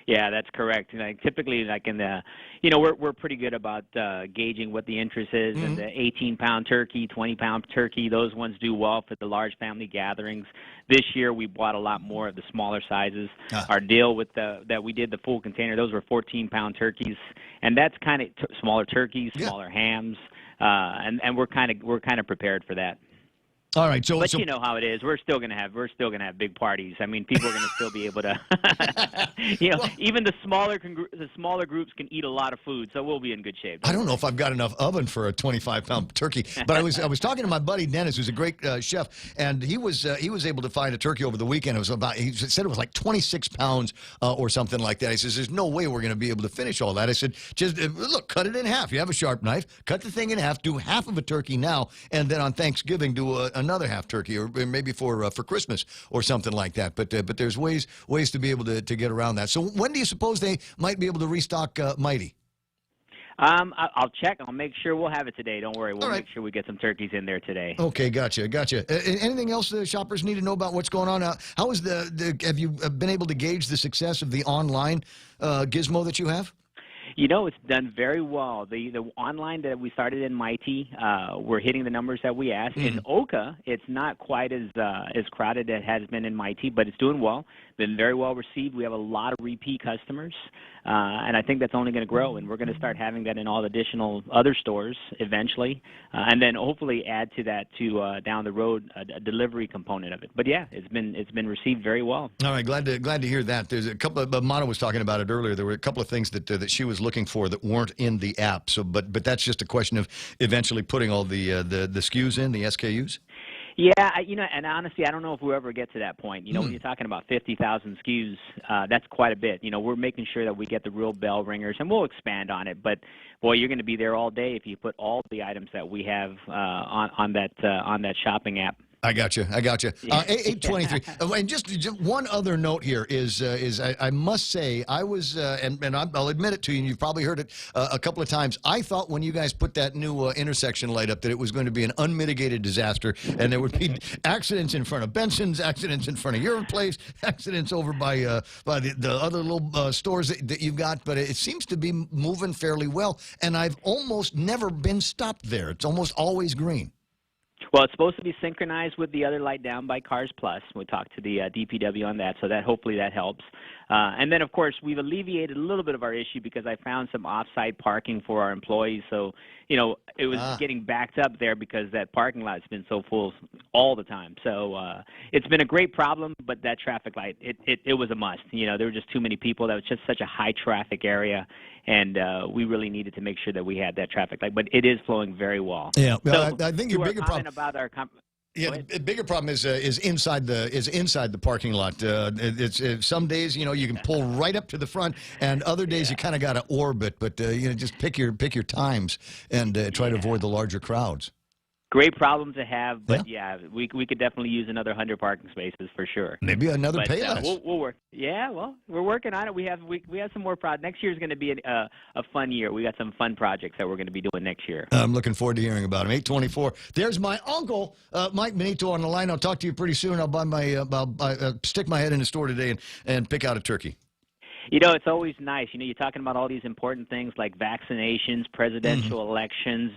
Speaker 13: Yeah, that's correct. Typically, like in the, we're pretty good about gauging what the interest is. And the 18-pound turkey, 20-pound turkey, those ones do well for the large family gatherings. This year, we bought a lot more of the smaller sizes. Our deal with that we did the full container, those were 14-pound turkeys, and that's kind of smaller turkeys, smaller hams, and we're kind of prepared for that.
Speaker 2: All right,
Speaker 13: but you know how it is. We're still gonna have big parties. I mean, people are gonna still be able to, even the smaller groups can eat a lot of food, so we'll be in good shape.
Speaker 2: I don't know if I've got enough oven for a 25-pound turkey, but I was talking to my buddy Dennis, who's a great chef, and he was able to find a turkey over the weekend. He said it was like 26 pounds or something like that. He says, "There's no way we're going to be able to finish all that." I said, "Just look, cut it in half. You have a sharp knife, cut the thing in half, do half of a turkey now, and then on Thanksgiving do another half turkey, or maybe for Christmas or something like that." But there's ways to be able to get around that. So when do you suppose they might be able to restock Mighty?
Speaker 13: I'll check. I'll make sure we'll have it today. Don't worry. We'll make sure we get some turkeys in there today.
Speaker 2: Okay, gotcha. Anything else the shoppers need to know about what's going on? How is have you been able to gauge the success of the online gizmo that you have?
Speaker 13: It's done very well. The online that we started in Mighty, we're hitting the numbers that we asked. In Oka, it's not quite as crowded as it has been in Mighty, but it's doing well. Been very well received. We have a lot of repeat customers, and I think that's only going to grow. And we're going to start having that in all additional other stores eventually, and then hopefully add to that down the road a delivery component of it. But yeah, it's been received very well.
Speaker 2: All right, glad to hear that. There's a couple of Mona was talking about it earlier. There were a couple of things that she was looking for that weren't in the app. So, but that's just a question of eventually putting all the SKUs in, the SKUs.
Speaker 13: Yeah, and honestly, I don't know if we'll ever get to that point. When you're talking about 50,000 SKUs, that's quite a bit. We're making sure that we get the real bell ringers, and we'll expand on it. But boy, you're going to be there all day if you put all the items that we have on that shopping app.
Speaker 2: I got you. 823. And just one other note here is I must say I was and I'll admit it to you, and you've probably heard it a couple of times. I thought when you guys put that new intersection light up that it was going to be an unmitigated disaster, and there would be accidents in front of Benson's, accidents in front of your place, accidents over by the other little stores that you've got. But it seems to be moving fairly well, and I've almost never been stopped there. It's almost always green.
Speaker 13: Well, it's supposed to be synchronized with the other light down by Cars Plus. We talked to the DPW on that, so that hopefully that helps. And then, of course, we've alleviated a little bit of our issue because I found some off-site parking for our employees. So, it was getting backed up there because that parking lot's been so full all the time. So it's been a great problem, but that traffic light, it was a must. There were just too many people. That was just such a high traffic area, and we really needed to make sure that we had that traffic light. But it is flowing very well.
Speaker 2: Yeah,
Speaker 13: So
Speaker 2: I think your bigger problem
Speaker 13: about our
Speaker 2: yeah, the bigger problem is inside the parking lot. It's some days you can pull right up to the front, and other days you kind of got to orbit. But just pick your times and try to avoid the larger crowds.
Speaker 13: Great problem to have, but we could definitely use another 100 parking spaces for sure.
Speaker 2: Maybe another
Speaker 13: But,
Speaker 2: Payless.
Speaker 13: we'll work. Yeah, well, we're working on it. We have some more projects. Next year is going to be a fun year. We got some fun projects that we're going to be doing next year.
Speaker 2: I'm looking forward to hearing about them. 824. There's my uncle, Mike Benito, on the line. I'll talk to you pretty soon. I'll buy I'll stick my head in the store today and pick out a turkey.
Speaker 13: It's always nice. You're talking about all these important things like vaccinations, presidential elections,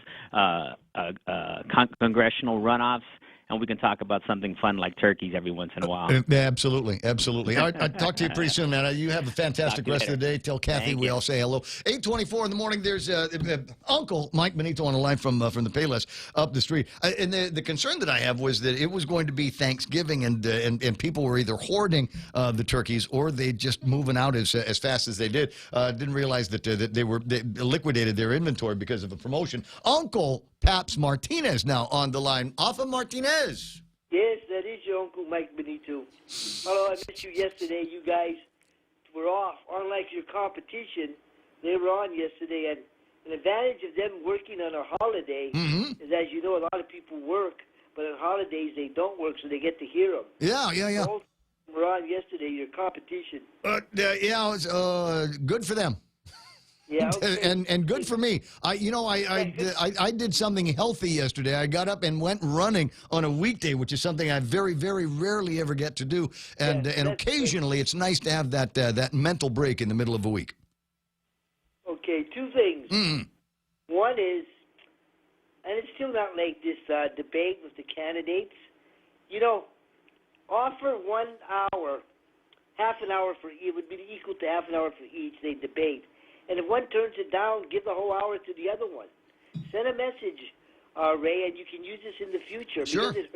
Speaker 13: congressional runoffs, and we can talk about something fun like turkeys every once in a while.
Speaker 2: Absolutely. All right, I'll talk to you pretty soon, man. You have a fantastic rest of the day. Tell Kathy we all say hello. 8:24 in the morning. There's Uncle Mike Benito on the line from the Payless up the street. And the concern that I have was that it was going to be Thanksgiving, and people were either hoarding the turkeys or they just moving out as fast as they did. Didn't realize that they liquidated their inventory because of a promotion. Uncle Paps Martinez now on the line. Alpha Martinez.
Speaker 14: Yes, that is your Uncle Mike Benito. Hello, I missed you yesterday. You guys were off. Unlike your competition, they were on yesterday. And an advantage of them working on a holiday is, as you know, a lot of people work, but on holidays they don't work, so they get to hear them.
Speaker 2: Yeah.
Speaker 14: Both were on yesterday, your competition.
Speaker 2: It was good for them.
Speaker 14: Yeah, okay.
Speaker 2: and good for me. I did something healthy yesterday. I got up and went running on a weekday, which is something I very, very rarely ever get to do. And occasionally, it's nice to have that mental break in the middle of a week.
Speaker 14: Okay, two things. One is, and it's still not like this debate with the candidates. Offer 1 hour, half an hour for each. It would be equal to half an hour for each. They debate. And if one turns it down, give the whole hour to the other one. Send a message, Ray, and you can use this in the future.
Speaker 2: Sure.
Speaker 14: Because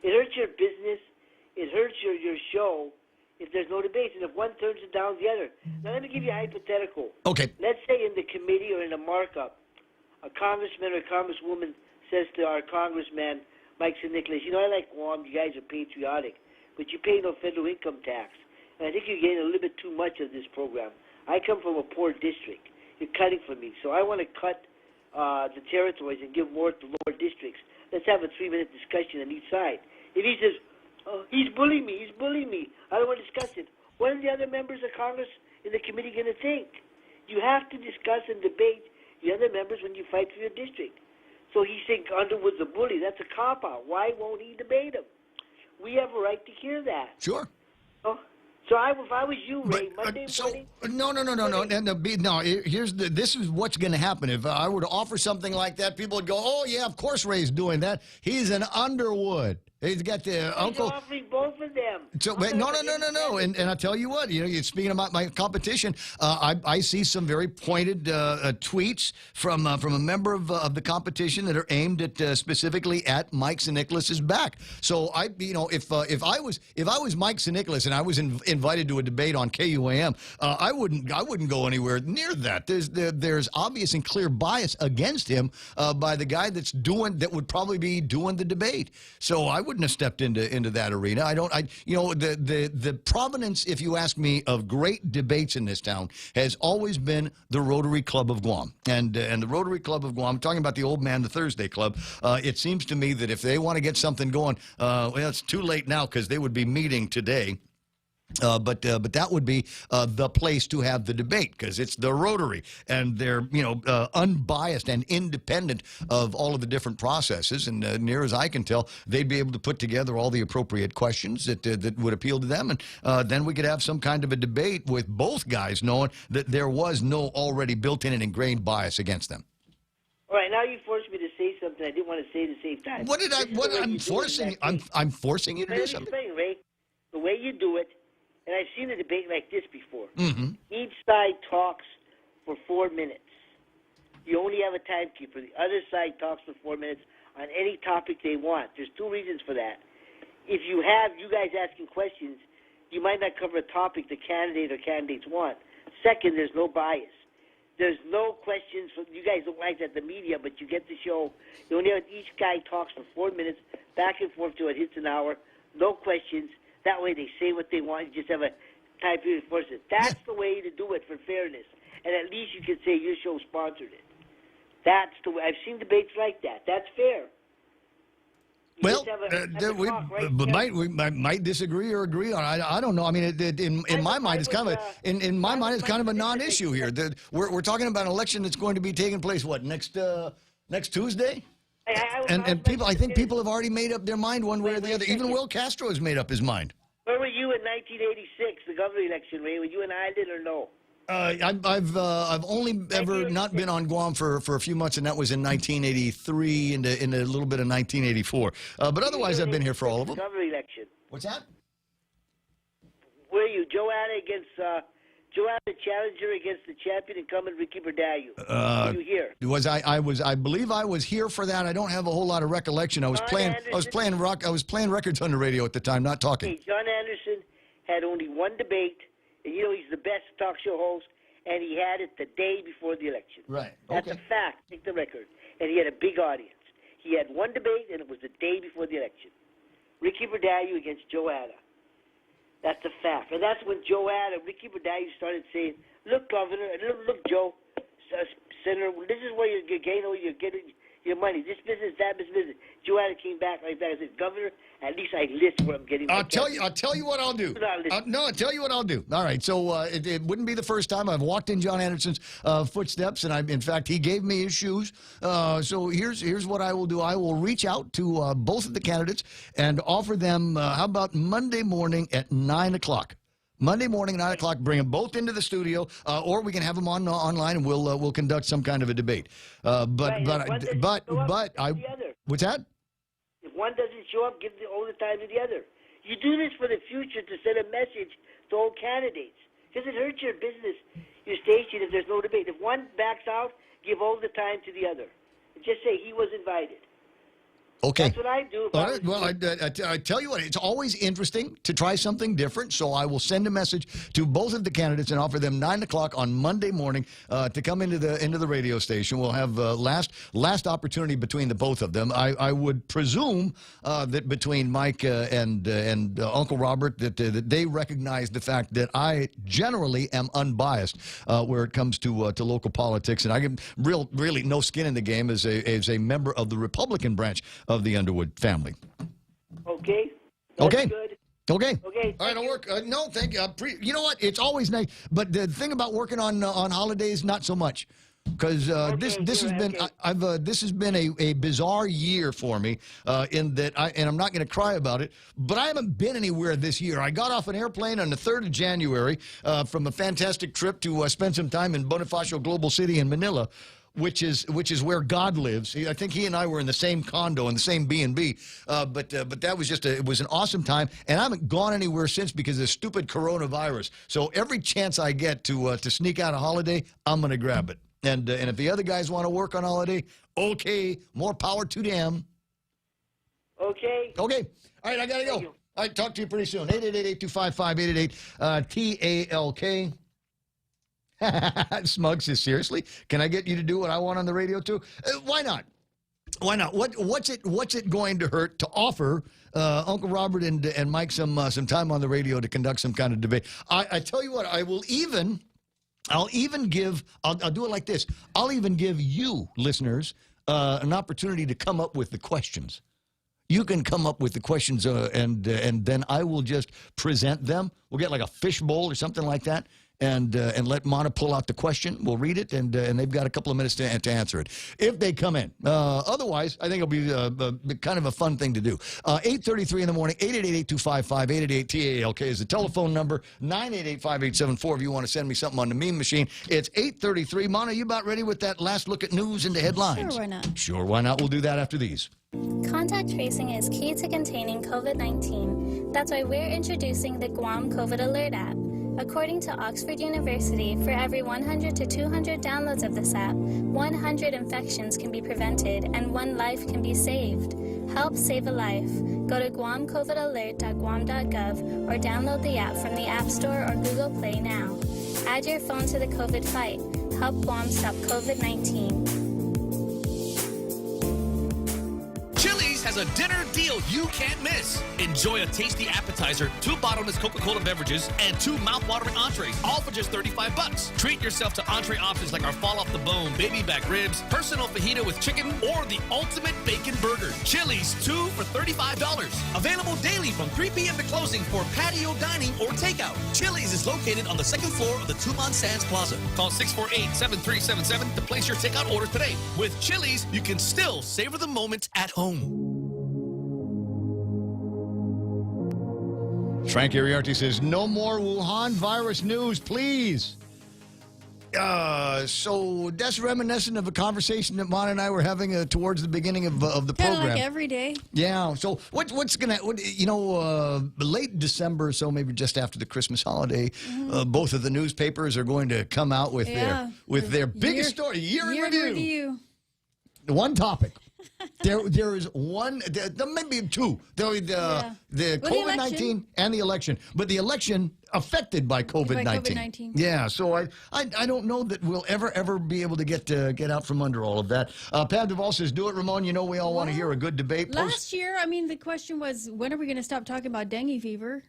Speaker 14: it hurts your business, it hurts your show if there's no debate. And if one turns it down, the other. Now, let me give you a hypothetical.
Speaker 2: Okay.
Speaker 14: Let's say in the committee or in a markup, a congressman or a congresswoman says to our congressman, Mike St. Nicholas, I like Guam, you guys are patriotic, but you pay no federal income tax. And I think you're getting a little bit too much of this program. I come from a poor district. You're cutting from me. So I want to cut the territories and give more to lower districts. Let's have a 3-minute discussion on each side. If he says, he's bullying me, I don't want to discuss it, what are the other members of Congress in the committee going to think? You have to discuss and debate the other members when you fight for your district. So he's saying Underwood's a bully. That's a cop-out. Why won't he debate him? We have a right to hear that.
Speaker 2: Sure.
Speaker 14: So if I was you, Ray, Monday morning...
Speaker 2: No. This is what's going to happen. If I were to offer something like that, people would go, oh, yeah, of course Ray's doing that. He's an Underwood. He's got the uncle...
Speaker 14: He's offering both of them.
Speaker 2: So, no. And I'll tell you what, speaking about my competition, I see some very pointed tweets from a member of the competition that are aimed at specifically at Mike St. Nicholas's back. So if I was Mike St. Nicholas and I was invited to a debate on KUAM, I wouldn't go anywhere near that. There's obvious and clear bias against him by the guy that would probably be doing the debate. So I wouldn't have stepped into that arena. The provenance, if you ask me, of great debates in this town has always been the Rotary Club of Guam. And the Rotary Club of Guam, I'm talking about the old man, the Thursday Club, it seems to me that if they want to get something going, it's too late now because they would be meeting today. But that would be the place to have the debate because it's the Rotary and they're unbiased and independent of all of the different processes. And near as I can tell, they'd be able to put together all the appropriate questions that would appeal to them. And then we could have some kind of a debate with both guys knowing that there was no already built-in and ingrained bias against them.
Speaker 14: All right, now you forced me to say something I didn't want to say at the same time.
Speaker 2: I'm forcing you to do something?
Speaker 14: Explain, Ray, the way you do it. And I've seen a debate like this before.
Speaker 2: Mm-hmm.
Speaker 14: Each side talks for 4 minutes. You only have a timekeeper. The other side talks for 4 minutes on any topic they want. There's two reasons for that. If you have you guys asking questions, you might not cover a topic the candidate or candidates want. Second, there's no bias. There's no questions. You guys don't like that the media, but you get the show. You only have each guy talks for 4 minutes, back and forth till it hits an hour. No questions. That way they say what they want. You just have a time period for it. That's the way to do it for fairness. And at least you can say your show sponsored it. That's the way. I've seen debates like that. That's fair.
Speaker 2: Well, we might disagree or agree on. I don't know. I mean, in my mind, it's kind of in my mind, it's kind of a non-issue here. We're talking about an election that's going to be taking place next Tuesday. And people, I think people have already made up their mind one way or the other. Even Will Castro has made up his mind.
Speaker 14: Where were you in 1986, the governor election, Ray? Were you in Ireland or no?
Speaker 2: I've only ever not been on Guam for a few months, and that was in 1983 and in a little bit of 1984. But otherwise, I've been here for all of them.
Speaker 14: Governor election.
Speaker 2: What's that?
Speaker 14: Were you Joanna the challenger against the champion incumbent Ricky Berdallo? Were you here?
Speaker 2: I believe I was here for that. I don't have a whole lot of recollection. I was playing records on the radio at the time, not talking.
Speaker 14: Okay, John Anderson had only one debate. And you know he's the best talk show host, and he had it the day before the election.
Speaker 2: Right.
Speaker 14: That's a fact. Take the record. And he had a big audience. He had one debate, and it was the day before the election. Ricky Berdallo against Joe Ada. That's a fact. And that's when Ricky Berdallo started saying, look, Governor, and look, Joe, Senator, this is where you're getting your money. This business, that business. Joe Ada came back like that and said, Governor, at least I list where I'm getting my money.
Speaker 2: I'll tell you what I'll do. I'll tell you what I'll do. All right, so it wouldn't be the first time I've walked in John Anderson's footsteps, and in fact, he gave me his shoes. So here's what I will do. I will reach out to both of the candidates and offer them, how about Monday morning at 9 o'clock? Monday morning, 9 o'clock, bring them both into the studio, or we can have them online, and we'll conduct some kind of a debate. What's that?
Speaker 14: If one doesn't show up, give all the time to the other. You do this for the future to send a message to all candidates. Because it hurts your business, your station, if there's no debate. If one backs out, give all the time to the other. And just say he was invited.
Speaker 2: Okay.
Speaker 14: That's what I do.
Speaker 2: All right. Well, I tell you what, it's always interesting to try something different, so I will send a message to both of the candidates and offer them 9 o'clock on Monday morning to come into the radio station. We'll have last opportunity between the both of them. I would presume that between Mike and Uncle Robert that they recognize the fact that I generally am unbiased where it comes to local politics, and I get really no skin in the game as a member of the Republican branch of the Underwood family.
Speaker 14: Okay. That's good.
Speaker 2: Okay.
Speaker 14: Okay.
Speaker 2: All right, I'll work. No, thank you. You know what? It's always nice, but the thing about working on holidays, not so much, because this has been a bizarre year for me in that I'm not going to cry about it, but I haven't been anywhere this year. I got off an airplane on the 3rd of January from a fantastic trip to spend some time in Bonifacio Global City in Manila, which is where God lives. I think he and I were in the same condo in the same B&B, but that was it was an awesome time, and I haven't gone anywhere since because of the stupid coronavirus. So every chance I get to sneak out a holiday, I'm going to grab it. And if the other guys want to work on holiday, okay, more power to them.
Speaker 14: Okay.
Speaker 2: Okay. All right, I got to go. All right, talk to you pretty soon. 888-825-5888, TALK. Smug says, seriously? Can I get you to do what I want on the radio too? Why not? Why not? What's it going to hurt to offer Uncle Robert and Mike some time on the radio to conduct some kind of debate? I tell you what, I'll do it like this. I'll even give you listeners an opportunity to come up with the questions. You can come up with the questions and then I will just present them. We'll get like a fishbowl or something like that. And let Mana pull out the question. We'll read it, and they've got a couple of minutes to answer it if they come in. Otherwise, I think it'll be kind of a fun thing to do. 8:33 in the morning, 888-825-8888-TALK is the telephone number. 988-5874 if you want to send me something on the meme machine. It's 8:33. Mana, you about ready with that last look at news and the headlines?
Speaker 10: Sure, why not?
Speaker 2: Sure, why not? We'll do that after these.
Speaker 15: Contact tracing is key to containing COVID-19. That's why we're introducing the Guam COVID Alert app. According to Oxford University, for every 100 to 200 downloads of this app, 100 infections can be prevented and 1 life can be saved. Help save a life. Go to guamcovidalert.guam.gov or download the app from the App Store or Google Play now. Add your phone to the COVID fight. Help Guam stop COVID-19.
Speaker 20: Chili's has a dinner deal you can't miss. Enjoy a tasty appetizer, 2 bottomless Coca-Cola beverages, and 2 mouth-watering entrees, all for just $35. Treat yourself to entree options like our fall-off-the-bone baby back ribs, personal fajita with chicken, or the ultimate bacon burger. Chili's 2 for $35. Available daily from 3 p.m. to closing for patio dining or takeout. Chili's is located on the 2nd floor of the Tuman Sands Plaza. Call 648-7377 to place your takeout order today. With Chili's, you can still savor the moment at home.
Speaker 2: Frank Iriarte says, no more Wuhan virus news, please. So that's reminiscent of a conversation that Mon and I were having towards the beginning of the program.
Speaker 10: Kind of like every day.
Speaker 2: Yeah. So what's gonna late December, so maybe just after the Christmas holiday, both of the newspapers are going to come out with their biggest story, year in review. One topic. There is one, maybe 2. The COVID-19 and the election, but the election affected by COVID-19. Yeah, so I don't know that we'll ever be able to get out from under all of that. Pam Duvall says, do it, Ramon. You know we all want to hear a good debate.
Speaker 10: Last year, the question was, when are we going to stop talking about dengue fever?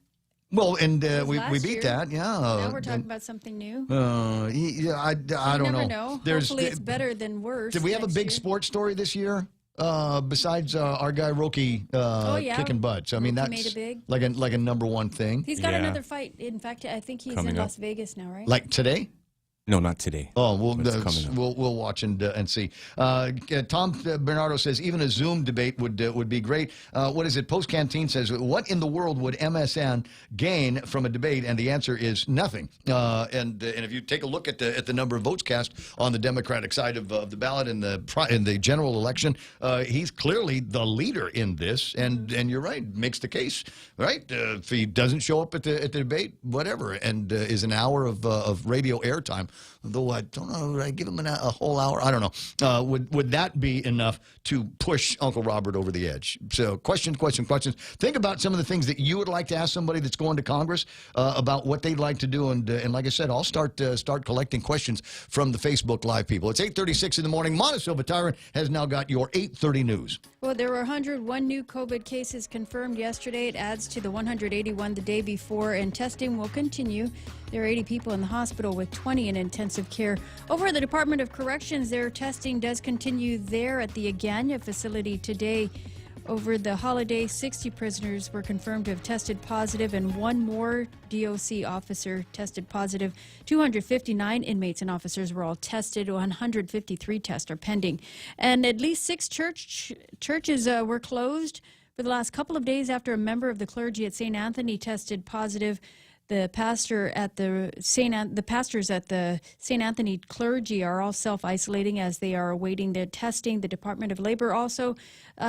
Speaker 2: Well, and we beat that, yeah.
Speaker 10: Now we're talking about something new.
Speaker 2: I don't
Speaker 10: never know. Hopefully it's better than worse.
Speaker 2: Did we have a big sports story this year? Besides our guy Roki kicking butts. That's
Speaker 10: made it big.
Speaker 2: like a #1 thing.
Speaker 10: He's got another fight. In fact, I think he's in Las Vegas now, right?
Speaker 2: Like today?
Speaker 9: No, not today.
Speaker 2: Oh, we'll watch and see. Tom Bernardo says even a Zoom debate would be great. What is it? Post Canteen says, what in the world would MSN gain from a debate? And the answer is nothing. And if you take a look at the number of votes cast on the Democratic side of the ballot in the general election, he's clearly the leader in this. And you're right, makes the case, right? If he doesn't show up at the debate, whatever, and is an hour of radio airtime. Though I don't know, would I give him a whole hour? I don't know. Would that be enough to push Uncle Robert over the edge? So questions. Think about some of the things that you would like to ask somebody that's going to Congress about what they'd like to do. And like I said, I'll start collecting questions from the Facebook Live people. It's 8:36 in the morning. Montecillo Tyron has now got your 8:30 news.
Speaker 10: Well, there were 101 new COVID cases confirmed yesterday. It adds to the 181 the day before, and testing will continue. There are 80 people in the hospital with 20 in intensive care. Over at the Department of Corrections, their testing does continue there at the Agana facility today. Over the holiday, 60 prisoners were confirmed to have tested positive, and 1 more DOC officer tested positive. 259 inmates and officers were all tested. 153 tests are pending. And at least 6 churches were closed for the last couple of days after a member of the clergy at St. Anthony tested positive. The pastors at the St. Anthony clergy are all self-isolating as they are awaiting their testing. The Department of Labor also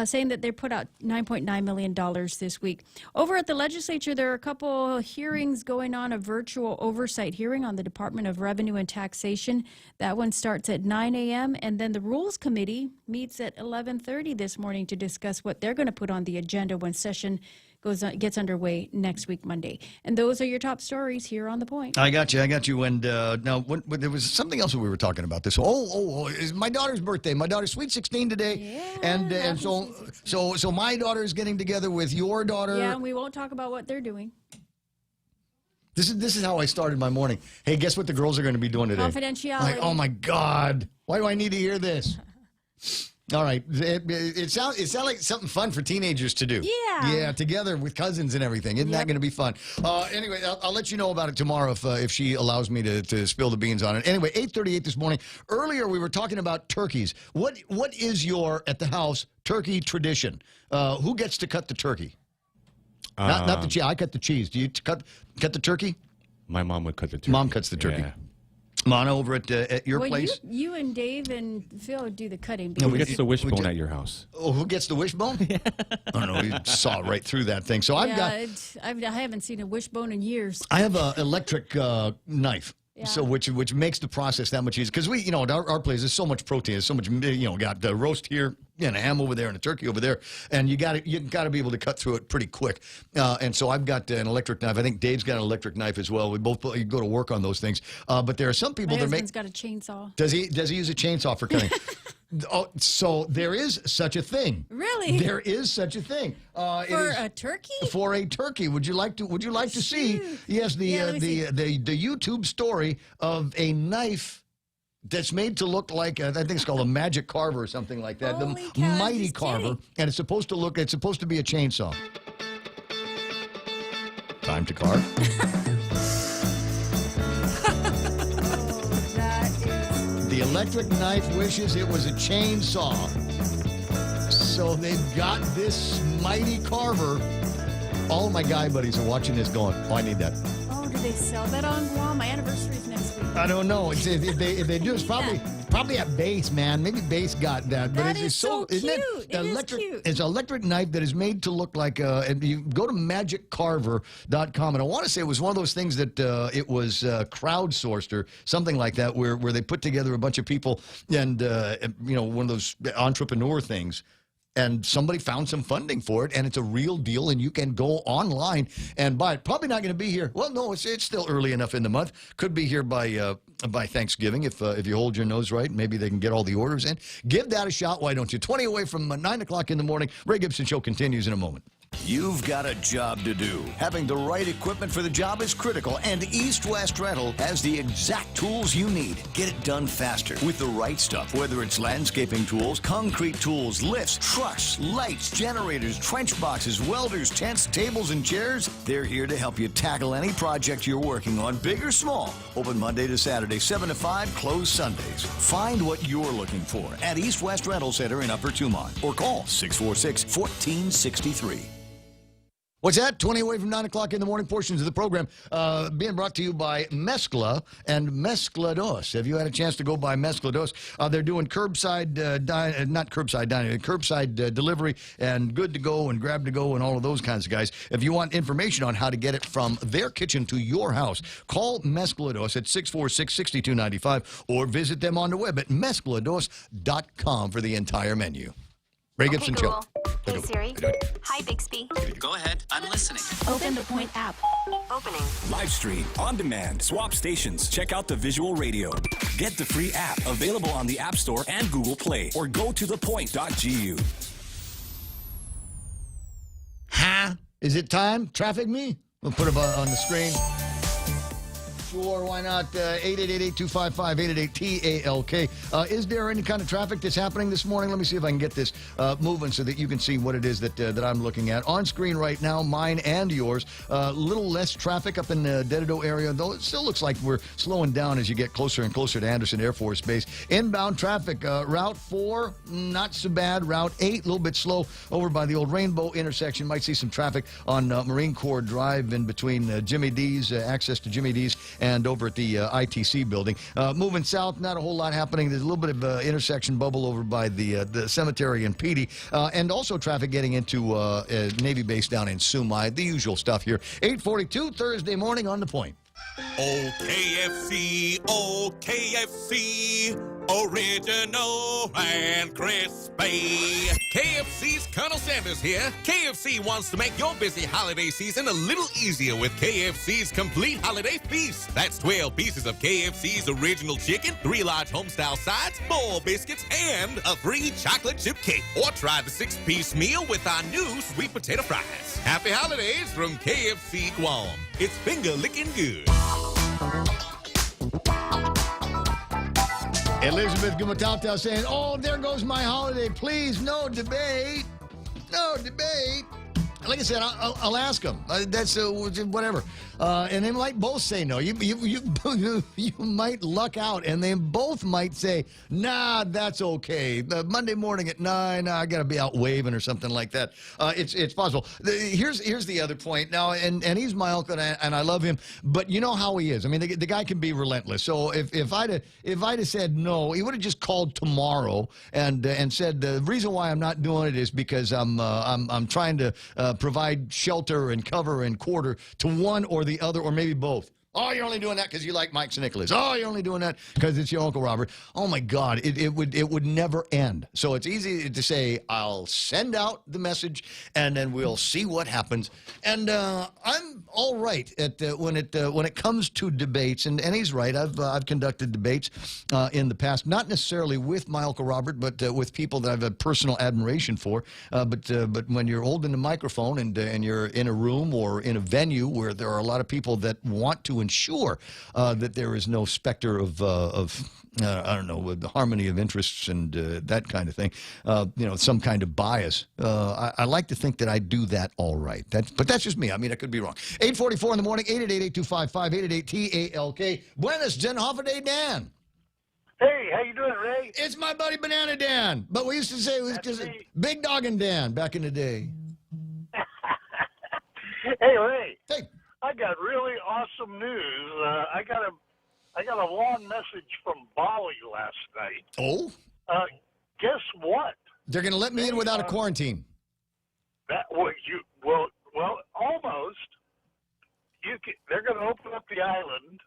Speaker 10: saying that they put out $9.9 million this week. Over at the legislature, there are a couple hearings going on, a virtual oversight hearing on the Department of Revenue and Taxation. That one starts at 9 a.m. And then the Rules Committee meets at 11:30 this morning to discuss what they're going to put on the agenda when session gets underway next week, Monday. And those are your top stories here on The Point.
Speaker 2: I got you. And now, there was something else that we were talking about this. It's my daughter's birthday. My daughter's sweet 16 today.
Speaker 10: Yeah,
Speaker 2: and so my daughter is getting together with your daughter.
Speaker 10: Yeah, and we won't talk about what they're doing.
Speaker 2: This is how I started my morning. Hey, guess what the girls are going to be doing today?
Speaker 10: Confidentiality.
Speaker 2: Like, oh my God. Why do I need to hear this? All right. It sounds like something fun for teenagers to do.
Speaker 10: Yeah.
Speaker 2: Yeah, together with cousins and everything. Isn't that going to be fun? Anyway, I'll let you know about it tomorrow if she allows me to spill the beans on it. Anyway, 8:38 this morning. Earlier, we were talking about turkeys. What is your, at the house, turkey tradition? Who gets to cut the turkey? Not the cheese. I cut the cheese. Do you cut the turkey?
Speaker 9: My mom would cut the turkey.
Speaker 2: Mom cuts the turkey.
Speaker 9: Yeah.
Speaker 2: Mana, over at your place?
Speaker 10: You and Dave and Phil do the cutting.
Speaker 9: Who gets the wishbone at your house?
Speaker 2: Oh, who gets the wishbone? I don't know. You saw right through that thing. So I
Speaker 10: haven't seen a wishbone in years.
Speaker 2: I have an electric knife.
Speaker 10: Yeah.
Speaker 2: So which makes the process that much easier because we our place is so much protein, there's so much got the roast here and a ham over there and a turkey over there, and you got to be able to cut through it pretty quick. And so I've got an electric knife. I think Dave's got an electric knife as well. We both go to work on those things. But there are some people
Speaker 10: My
Speaker 2: that
Speaker 10: husband's got a chainsaw.
Speaker 2: Does he use a chainsaw for cutting? Oh, so there is such a thing.
Speaker 10: Really?
Speaker 2: There is such a thing.
Speaker 10: For a turkey?
Speaker 2: For a turkey. Would you like to see? Yes, the YouTube story of a knife that's made to look like I think it's called a magic carver or something like that.
Speaker 10: Holy
Speaker 2: the
Speaker 10: cow,
Speaker 2: mighty carver, and it's supposed to be a chainsaw. Time to carve. The electric knife wishes it was a chainsaw. So they've got this mighty carver. All of my guy buddies are watching this going, oh, I need that.
Speaker 10: Oh, do they sell that on Guam? My anniversary's next week.
Speaker 2: I don't know. If they do, it's probably at Base, man. Maybe Base got that. But
Speaker 10: That is so cute.
Speaker 2: Isn't it electric?
Speaker 10: It is cute.
Speaker 2: It's an electric knife that is made to look like. And you go to magiccarver.com, and I want to say it was one of those things that it was crowdsourced or something like that, where they put together a bunch of people and one of those entrepreneur things. And somebody found some funding for it, and it's a real deal, and you can go online and buy it. Probably not going to be here. Well, no, it's still early enough in the month. Could be here by Thanksgiving if you hold your nose right. Maybe they can get all the orders in. Give that a shot. Why don't you? 20 away from 9 o'clock in the morning. Ray Gibson Show continues in a moment.
Speaker 16: You've got a job to do. Having the right equipment for the job is critical, and East West Rental has the exact tools you need. Get it done faster with the right stuff, whether it's landscaping tools, concrete tools, lifts, trucks, lights, generators, trench boxes, welders, tents, tables, and chairs. They're here to help you tackle any project you're working on, big or small. Open Monday to Saturday, 7 to 5, closed Sundays. Find what you're looking for at East West Rental Center in Upper Tumont or call 646-1463.
Speaker 2: What's that? 20 away from 9 o'clock in the morning, portions of the program being brought to you by Mezcla and Mezclados. Have you had a chance to go by Mezclados? They're doing curbside, not curbside dining, curbside delivery and good to go and grab to go and all of those kinds of guys. If you want information on how to get it from their kitchen to your house, call Mezclados at 646-6295 or visit them on the web at mezclados.com for the entire menu. Ray Gibson Show.
Speaker 18: Hey Siri. Hi Bixby.
Speaker 22: Go ahead. I'm listening.
Speaker 18: Open the Point app. Opening.
Speaker 23: Live stream, on demand, swap stations, check out the visual radio. Get the free app available on the App Store and Google Play or go to thepoint.gu.
Speaker 2: Huh? Is it time? Traffic me? We'll put it on the screen. Sure, why not? 888-255-888-TALK. Is there any kind of traffic that's happening this morning? Let me see if I can get this moving so that you can see what it is that I'm looking at. On screen right now, mine and yours. Little less traffic up in the Dededo area, though it still looks like we're slowing down as you get closer and closer to Anderson Air Force Base. Inbound traffic, Route 4, not so bad. Route 8, a little bit slow over by the old Rainbow intersection. Might see some traffic on Marine Corps Drive in between Jimmy D's, access to Jimmy D's, and over at the ITC building. Moving south, not a whole lot happening. There's a little bit of intersection bubble over by the cemetery in Petey, and also traffic getting into Navy base down in Sumai. The usual stuff here. 8:42 Thursday morning on The Point.
Speaker 24: Oh, KFC, original and crispy. KFC's Colonel Sanders here. KFC wants to make your busy holiday season a little easier with KFC's complete holiday feast. That's 12 pieces of KFC's original chicken, 3 large homestyle sides, 4 biscuits, and a free chocolate chip cake. Or try the 6-piece meal with our new sweet potato fries. Happy holidays from KFC Guam. It's finger-licking good.
Speaker 2: Elizabeth Gumatauta saying, oh, there goes my holiday. Please, no debate. No debate. like I said, I'll ask them. That's whatever. And they might both say no. You might luck out, and they both might say, nah, that's okay. Monday morning at 9, I got to be out waving or something like that. It's possible. Here's the other point. Now, and he's my uncle, and I love him, but you know how he is. I mean, the guy can be relentless. So if I'd have said no, he would have just called tomorrow and said the reason why I'm not doing it is because I'm trying to provide shelter and cover and quarter to one or the other, or maybe both. Oh, you're only doing that because you like Mike St. Nicholas. Oh, you're only doing that because it's your Uncle Robert. Oh, my God, it would never end. So it's easy to say, I'll send out the message, and then we'll see what happens. And I'm all right at when it comes to debates, and he's right. I've conducted debates in the past, not necessarily with my Uncle Robert, but with people that I've had personal admiration for. But when you're holding the microphone and you're in a room or in a venue where there are a lot of people that want to ensure that there is no specter of I don't know, the harmony of interests and that kind of thing, some kind of bias. I like to think that I do that all right. But that's just me. I mean, I could be wrong. 8:44 in the morning, 888-8255, 888-TALK. Buenos Zenhofer Day, Dan.
Speaker 3: Hey, how you doing, Ray?
Speaker 2: It's my buddy Banana Dan. But we used to say it was just Big Dog and Dan back in the day.
Speaker 3: Hey, Ray.
Speaker 2: Hey.
Speaker 3: I got really awesome news. I got a long message from Bali last night.
Speaker 2: Oh?
Speaker 3: Guess what?
Speaker 2: They're going to let me in without a quarantine.
Speaker 3: Well, almost. They're going to open up the island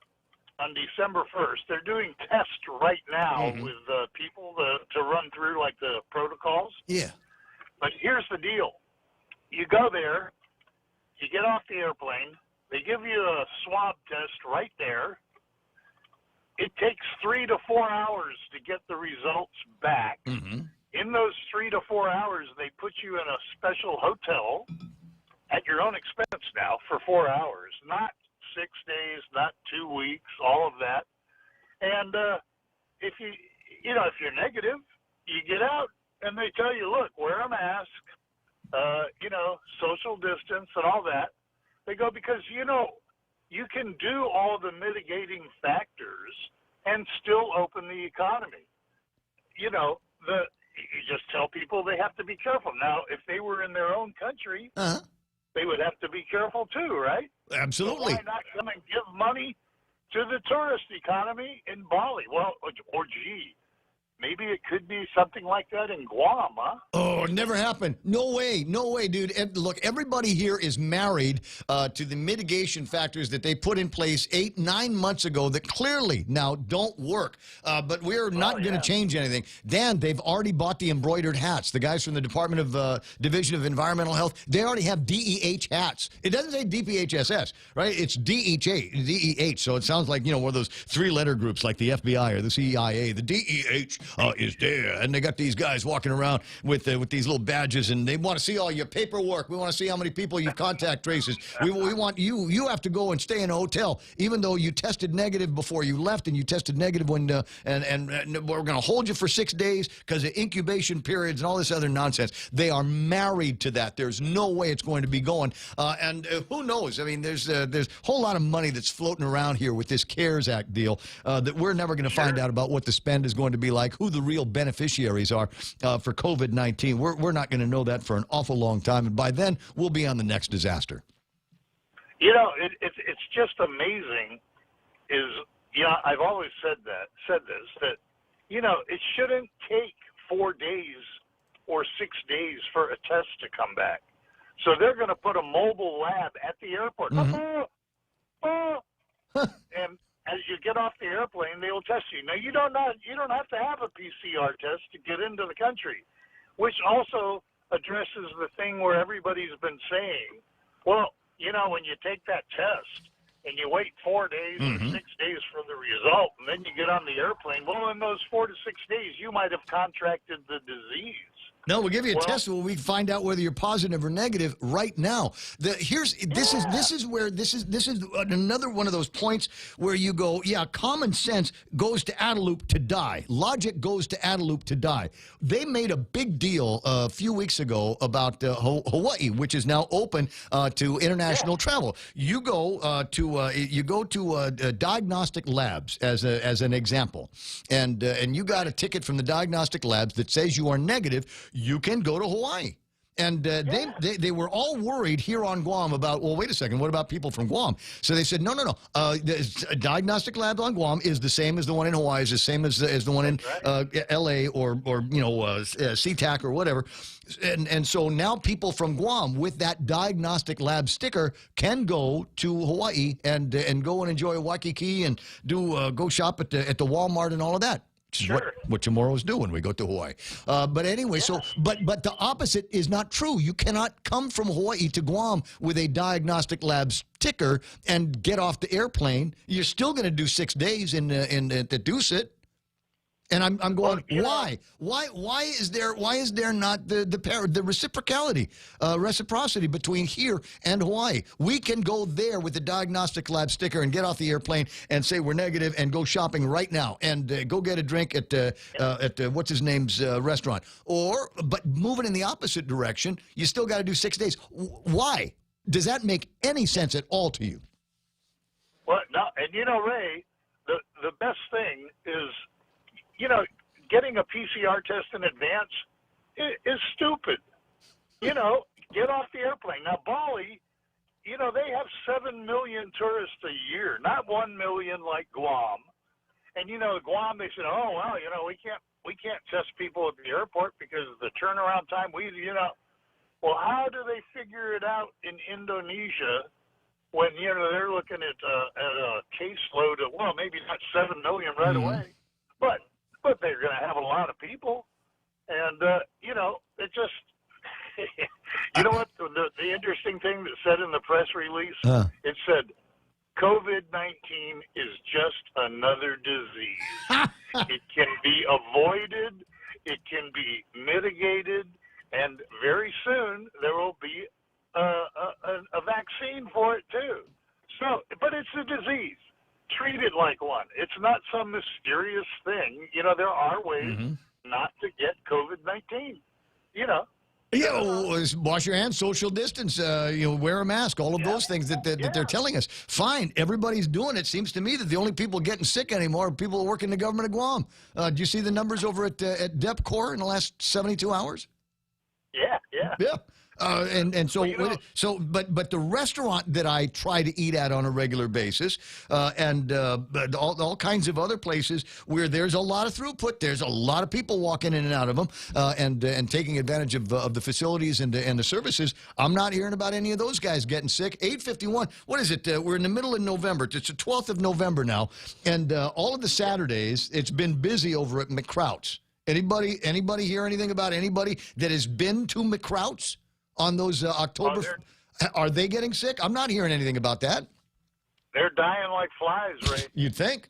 Speaker 3: on December 1st. They're doing tests right now with people to run through like the protocols.
Speaker 2: Yeah.
Speaker 3: But here's the deal: you go there, you get off the airplane. They give you a swab test right there. It takes 3 to 4 hours to get the results back.
Speaker 2: Mm-hmm.
Speaker 3: In those 3 to 4 hours, they put you in a special hotel at your own expense now for 4 hours. Not 6 days, not 2 weeks, all of that. And if you're negative, you get out and they tell you, look, wear a mask, social distance and all that. They go, because, you can do all the mitigating factors and still open the economy. You just tell people they have to be careful. Now, if they were in their own country, they would have to be careful too, right?
Speaker 2: Absolutely.
Speaker 3: So why not come and give money to the tourist economy in Bali? Well, or gee, maybe it could be something like that in Guam, huh?
Speaker 2: Oh, never happened. No way, dude. And look, everybody here is married to the mitigation factors that they put in place 8-9 months ago that clearly now don't work. But we're not going to change anything. Dan, they've already bought the embroidered hats. The guys from the Department of Division of Environmental Health, they already have DEH hats. It doesn't say DPHSS, right? It's DEH. So it sounds like, one of those 3-letter groups like the FBI or the CIA. The DEH is there. And they got these guys walking around with these little badges, and they want to see all your paperwork. We want to see how many people you contact traces. We want you have to go and stay in a hotel, even though you tested negative before you left, and you tested negative when, and we're going to hold you for 6 days because of incubation periods and all this other nonsense. They are married to that. There's no way it's going to be going. And who knows? I mean, there's a whole lot of money that's floating around here with this CARES Act deal that we're never going to find out about what the spend is going to be like, who the real beneficiaries are for COVID-19. We're not going to know that for an awful long time, and by then we'll be on the next disaster.
Speaker 3: It's just amazing. I've always said this that it shouldn't take 4 days or 6 days for a test to come back. So they're going to put a mobile lab at the airport. And as you get off the airplane, they will test you. Now, you don't have to have a PCR test to get into the country, which also addresses the thing where everybody's been saying, well, when you take that test and you wait 4 days or 6 days for the result, and then you get on the airplane, well, in those 4 to 6 days, you might have contracted the disease.
Speaker 2: No, we'll give you a test where we find out whether you're positive or negative right now. This is another one of those points where you go, yeah, common sense goes to Adelup to die. Logic goes to Adelup to die. They made a big deal a few weeks ago about Hawaii, which is now open to international travel. You go to diagnostic labs as an example, and you got a ticket from the diagnostic labs that says you are negative. You can go to Hawaii. And they were all worried here on Guam about, well, wait a second, what about people from Guam? So they said, no. The diagnostic lab on Guam is the same as the one in Hawaii, is the same as the one in L.A. or SeaTac or whatever. And so now people from Guam with that diagnostic lab sticker can go to Hawaii and go and enjoy Waikiki and go shop at the Walmart and all of that. Sure. What tomorrow's do when we go to Hawaii. But anyway, but the opposite is not true. You cannot come from Hawaii to Guam with a diagnostic lab sticker and get off the airplane. You're still going to do 6 days in the Dusit. And I'm going, why? Why is there not the reciprocity between here and Hawaii? We can go there with the diagnostic lab sticker and get off the airplane and say we're negative and go shopping right now and go get a drink at what's his name's restaurant. But moving in the opposite direction, you still got to do 6 days. Why? Does that make any sense at all to you?
Speaker 3: Well, no, and Ray, the best thing is, getting a PCR test in advance is stupid. Get off the airplane. Now, Bali, they have 7 million tourists a year, not 1 million like Guam. And, Guam, they said, oh, well, we can't test people at the airport because of the turnaround time. Well, how do they figure it out in Indonesia when, they're looking at a caseload of, well, maybe not 7 million right away, but they're going to have a lot of people. And, it just, what? The interesting thing that said in the press release, it said, COVID-19 is just another disease. It can be avoided. It can be mitigated. And very soon there will be a vaccine for it, too. So, but it's a disease. Treat it like one. It's not some mysterious thing. There are ways not to get COVID-19.
Speaker 2: Wash your hands, social distance, wear a mask, all of those things that they're telling us. Fine, everybody's doing it. Seems to me that the only people getting sick anymore are people who work in the government of Guam. Do you see the numbers over at DepCor in the last 72 hours? Yeah. But the restaurant that I try to eat at on a regular basis, and all kinds of other places where there's a lot of throughput, there's a lot of people walking in and out of them, and taking advantage of the facilities and the services. I'm not hearing about any of those guys getting sick. 8:51. What is it? We're in the middle of November. It's the 12th of November now, and all of the Saturdays it's been busy over at McCrout's. Anybody hear anything about anybody that has been to McCrout's on those October? Are they getting sick? I'm not hearing anything about that.
Speaker 3: They're dying like flies, Ray.
Speaker 2: You'd think.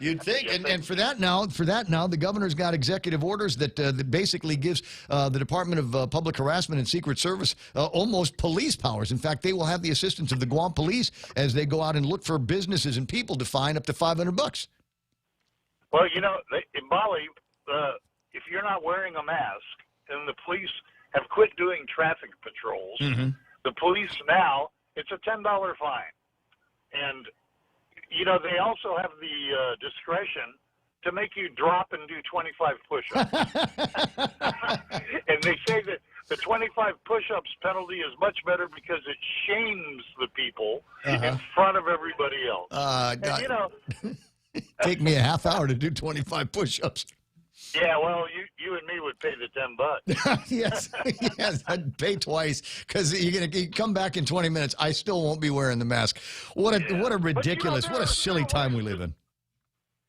Speaker 2: And for that now, the governor's got executive orders that basically gives the Department of Public Harassment and Secret Service almost police powers. In fact, they will have the assistance of the Guam police as they go out and look for businesses and people to fine up to $500.
Speaker 3: Well, in Bali, if you're not wearing a mask, and the police have quit doing traffic patrols, the police now, it's a $10 fine. And, they also have the discretion to make you drop and do 25 push-ups. And they say that the 25 push-ups penalty is much better because it shames the people in front of everybody else.
Speaker 2: Take me a half hour to do 25 push-ups.
Speaker 3: Yeah, well, you and me would pay the $10.
Speaker 2: Yes, I'd pay twice because you come back in 20 minutes. I still won't be wearing the mask. What a ridiculous, what a silly time we live in.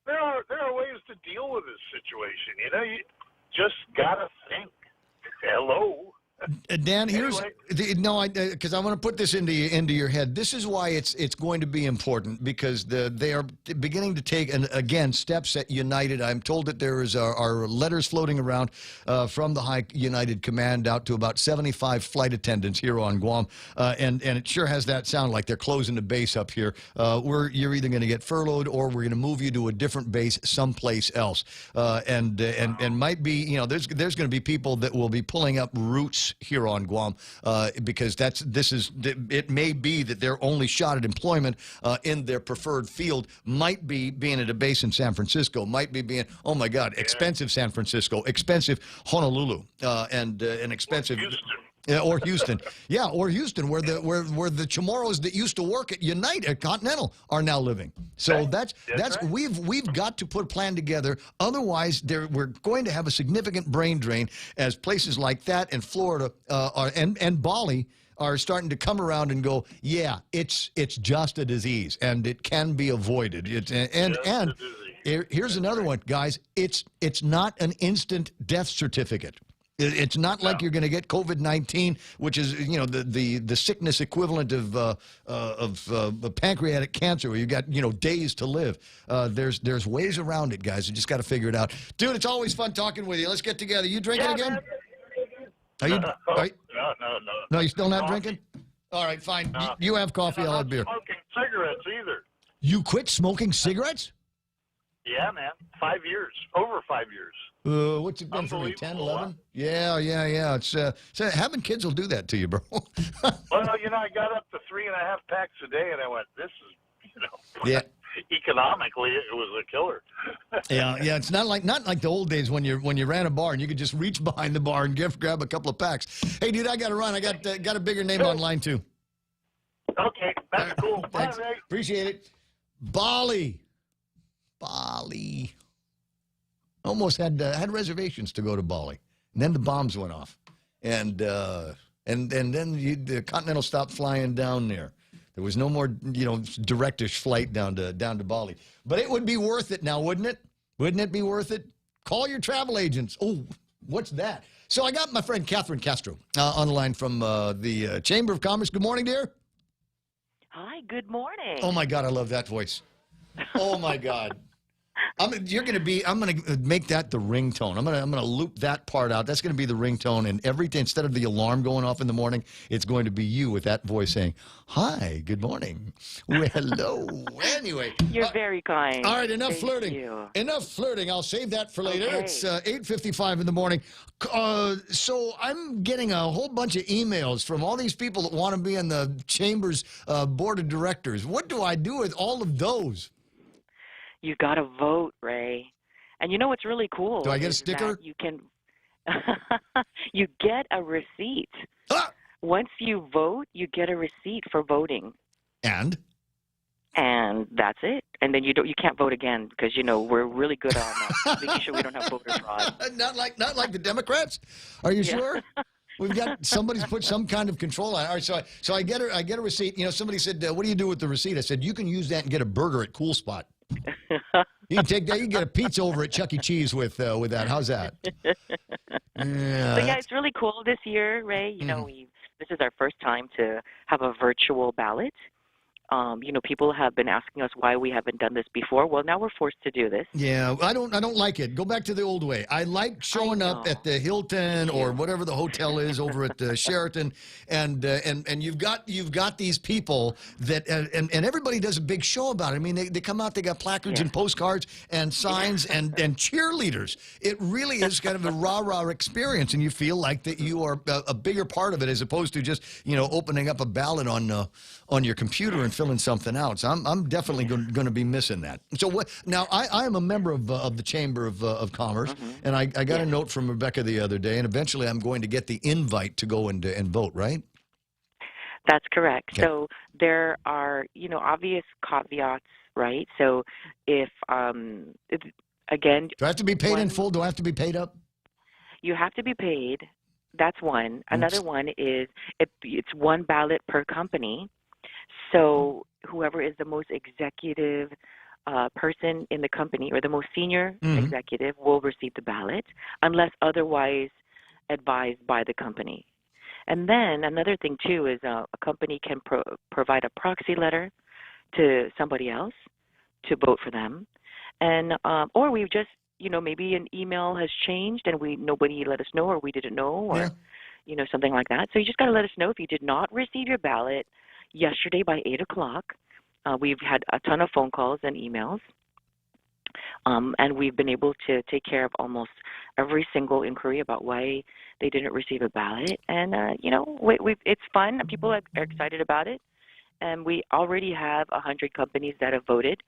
Speaker 3: There are ways to deal with this situation. You just gotta think. Hello.
Speaker 2: Dan, here's
Speaker 3: Anyway.
Speaker 2: no, because I want to put this into your head. This is why it's going to be important, because they are beginning to take again steps at United. I'm told that there are letters floating around from the High United Command out to about 75 flight attendants here on Guam, and it sure has that sound like they're closing the base up here. You're either going to get furloughed or we're going to move you to a different base someplace else, and might be there's going to be people that will be pulling up roots here on Guam, because it may be that their only shot at employment in their preferred field might be being at a base in San Francisco, might be being, oh my God, expensive San Francisco, expensive Honolulu, and expensive. Or Houston, or Houston, where the Chamorros that used to work at Continental are now living. So that's right. We've got to put a plan together. Otherwise, we're going to have a significant brain drain, as places like that in Florida and Bali are starting to come around and go, yeah, it's just a disease and it can be avoided. Here's another one, guys. It's not an instant death certificate. It's not like you're going to get COVID-19, which is the sickness equivalent of pancreatic cancer, where you got days to live. There's ways around it, guys. You just got to figure it out. Dude, it's always fun talking with you. Let's get together. You drinking again?
Speaker 3: Man. No.
Speaker 2: No, you still not drinking? All right, fine. You have coffee. I'll have beer.
Speaker 3: I'm not smoking cigarettes either.
Speaker 2: You quit smoking cigarettes?
Speaker 3: Yeah, man. 5 years. Over 5 years.
Speaker 2: What's it been for me? 10, 11? Yeah. It's having kids will do that to you, bro.
Speaker 3: Well, I got up to 3.5 packs a day, and I went, this is,
Speaker 2: yeah.
Speaker 3: Economically, it was a killer.
Speaker 2: Yeah. It's not like the old days when you ran a bar and you could just reach behind the bar and grab a couple of packs. Hey, dude, I got to run. I got a bigger name online too.
Speaker 3: Okay, that's cool.
Speaker 2: Thanks.
Speaker 3: Bye, Ray.
Speaker 2: Appreciate it. Bali. Almost had reservations to go to Bali, and then the bombs went off, and then the Continental stopped flying down there. There was no more directish flight down to Bali. But it would be worth it now, wouldn't it? Wouldn't it be worth it? Call your travel agents. Oh, what's that? So I got my friend Catherine Castro on the line from the Chamber of Commerce. Good morning, dear.
Speaker 5: Hi. Good morning.
Speaker 2: Oh my God, I love that voice. Oh my God. I'm going to make that the ringtone. I'm going to loop that part out. That's going to be the ringtone, and everything, instead of the alarm going off in the morning, it's going to be you with that voice saying, "Hi, good morning." Well, hello. Anyway,
Speaker 5: you're very kind.
Speaker 2: All right, enough
Speaker 5: Thank
Speaker 2: flirting.
Speaker 5: you.
Speaker 2: Enough flirting. I'll save that for later.
Speaker 5: Okay.
Speaker 2: It's 8:55 in the morning. So I'm getting a whole bunch of emails from all these people that want to be on the Chamber's board of directors. What do I do with all of those?
Speaker 5: You got to vote, Ray. And you know what's really cool?
Speaker 2: Do I get a sticker?
Speaker 5: You can. You get a receipt.
Speaker 2: Ah!
Speaker 5: Once you vote, you get a receipt for voting.
Speaker 2: And
Speaker 5: that's it. And then you can't vote again, because we're really good on making sure we don't have voter fraud.
Speaker 2: Not like the Democrats. Are you sure? We've got somebody's put some kind of control on it. All right, so I get a receipt. Somebody said, "What do you do with the receipt?" I said, "You can use that and get a burger at Cool Spot." You can take that. You can get a pizza over at Chuck E. Cheese with that. How's that?
Speaker 5: But yeah, it's really cool this year, Ray. This is our first time to have a virtual ballot. People have been asking us why we haven't done this before. Well, now we're forced to do this.
Speaker 2: Yeah, I don't like it. Go back to the old way. I like showing up at the Hilton or whatever the hotel is over at the Sheraton, and you've got these people that and everybody does a big show about it. I mean, they come out, they got placards and postcards and signs and cheerleaders. It really is kind of a rah-rah experience, and you feel like that you are a bigger part of it, as opposed to just opening up a ballot on your computer and filling something out. So I'm definitely going to be missing that. So what? Now I am a member of the Chamber of Commerce, and I got a note from Rebecca the other day, and eventually I'm going to get the invite to go and vote. Right?
Speaker 5: That's correct.
Speaker 2: Okay.
Speaker 5: So there are obvious caveats, right? So if again,
Speaker 2: do I have to be paid in full? Do I have to be paid up?
Speaker 5: You have to be paid. That's one. Another one is it's one ballot per company. So whoever is the most executive person in the company, or the most senior executive, will receive the ballot, unless otherwise advised by the company. And then another thing, too, is a company can provide a proxy letter to somebody else to vote for them. And or we've just, maybe an email has changed and nobody let us know, or we didn't know, or, something like that. So you just got to let us know if you did not receive your ballot yesterday by 8 o'clock. We've had a ton of phone calls and emails. And we've been able to take care of almost every single inquiry about why they didn't receive a ballot. And, it's fun. People are excited about it. And we already have 100 companies that have voted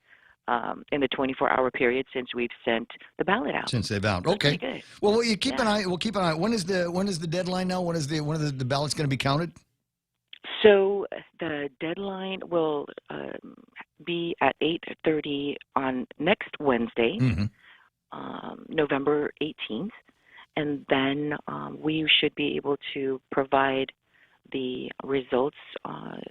Speaker 5: in the 24-hour period since we've sent the ballot out.
Speaker 2: Since they've out. Okay.
Speaker 5: Good.
Speaker 2: Well, you keep an eye. We'll keep an eye. When is the deadline now? When are the ballots going to be counted?
Speaker 5: So the deadline will be at 8:30 on next Wednesday, November 18th, and then we should be able to provide the results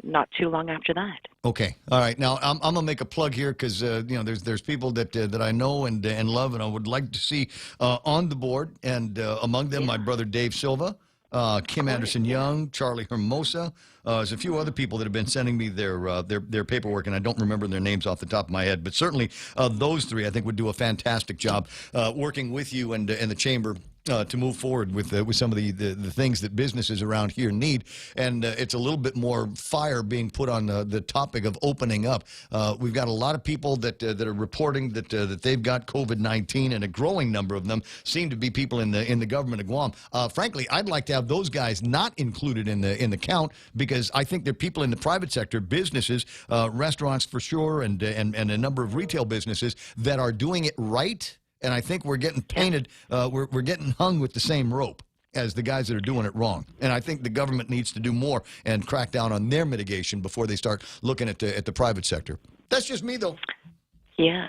Speaker 5: not too long after that.
Speaker 2: Okay. All right. Now I'm gonna make a plug here because there's people that I know and love, and I would like to see on the board, and among them my brother Dave Silva. Kim Anderson Young, Charlie Hermosa. There's a few other people that have been sending me their paperwork, and I don't remember their names off the top of my head. But certainly those three, I think, would do a fantastic job working with you and the chamber to move forward with some of the things that businesses around here need. And it's a little bit more fire being put on the topic of opening up. We've got a lot of people that are reporting that they've got COVID-19, and a growing number of them seem to be people in the government of Guam. Frankly, I'd like to have those guys not included in the count, because I think they're people in the private sector, businesses, restaurants for sure, and a number of retail businesses that are doing it right. And I think we're getting painted, we're getting hung with the same rope as the guys that are doing it wrong. And I think the government needs to do more and crack down on their mitigation before they start looking at the private sector. That's just me, though.
Speaker 5: Yeah.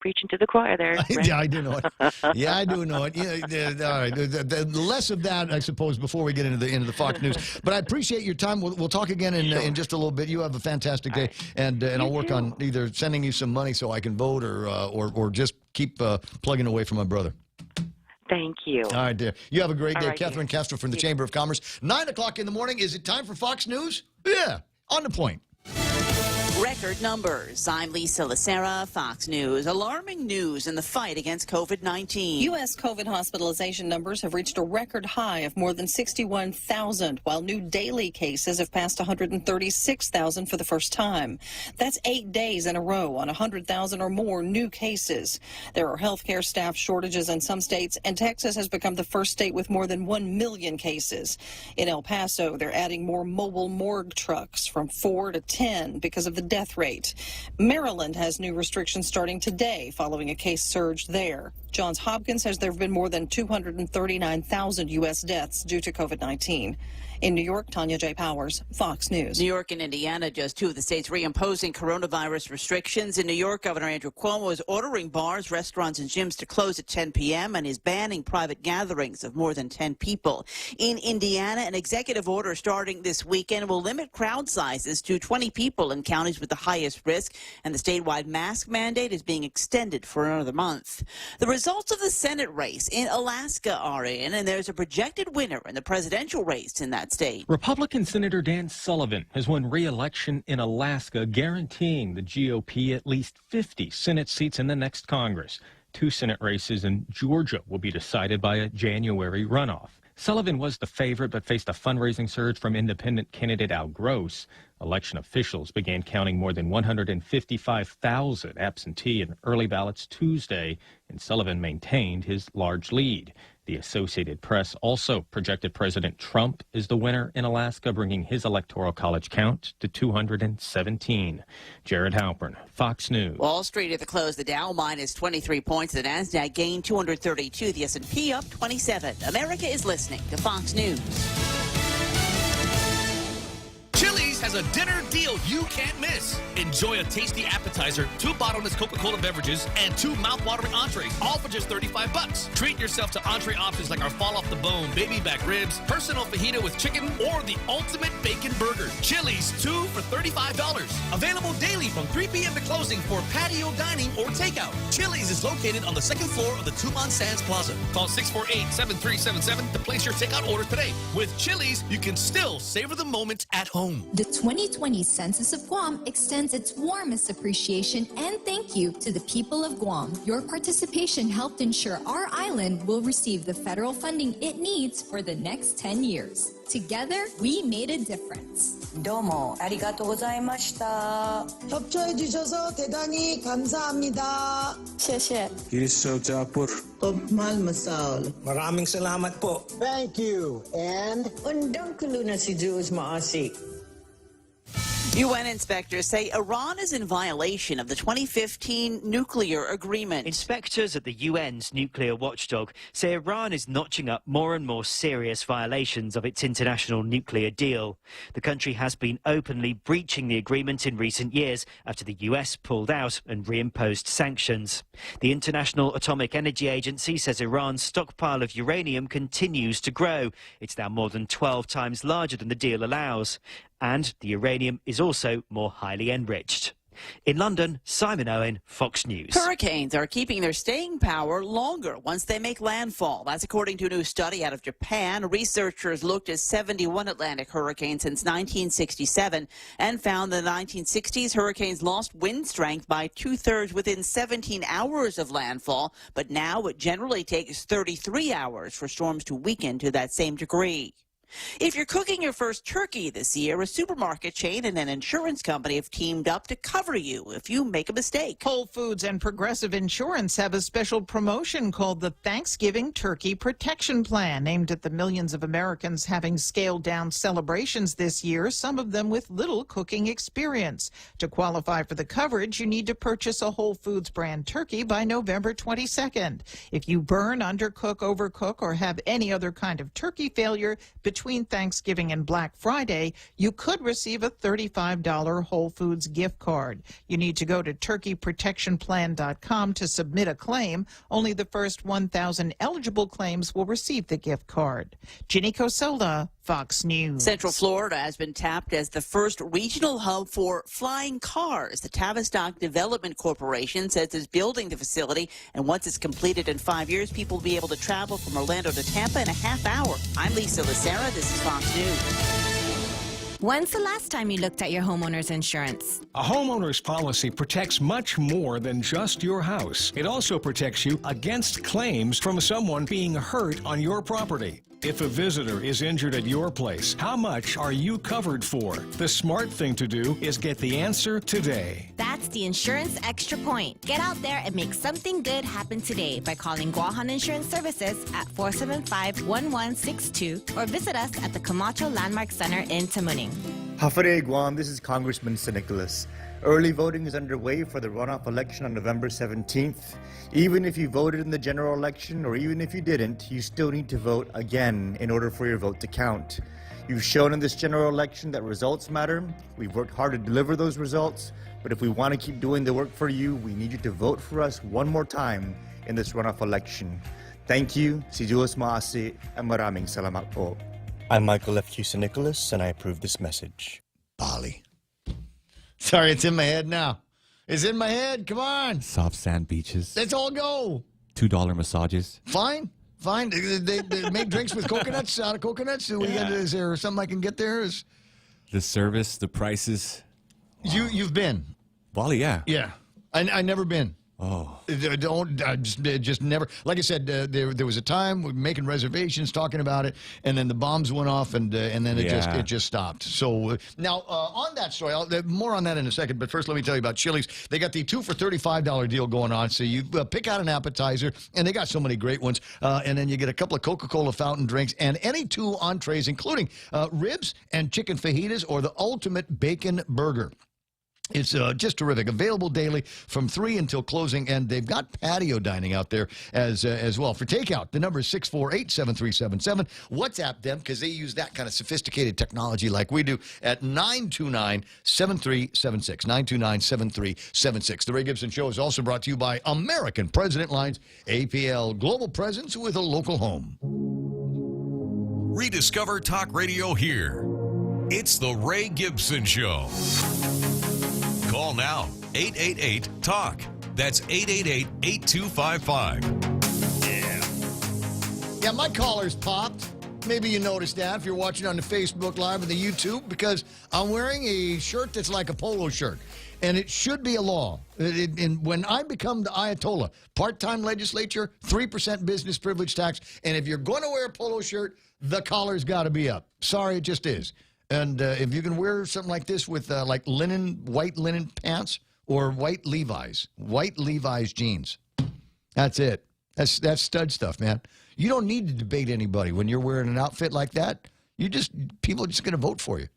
Speaker 5: Preaching to the choir there.
Speaker 2: Yeah, I do know it. Yeah, I do know it. All right. The less of that, I suppose, before we get into the Fox News. But I appreciate your time. We'll talk again in just a little bit. You have a fantastic day, and I'll work on either sending you some money so I can vote, or just keep plugging away for my brother.
Speaker 5: Thank you.
Speaker 2: All right, dear. You have a great day.
Speaker 5: Right,
Speaker 2: Catherine Castro from the Chamber of Commerce. 9 o'clock in the morning. Is it time for Fox News? Yeah, on the point.
Speaker 1: Record numbers. I'm Lisa Lacera, Fox News. Alarming news in the fight against COVID-19.
Speaker 12: U.S. COVID hospitalization numbers have reached a record high of more than 61,000, while new daily cases have passed 136,000 for the first time. That's 8 days in a row on 100,000 or more new cases. There are healthcare staff shortages in some states, and Texas has become the first state with more than 1 million cases. In El Paso, they're adding more mobile morgue trucks from 4 to 10 because of the death rate. Maryland has new restrictions starting today following a case surge there. Johns Hopkins says there have been more than 239,000 U.S. deaths due to COVID-19. In New York, Tanya J. Powers, Fox News.
Speaker 1: New York and Indiana, just two of the states reimposing coronavirus restrictions. In New York, Governor Andrew Cuomo is ordering bars, restaurants, and gyms to close at 10 p.m. and is banning private gatherings of more than 10 people. In Indiana, an executive order starting this weekend will limit crowd sizes to 20 people in counties with the highest risk, and the statewide mask mandate is being extended for another month. The results of the Senate race in Alaska are in, and there's a projected winner in the presidential race in that state.
Speaker 19: Republican Senator Dan Sullivan has won re-election in Alaska, guaranteeing the GOP at least 50 Senate seats in the next Congress. 2 Senate races in Georgia will be decided by a January runoff. Sullivan was the favorite, but faced a fundraising surge from independent candidate Al Gross. Election officials began counting more than 155,000 absentee and early ballots Tuesday, and Sullivan maintained his large lead. The Associated Press also projected President Trump is the winner in Alaska, bringing his electoral college count to 217. Jared Halpern, Fox News.
Speaker 1: Wall Street at the close, the Dow minus 23 points, the Nasdaq gained 232, the S&P up 27. America is listening to Fox News.
Speaker 20: Chili's has
Speaker 4: has a dinner deal you can't miss. Enjoy a tasty appetizer, 2 bottomless Coca-Cola beverages, and 2 mouth-watering entrees, all for just $35. Treat yourself to entree options like our fall-off-the-bone baby back ribs, personal fajita with chicken, or the ultimate bacon burger. Chili's 2 for $35. Available daily from 3 p.m. to closing for patio dining or takeout. Chili's is located on the 2nd floor of the Tuman Sands Plaza. Call 648-7377 to place your takeout order today. With Chili's, you can still savor the moment at home.
Speaker 6: The 2020 Census of Guam extends its warmest appreciation and thank you to the people of Guam. Your participation helped ensure our island will receive the federal funding it needs for the next 10 years. Together, we made a difference.
Speaker 8: 도모 아리가또 고자이마시타. 협조해 주셔서 대단히 감사합니다. 谢谢.
Speaker 22: Maraming salamat po.
Speaker 8: Thank you. And undang kuluna si Jules Maasi.
Speaker 1: UN inspectors say Iran is in violation of the 2015 nuclear agreement.
Speaker 25: Inspectors at the UN's nuclear watchdog say Iran is notching up more and more serious violations of its international nuclear deal. The country has been openly breaching the agreement in recent years after the US pulled out and reimposed sanctions. The International Atomic Energy Agency says Iran's stockpile of uranium continues to grow. It's now more than 12 times larger than the deal allows. And the uranium is also more highly enriched. In London, Simon Owen, Fox News.
Speaker 1: Hurricanes are keeping their staying power longer once they make landfall. That's according to a new study out of Japan. Researchers looked at 71 Atlantic hurricanes since 1967 and found in the 1960s hurricanes lost wind strength by 2/3 within 17 hours of landfall. But now it generally takes 33 hours for storms to weaken to that same degree. If you're cooking your first turkey this year, a supermarket chain and an insurance company have teamed up to cover you if you make a mistake.
Speaker 26: Whole Foods and Progressive Insurance have a special promotion called the Thanksgiving Turkey Protection Plan, aimed at the millions of Americans having scaled down celebrations this year, some of them with little cooking experience. To qualify for the coverage, you need to purchase a Whole Foods brand turkey by November 22nd. If you burn, undercook, overcook, or have any other kind of turkey failure between Thanksgiving and Black Friday, you could receive a $35 Whole Foods gift card. You need to go to turkeyprotectionplan.com to submit a claim. Only the first 1,000 eligible claims will receive the gift card. Ginny Cosola, Fox News.
Speaker 1: Central Florida has been tapped as the first regional hub for flying cars. The Tavistock Development Corporation says it's building the facility, and once it's completed in 5 years, people will be able to travel from Orlando to Tampa in a half hour. I'm Lisa Lucera. This is Fox News.
Speaker 18: When's the last time you looked at your homeowner's insurance?
Speaker 21: A homeowner's policy protects much more than just your house. It also protects you against claims from someone being hurt on your property. If a visitor is injured at your place, how much are you covered for? The smart thing to do is get the answer today.
Speaker 18: That's the Insurance Extra Point. Get out there and make something good happen today by calling Guahan Insurance Services at 475-1162 or visit us at the Camacho Landmark Center in Tamuning.
Speaker 27: Hafare Guam, this is Congressman St. Nicholas. Early voting is underway for the runoff election on November 17th. Even if you voted in the general election, or even if you didn't, you still need to vote again in order for your vote to count. You've shown in this general election that results matter. We've worked hard to deliver those results, but if we want to keep doing the work for you, we need you to vote for us one more time in this runoff election. Thank you, si Diyos maasi, and maraming salamat po. I'm Michael F. St. Nicholas, and I approve this message.
Speaker 2: Bali. Sorry, it's in my head now. It's in my head. Come on.
Speaker 9: Soft sand beaches.
Speaker 2: Let's all go.
Speaker 9: $2 massages.
Speaker 2: Fine. They make drinks with coconuts, out of coconuts. Is there something I can get there?
Speaker 9: The service, the prices.
Speaker 2: Wow. You've been?
Speaker 9: Bali, yeah.
Speaker 2: Yeah. I never been.
Speaker 9: Oh.
Speaker 2: Just never. Like I said, there was a time we were making reservations, talking about it, and then the bombs went off, and then it just stopped. So now on that story, more on that in a second. But first, let me tell you about Chili's. They got the 2 for $35 deal going on. So you pick out an appetizer, and they got so many great ones, and then you get a couple of Coca-Cola fountain drinks and any 2 entrees, including ribs and chicken fajitas or the ultimate bacon burger. It's just terrific. Available daily from 3 until closing, and they've got patio dining out there as well. For takeout, the number is 648-7377. WhatsApp them because they use that kind of sophisticated technology like we do at 929-7376. 929-7376. The Ray Gibson Show is also brought to you by American President Lines, APL, global presence with a local home.
Speaker 7: Rediscover talk radio here. It's the Ray Gibson Show. Call now, 888-TALK. That's 888-8255.
Speaker 2: Yeah, my collar's popped. Maybe you noticed that if you're watching on the Facebook Live or the YouTube, because I'm wearing a shirt that's like a polo shirt. And it should be a law. And when I become the Ayatollah, part-time legislature, 3% business privilege tax, and if you're going to wear a polo shirt, the collar's got to be up. Sorry, it just is. And if you can wear something like this with like white linen pants or white Levi's jeans, that's it. That's stud stuff, man. You don't need to debate anybody when you're wearing an outfit like that. People are just going to vote for you.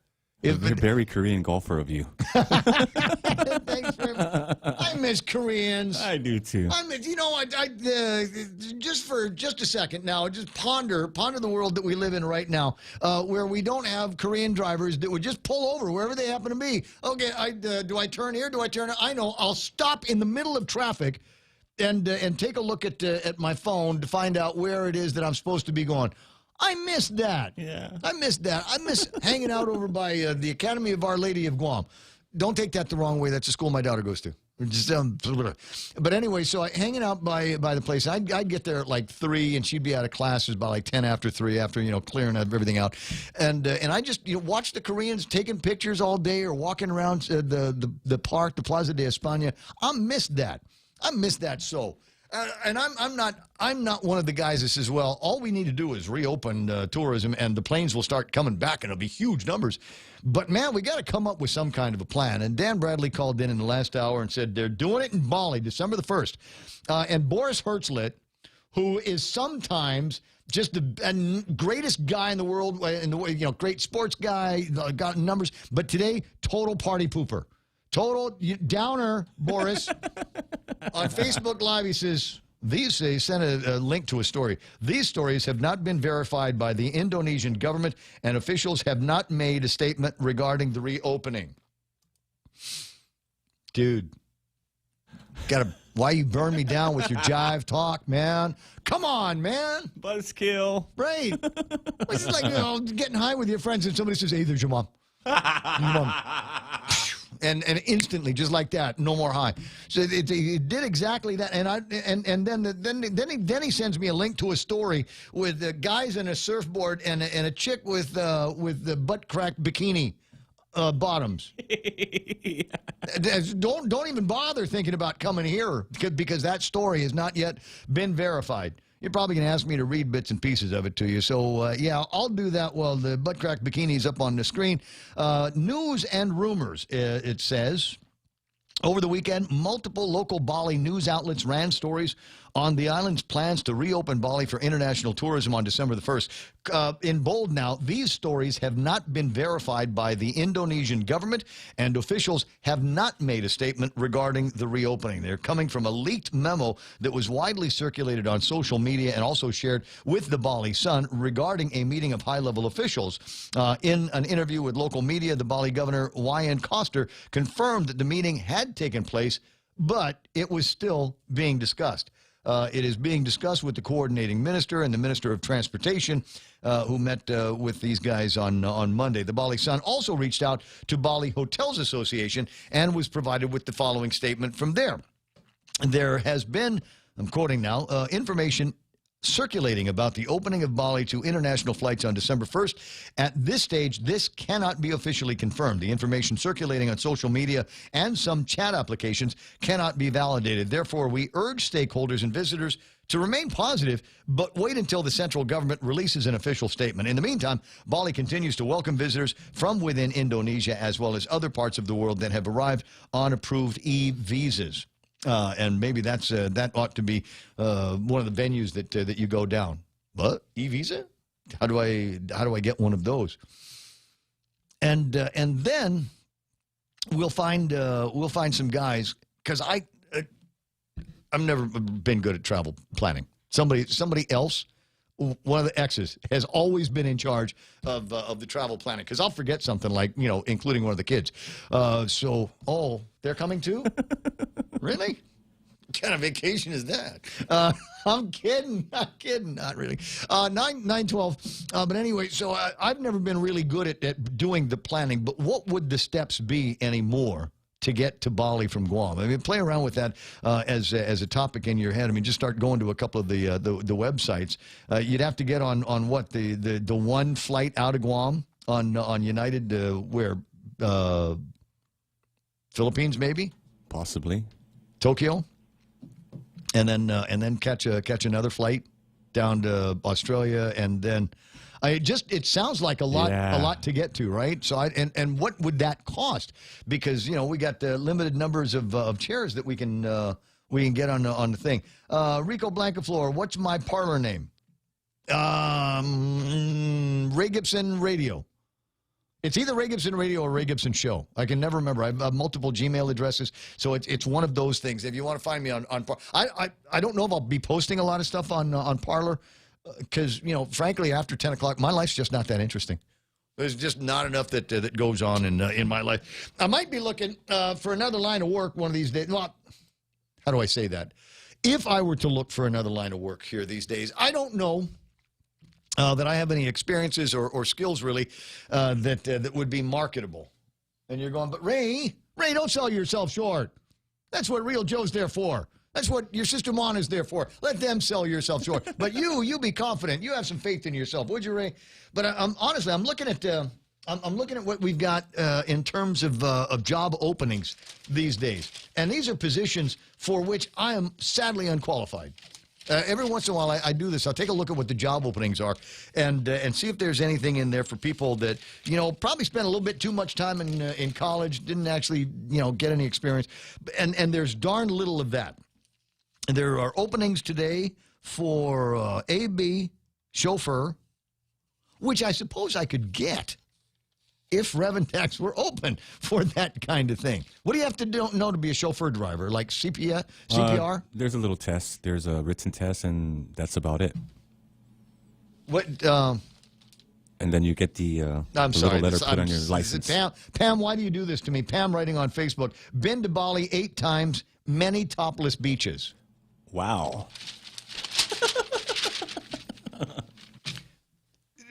Speaker 9: You're a very Korean golfer of you.
Speaker 2: Thanks very much. I miss Koreans.
Speaker 9: I do too.
Speaker 2: Just a second now, just ponder the world that we live in right now, where we don't have Korean drivers that would just pull over wherever they happen to be. Okay, do I turn here? Do I turn? I know. I'll stop in the middle of traffic and take a look at my phone to find out where it is that I'm supposed to be going. I miss that.
Speaker 9: Yeah.
Speaker 2: I miss that. I miss hanging out over by the Academy of Our Lady of Guam. Don't take that the wrong way. That's the school my daughter goes to. But anyway, so hanging out by the place, I'd get there at like 3, and she'd be out of classes by like 10 after 3, after clearing everything out, and I just watch the Koreans taking pictures all day or walking around the park, the Plaza de España. I miss that. I miss that so. And I'm not one of the guys that says, well, all we need to do is reopen tourism and the planes will start coming back and it'll be huge numbers. But, man, we got to come up with some kind of a plan. And Dan Bradley called in the last hour and said they're doing it in Bali, December the 1st. And Boris Hertzlet, who is sometimes just the greatest guy in the world, great sports guy, got numbers, but today, total party pooper. Total downer, Boris. On Facebook Live, he says, he sent a link to a story. These stories have not been verified by the Indonesian government, and officials have not made a statement regarding the reopening. Dude, why you burn me down with your jive talk, man? Come on, man.
Speaker 9: Buzzkill.
Speaker 2: Right. It's like, getting high with your friends and somebody says, hey, there's your mom. Your mom. And instantly, just like that, no more high. So it did exactly that, and then he sends me a link to a story with guys in a surfboard and a chick with the butt crack bikini bottoms. Don't even bother thinking about coming here because that story has not yet been verified. You're probably going to ask me to read bits and pieces of it to you. So, yeah, I'll do that while the butt crack bikini's up on the screen. News and rumors, it says. Over the weekend, multiple local Bali news outlets ran stories on the island's plans to reopen Bali for international tourism on December the 1st. In bold now, these stories have not been verified by the Indonesian government, and officials have not made a statement regarding the reopening. They're coming from a leaked memo that was widely circulated on social media and also shared with the Bali Sun regarding a meeting of high-level officials. In an interview with local media, the Bali governor, Wayan Koster, confirmed that the meeting had taken place, but it was still being discussed. It is being discussed with the coordinating minister and the Minister of Transportation, who met with these guys on Monday. The Bali Sun also reached out to Bali Hotels Association and was provided with the following statement from there. There has been, I'm quoting now, information circulating about the opening of Bali to international flights on December 1st. At this stage, this cannot be officially confirmed. The information circulating on social media and some chat applications cannot be validated. Therefore, we urge stakeholders and visitors to remain positive, but wait until the central government releases an official statement. In the meantime, Bali continues to welcome visitors from within Indonesia as well as other parts of the world that have arrived on approved e-visas. And maybe that ought to be one of the venues that you go down. But e-visa? How do I get one of those? And then we'll find some guys, because I've never been good at travel planning. Somebody else, one of the exes, has always been in charge of the travel planning, because I'll forget something, like, including one of the kids. They're coming too? Really? What kind of vacation is that? I'm kidding. Not really. 9:12. But anyway, so I've never been really good at doing the planning. But what would the steps be anymore to get to Bali from Guam? I mean, play around with that as a topic in your head. I mean, just start going to a couple of the websites. You'd have to get on what the one flight out of Guam on United where Philippines, maybe,
Speaker 9: possibly
Speaker 2: Tokyo. And then catch another flight down to Australia, and then it sounds like a lot to get to, right? So and what would that cost? Because we got the limited numbers of chairs that we can get on the thing. Rico Blancaflor, what's my parlor name? Ray Gibson Radio. It's either Ray Gibson Radio or Ray Gibson Show. I can never remember. I have multiple Gmail addresses, so it's one of those things. If you want to find me on I don't know if I'll be posting a lot of stuff on Parler, because frankly, after 10 o'clock, my life's just not that interesting. There's just not enough that goes on in my life. I might be looking for another line of work one of these days. Well, how do I say that? If I were to look for another line of work here these days, I don't know that I have any experiences or skills, really, that would be marketable. And you're going, but Ray, don't sell yourself short. That's what Real Joe's there for. That's what your sister Mon is there for. Let them sell yourself short. But you be confident. You have some faith in yourself, would you, Ray? But honestly, I'm looking at what we've got in terms of job openings these days, and these are positions for which I am sadly unqualified. Every once in a while, I do this. I'll take a look at what the job openings are and see if there's anything in there for people that, probably spent a little bit too much time in college, didn't actually, get any experience. And there's darn little of that. There are openings today for AB chauffeur, which I suppose I could get if Reventex were open for that kind of thing. What do you have to know to be a chauffeur driver? Like CPR?
Speaker 9: There's a little test. There's a written test, and that's about it.
Speaker 2: What?
Speaker 9: And then you get the little letter put on your license.
Speaker 2: Pam, why do you do this to me? Pam writing on Facebook, been to Bali 8 times, many topless beaches.
Speaker 9: Wow.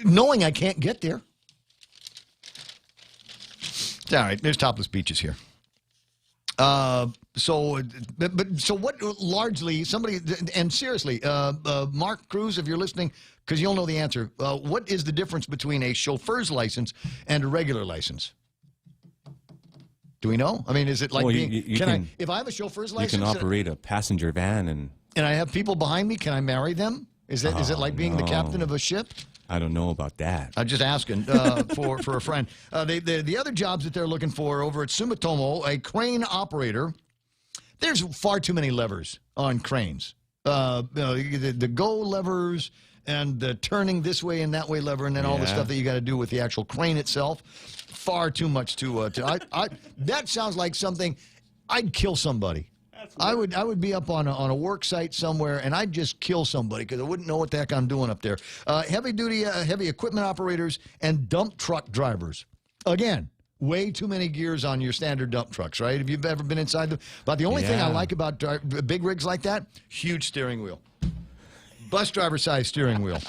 Speaker 2: Knowing I can't get there. All right, there's topless beaches here. So what largely somebody, and seriously, Mark Cruz, if you're listening, because you'll know the answer, what is the difference between a chauffeur's license and a regular license? Do we know? I mean, is it like if I have a chauffeur's license?
Speaker 9: You can operate a passenger van and
Speaker 2: I have people behind me, can I marry them? Is it like being the captain of a ship?
Speaker 9: I don't know about that.
Speaker 2: I'm just asking for a friend. The other jobs that they're looking for over at Sumitomo, a crane operator. There's far too many levers on cranes. The go levers and the turning this way and that way lever, and then all the stuff that you got to do with the actual crane itself. Far too much to that sounds like something I'd kill somebody. I would be up on a work site somewhere, and I'd just kill somebody because I wouldn't know what the heck I'm doing up there. Heavy equipment operators and dump truck drivers. Again, way too many gears on your standard dump trucks, right? If you've ever been inside them. But the only thing I like about big rigs like that, huge steering wheel. Bus driver size steering wheel.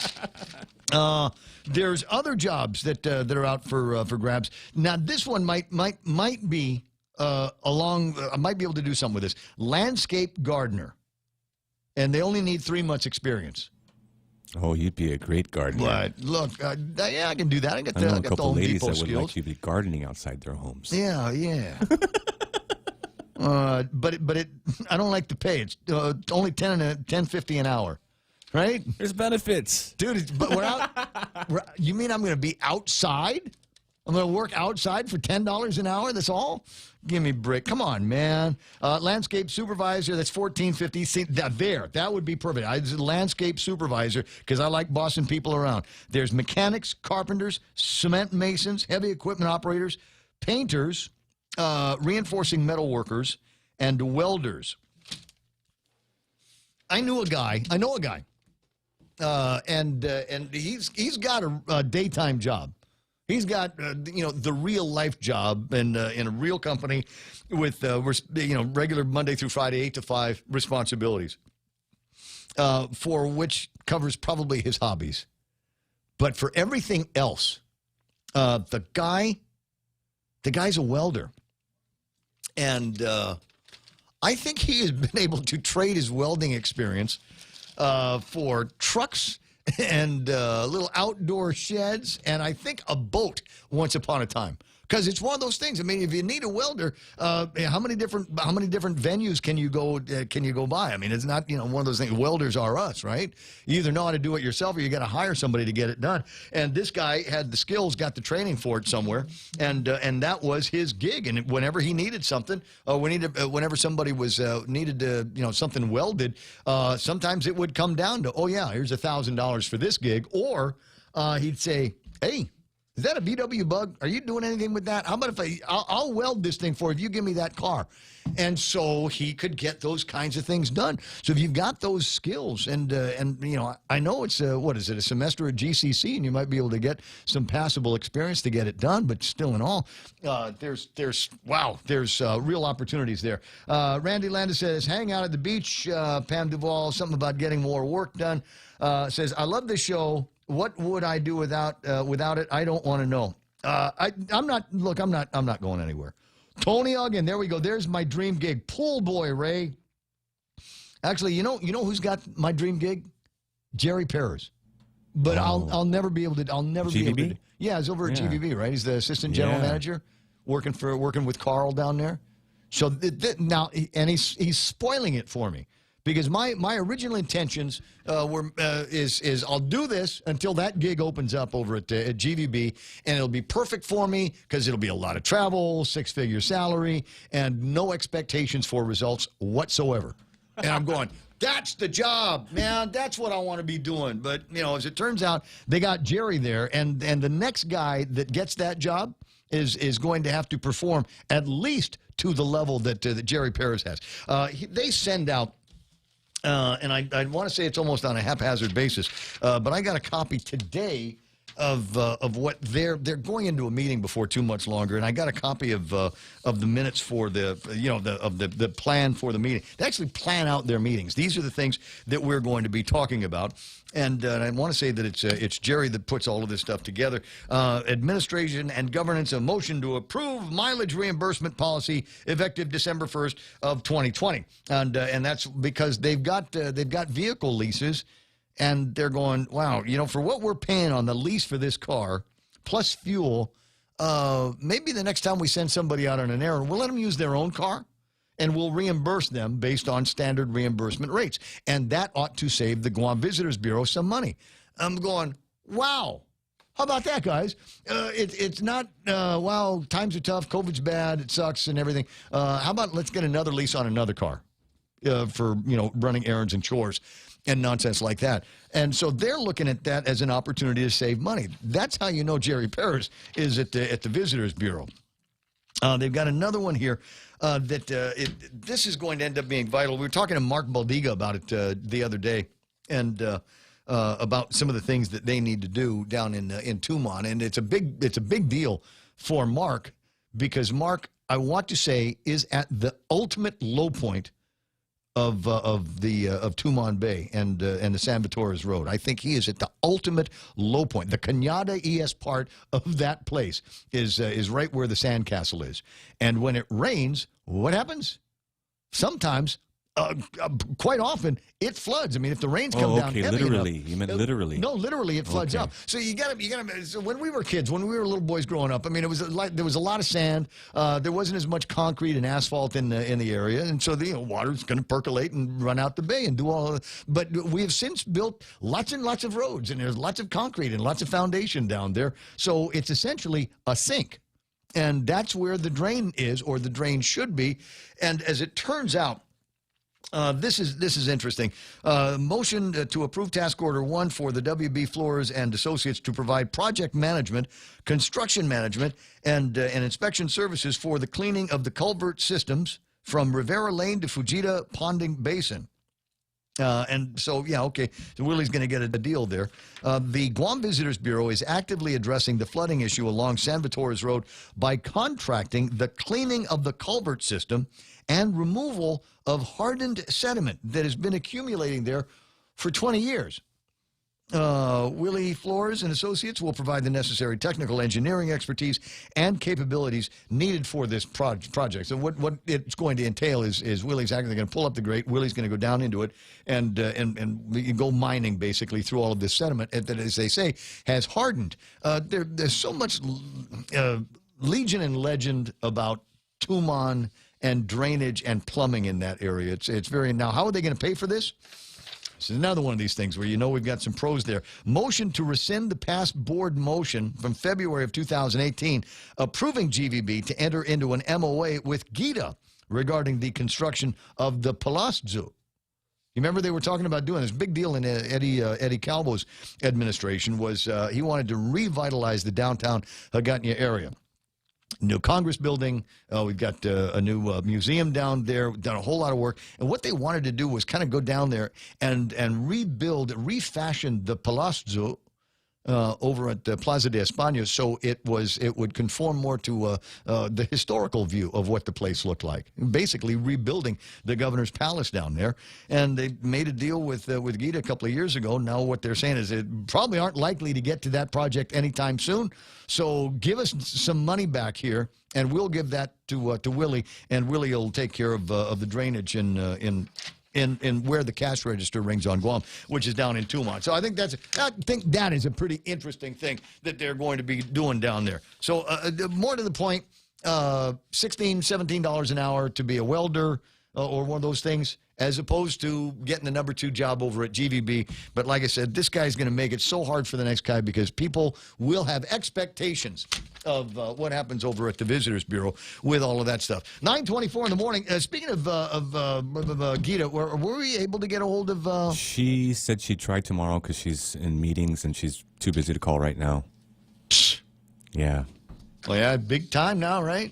Speaker 2: There's other jobs that are out for grabs. Now, this one might be I might be able to do something with this. Landscape gardener. And they only need 3 months experience.
Speaker 9: Oh, you'd be a great gardener.
Speaker 2: But look, I can do that. I got
Speaker 9: a
Speaker 2: the
Speaker 9: couple
Speaker 2: Home
Speaker 9: ladies
Speaker 2: Depot
Speaker 9: that would
Speaker 2: skills.
Speaker 9: like you to be gardening outside their homes.
Speaker 2: Yeah. But I don't like the pay. It's only $10.50 an hour, right?
Speaker 9: There's benefits,
Speaker 2: dude. But we're out. You mean I'm going to be outside? I'm going to work outside for $10 an hour? That's all? Give me a break. Come on, man. Landscape supervisor, that's $14.50. See, that would be perfect. I was a landscape supervisor because I like bossing people around. There's mechanics, carpenters, cement masons, heavy equipment operators, painters, reinforcing metal workers, and welders. I know a guy, and he's got a daytime job. He's got the real life job in a real company with regular Monday through Friday 8 to 5 responsibilities, for which covers probably his hobbies. But for everything else, the guy's a welder, and I think he has been able to trade his welding experience for trucks and little outdoor sheds, and I think a boat once upon a time. Because it's one of those things. I mean, if you need a welder, how many different venues can you go by? I mean, it's not one of those things. Welders are us, right? You either know how to do it yourself or you got to hire somebody to get it done. And this guy had the skills, got the training for it somewhere, and that was his gig. And whenever he needed something, whenever somebody was needed to something welded, sometimes it would come down to, oh yeah, here's $1,000 for this gig, or he'd say, hey, is that a VW Bug? Are you doing anything with that? How about if I'll weld this thing for you if you give me that car? And so he could get those kinds of things done. So if you've got those skills, and I know it's a semester at GCC, and you might be able to get some passable experience to get it done. But still, in all, there's real opportunities there. Randy Landis says, "Hang out at the beach." Pam Duvall, something about getting more work done. Says, "I love the show. What would I do without it? I don't want to know." I'm not going anywhere. Tony Ogden, there we go. There's my dream gig. Pool boy, Ray. Actually, you know who's got my dream gig? Jerry Perez. But I'll never be able to.
Speaker 9: GVB?
Speaker 2: Yeah, he's over at GVB, right? He's the assistant general manager, working with Carl down there. So now, and he's spoiling it for me. Because my original intentions is I'll do this until that gig opens up over at GVB, and it'll be perfect for me because it'll be a lot of travel, 6-figure salary, and no expectations for results whatsoever. And I'm going, that's the job, man. That's what I want to be doing. But as it turns out, they got Jerry there, and the next guy that gets that job is going to have to perform at least to the level that Jerry Perez has. They send out. And I want to say it's almost on a haphazard basis, but I got a copy today of what they're going into a meeting before too much longer, and I got a copy of the minutes for the plan for the meeting. They actually plan out their meetings. These are the things that we're going to be talking about. And I want to say that it's Jerry that puts all of this stuff together. Administration and governance, a motion to approve mileage reimbursement policy effective December 1st of 2020, and that's because they've got vehicle leases, and they're going, wow, for what we're paying on the lease for this car plus fuel, maybe the next time we send somebody out on an errand, we'll let them use their own car. And we'll reimburse them based on standard reimbursement rates. And that ought to save the Guam Visitors Bureau some money. I'm going, wow. How about that, guys? It's not, wow, times are tough, COVID's bad, it sucks and everything. How about let's get another lease on another car for, running errands and chores and nonsense like that. And so they're looking at that as an opportunity to save money. That's how you know Jerry Perez is at the Visitors Bureau. They've got another one here this is going to end up being vital. We were talking to Mark Baldiga about it the other day, and about some of the things that they need to do down in Tumon, and it's a big deal for Mark, because Mark, I want to say, is at the ultimate low point of Tumon Bay and the San Vitores Road. I think he is at the ultimate low point. The Cañada East part of that place is right where the sandcastle is. And when it rains, what happens? Sometimes, quite often, it floods. I mean, if the rains come down heavy
Speaker 9: literally.
Speaker 2: enough,
Speaker 9: You meant literally.
Speaker 2: No, literally, it floods up. So you gotta. So when we were kids, when we were little boys growing up, I mean, there was a lot of sand. There wasn't as much concrete and asphalt in the area, and so the water's going to percolate and run out the bay and do all of that. But we have since built lots and lots of roads, and there's lots of concrete and lots of foundation down there. So it's essentially a sink. And that's where the drain is, or the drain should be. And as it turns out, This is interesting. Motion to approve Task Order 1 for the WB Floors and Associates to provide project management, construction management, and inspection services for the cleaning of the culvert systems from Rivera Lane to Fujita Ponding Basin. And so, yeah, okay, so Willie's going to get a deal there. The Guam Visitors Bureau is actively addressing the flooding issue along San Vitores Road by contracting the cleaning of the culvert system and removal of hardened sediment that has been accumulating there for 20 years. Willie Floors and Associates will provide the necessary technical engineering expertise and capabilities needed for this project. So what it's going to entail is Willie's actually going to pull up the grate. Willie's going to go down into it and go mining basically through all of this sediment that, as they say, has hardened. There's so much legion and legend about Tumon and drainage and plumbing in that area. It's very, now how are they going to pay for this? This is another one of these things where we've got some pros there. Motion to rescind the past board motion from February of 2018 approving GVB to enter into an MOA with GITA regarding the construction of the Palazzo. You remember they were talking about doing this big deal in Eddie Calvo's administration was he wanted to revitalize the downtown Hagåtña area. New Congress building. We've got a new museum down there. We've done a whole lot of work. And what they wanted to do was kind of go down there and refashion the Palazzo over at Plaza de España, so it would conform more to the historical view of what the place looked like. Basically rebuilding the governor's palace down there. And they made a deal with GITA a couple of years ago. Now what they're saying is they probably aren't likely to get to that project anytime soon. So give us some money back here, and we'll give that to Willie, and Willie will take care of the drainage in where the cash register rings on Guam, which is down in Tumon. So I think that is a pretty interesting thing that they're going to be doing down there. So more to the point, $16, $17 an hour to be a welder or one of those things, as opposed to getting the number 2 job over at GVB. But like I said, this guy's going to make it so hard for the next guy because people will have expectations of what happens over at the Visitors Bureau with all of that stuff. 9:24 in the morning. Speaking of Gita, were we able to get a hold of...
Speaker 9: She said she'd try tomorrow because she's in meetings and she's too busy to call right now. Yeah.
Speaker 2: Well, yeah, big time now, right?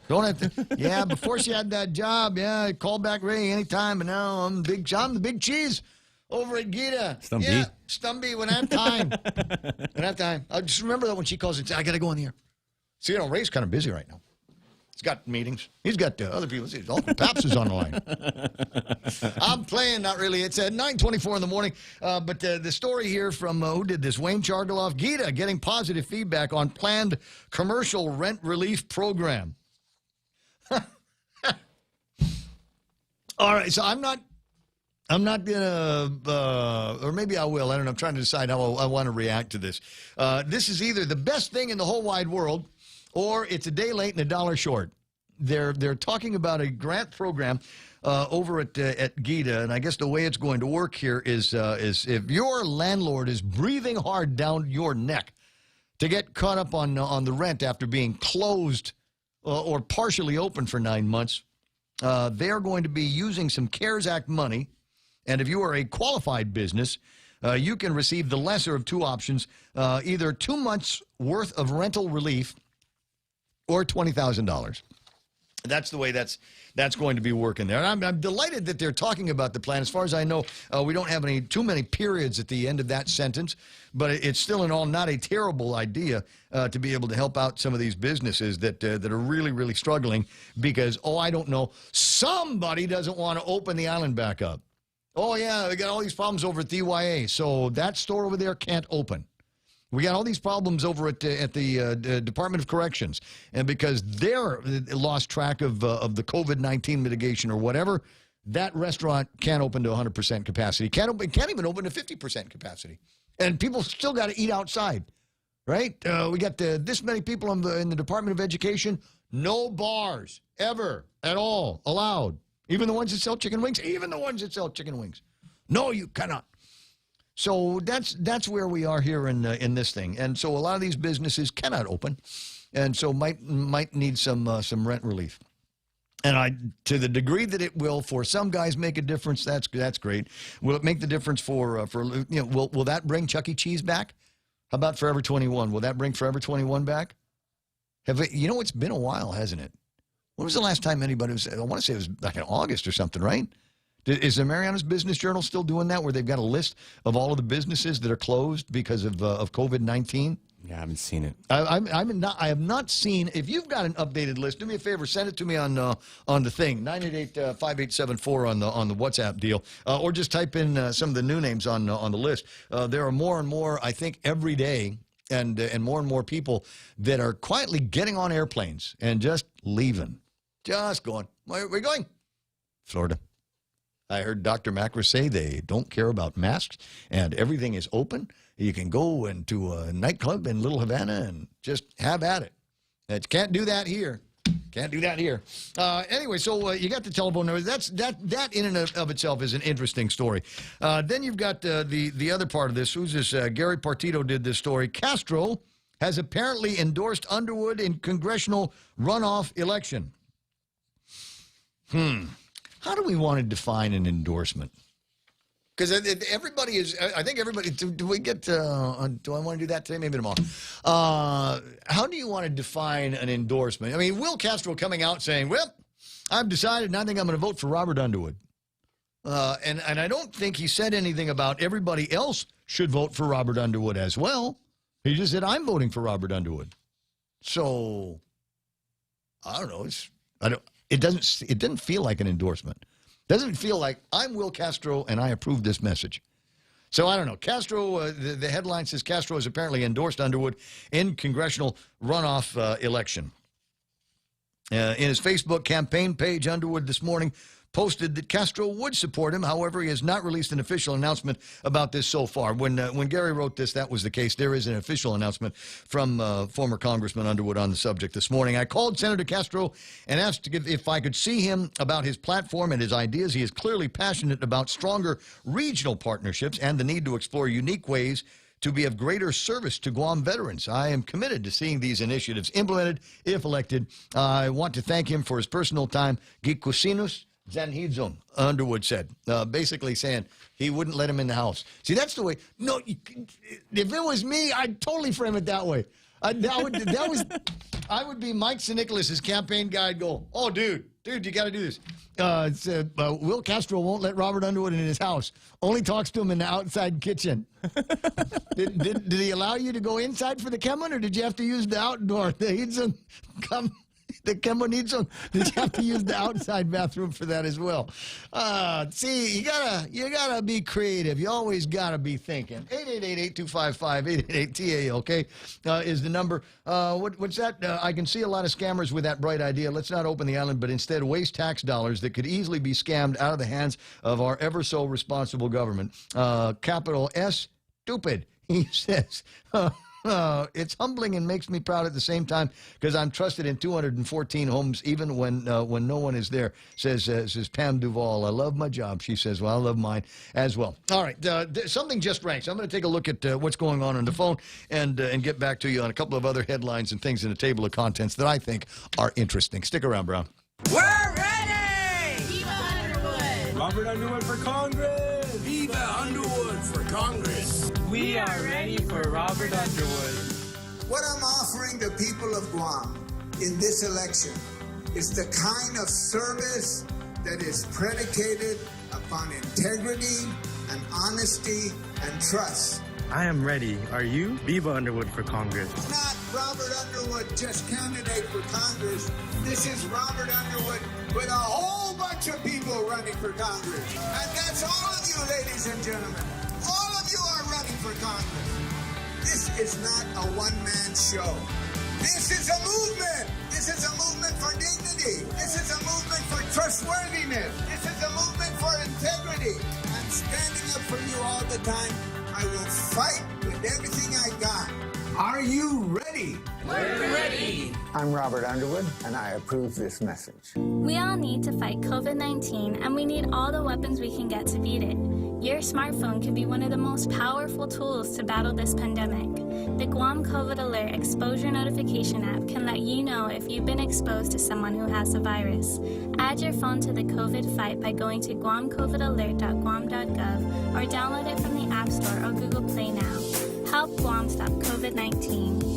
Speaker 2: Don't have to. Yeah, before she had that job, yeah, call back Ray anytime, but now I'm the big cheese over at Gita.
Speaker 9: Stumby.
Speaker 2: Yeah, Stumby, when I have time. When I have time. I just remember that when she calls, I got to go in the air. So, Ray's kind of busy right now. He's got meetings. He's got other people. Uncle Paps is on the line. I'm playing, not really. It's at 9:24 in the morning. But the story here from, who did this? Wayne Chargaloff. Gita getting positive feedback on planned commercial rent relief program. All right, so I'm not gonna, or maybe I will. I don't know. I'm trying to decide how I want to react to this. This is either the best thing in the whole wide world, or it's a day late and a dollar short. They're talking about a grant program over at Gita, and I guess the way it's going to work here is if your landlord is breathing hard down your neck to get caught up on the rent after being closed or partially open for 9 months, they're going to be using some CARES Act money. And if you are a qualified business, you can receive the lesser of 2 options, either 2 months' worth of rental relief or $20,000. That's the way that's going to be working there. And I'm delighted that they're talking about the plan. As far as I know, we don't have too many periods at the end of that sentence, but it's still in all not a terrible idea to be able to help out some of these businesses that are really, really struggling because, I don't know, somebody doesn't want to open the island back up. Oh, yeah, we got all these problems over at the EYA, so that store over there can't open. We got all these problems over at the Department of Corrections, and because they're lost track of the COVID-19 mitigation or whatever, that restaurant can't open to 100% capacity. Can't even open to 50% capacity, and people still got to eat outside, right? We got this many people in the Department of Education. No bars ever at all allowed. Even the ones that sell chicken wings. Even the ones that sell chicken wings. No, you cannot. So that's where we are here in this thing, and so a lot of these businesses cannot open, and so might need some rent relief. And to the degree that it will, for some guys, make a difference, that's great. Will it make the difference for will that bring Chuck E. Cheese back? How about Forever 21? Will that bring Forever 21 back? It's been a while, hasn't it? When was the last time anybody was, I want to say it was like in August or something, right? Is the Mariana's Business Journal still doing that, where they've got a list of all of the businesses that are closed because of COVID-19?
Speaker 9: Yeah, I haven't seen it.
Speaker 2: I have not seen. If you've got an updated list, do me a favor, send it to me on the thing, 988-5874 on the WhatsApp deal, or just type in some of the new names on the list. There are more and more, I think, every day, and more people that are quietly getting on airplanes and just leaving, just going. Where are we going? Florida. I heard Dr. Macra say they don't care about masks and everything is open. You can go into a nightclub in Little Havana and just have at it. Can't do that here. Can't do that here. Anyway, so you got the telephone number. That in and of itself is an interesting story. Then you've got the other part of this. Who's this? Gary Partito did this story. Castro has apparently endorsed Underwood in congressional runoff election. How do we want to define an endorsement? Because everybody is, I think everybody, do we get, do I want to do that today? Maybe tomorrow. How do you want to define an endorsement? I mean, Will Castro coming out saying, well, I've decided and I think I'm going to vote for Robert Underwood. And I don't think he said anything about everybody else should vote for Robert Underwood as well. He just said, I'm voting for Robert Underwood. So, I don't know. It didn't feel like an endorsement. Doesn't feel like I'm Will Castro and I approve this message. So I don't know. Castro, the headline says Castro has apparently endorsed Underwood in congressional runoff election. In his Facebook campaign page, Underwood this morning posted that Castro would support him. However, he has not released an official announcement about this so far. When Gary wrote this, that was the case. There is an official announcement from former Congressman Underwood on the subject this morning. I called Senator Castro and asked if I could see him about his platform and his ideas. He is clearly passionate about stronger regional partnerships and the need to explore unique ways to be of greater service to Guam veterans. I am committed to seeing these initiatives implemented if elected. I want to thank him for his personal time. Gikusinus Zanhidzon, Underwood said, basically saying he wouldn't let him in the house. See, that's the way. No, if it was me, I'd totally frame it that way. I would be Mike St. Nicholas's campaign guy. I'd go, oh, dude, you got to do this. Will Castro won't let Robert Underwood in his house. Only talks to him in the outside kitchen. Did he allow you to go inside for the Kemen, or did you have to use the outdoor? The Kemba needs some. Did you have to use the outside bathroom for that as well? See, you gotta be creative. You always gotta be thinking. 888-825-888-TA, okay, is the number. What's that? I can see a lot of scammers with that bright idea. Let's not open the island, but instead waste tax dollars that could easily be scammed out of the hands of our ever so responsible government. Capital S, stupid, he says. It's humbling and makes me proud at the same time because I'm trusted in 214 homes even when no one is there, says Pam Duvall. I love my job, she says. Well, I love mine as well. All right, something just rang, so I'm going to take a look at what's going on the phone and get back to you on a couple of other headlines and things in the table of contents that I think are interesting. Stick around, Brown.
Speaker 10: We're ready! Viva Underwood! Robert Underwood for Congress! Viva Underwood for Congress!
Speaker 11: We are ready for Robert Underwood.
Speaker 13: What I'm offering the people of Guam in this election is the kind of service that is predicated upon integrity and honesty and trust.
Speaker 11: I am ready. Are you? Viva Underwood for Congress.
Speaker 13: Not Robert Underwood, just candidate for Congress. This is Robert Underwood with a whole bunch of people running for Congress. And that's all of you, ladies and gentlemen. All of you are running for Congress. This is not a one-man show. This is a movement. This is a movement for dignity. This is a movement for trustworthiness. This is a movement for integrity. I'm standing up for you all the time. I will fight with everything I got. Are you ready?
Speaker 10: We're ready.
Speaker 13: I'm Robert Underwood, and I approve this message.
Speaker 14: We all need to fight COVID-19, and we need all the weapons we can get to beat it.
Speaker 3: Your smartphone can be one of the most powerful tools to battle this pandemic. The Guam COVID Alert Exposure Notification app can let you know if you've been exposed to someone who has the virus. Add your phone to the COVID fight by going to guamcovidalert.guam.gov or download it from the App Store or Google Play now. Help Guam stop COVID-19.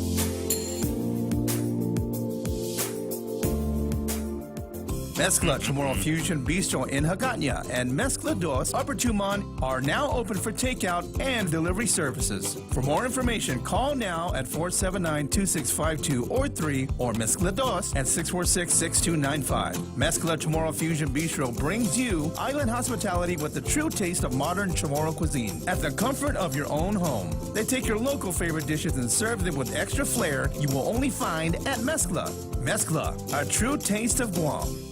Speaker 14: Mezcla Tomorrow Fusion Bistro in Hagåtña and Mezcla Dos Upper Tumon are now open for takeout and delivery services. For more information, call now at 479-2652 or 3 or Mezcla Dos at 646-6295. Mezcla Tomorrow Fusion Bistro brings you island hospitality with the true taste of modern Chamorro cuisine at the comfort of your own home. They take your local favorite dishes and serve them with extra flair you will only find at Mezcla. Mezcla, a true taste of Guam.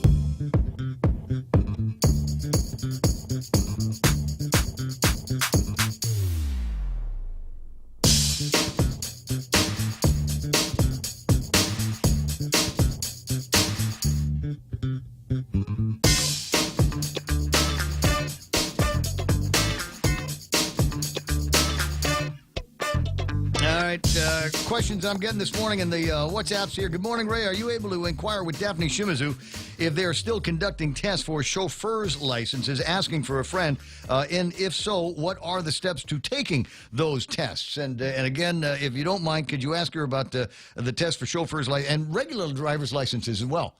Speaker 2: Questions I'm getting this morning in the WhatsApps here. Good morning, Ray. Are you able to inquire with Daphne Shimizu if they are still conducting tests for chauffeurs' licenses, asking for a friend? And if so, what are the steps to taking those tests? And again, if you don't mind, could you ask her about the test for chauffeurs' license and regular driver's licenses as well?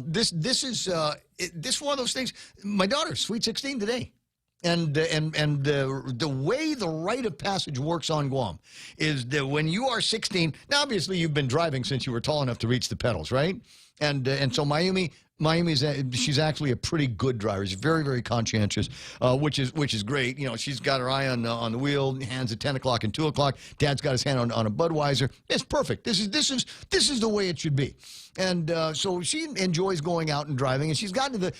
Speaker 2: This is one of those things. My daughter's sweet 16 today. And the way the rite of passage works on Guam is that when you are 16, now obviously you've been driving since you were tall enough to reach the pedals, right? And so Mayumi's she's actually a pretty good driver. She's very, very conscientious, which is great. You know, she's got her eye on the wheel, hands at 10 o'clock and 2 o'clock. Dad's got his hand on a Budweiser. It's perfect. This is the way it should be. And so she enjoys going out and driving, and she's gotten to the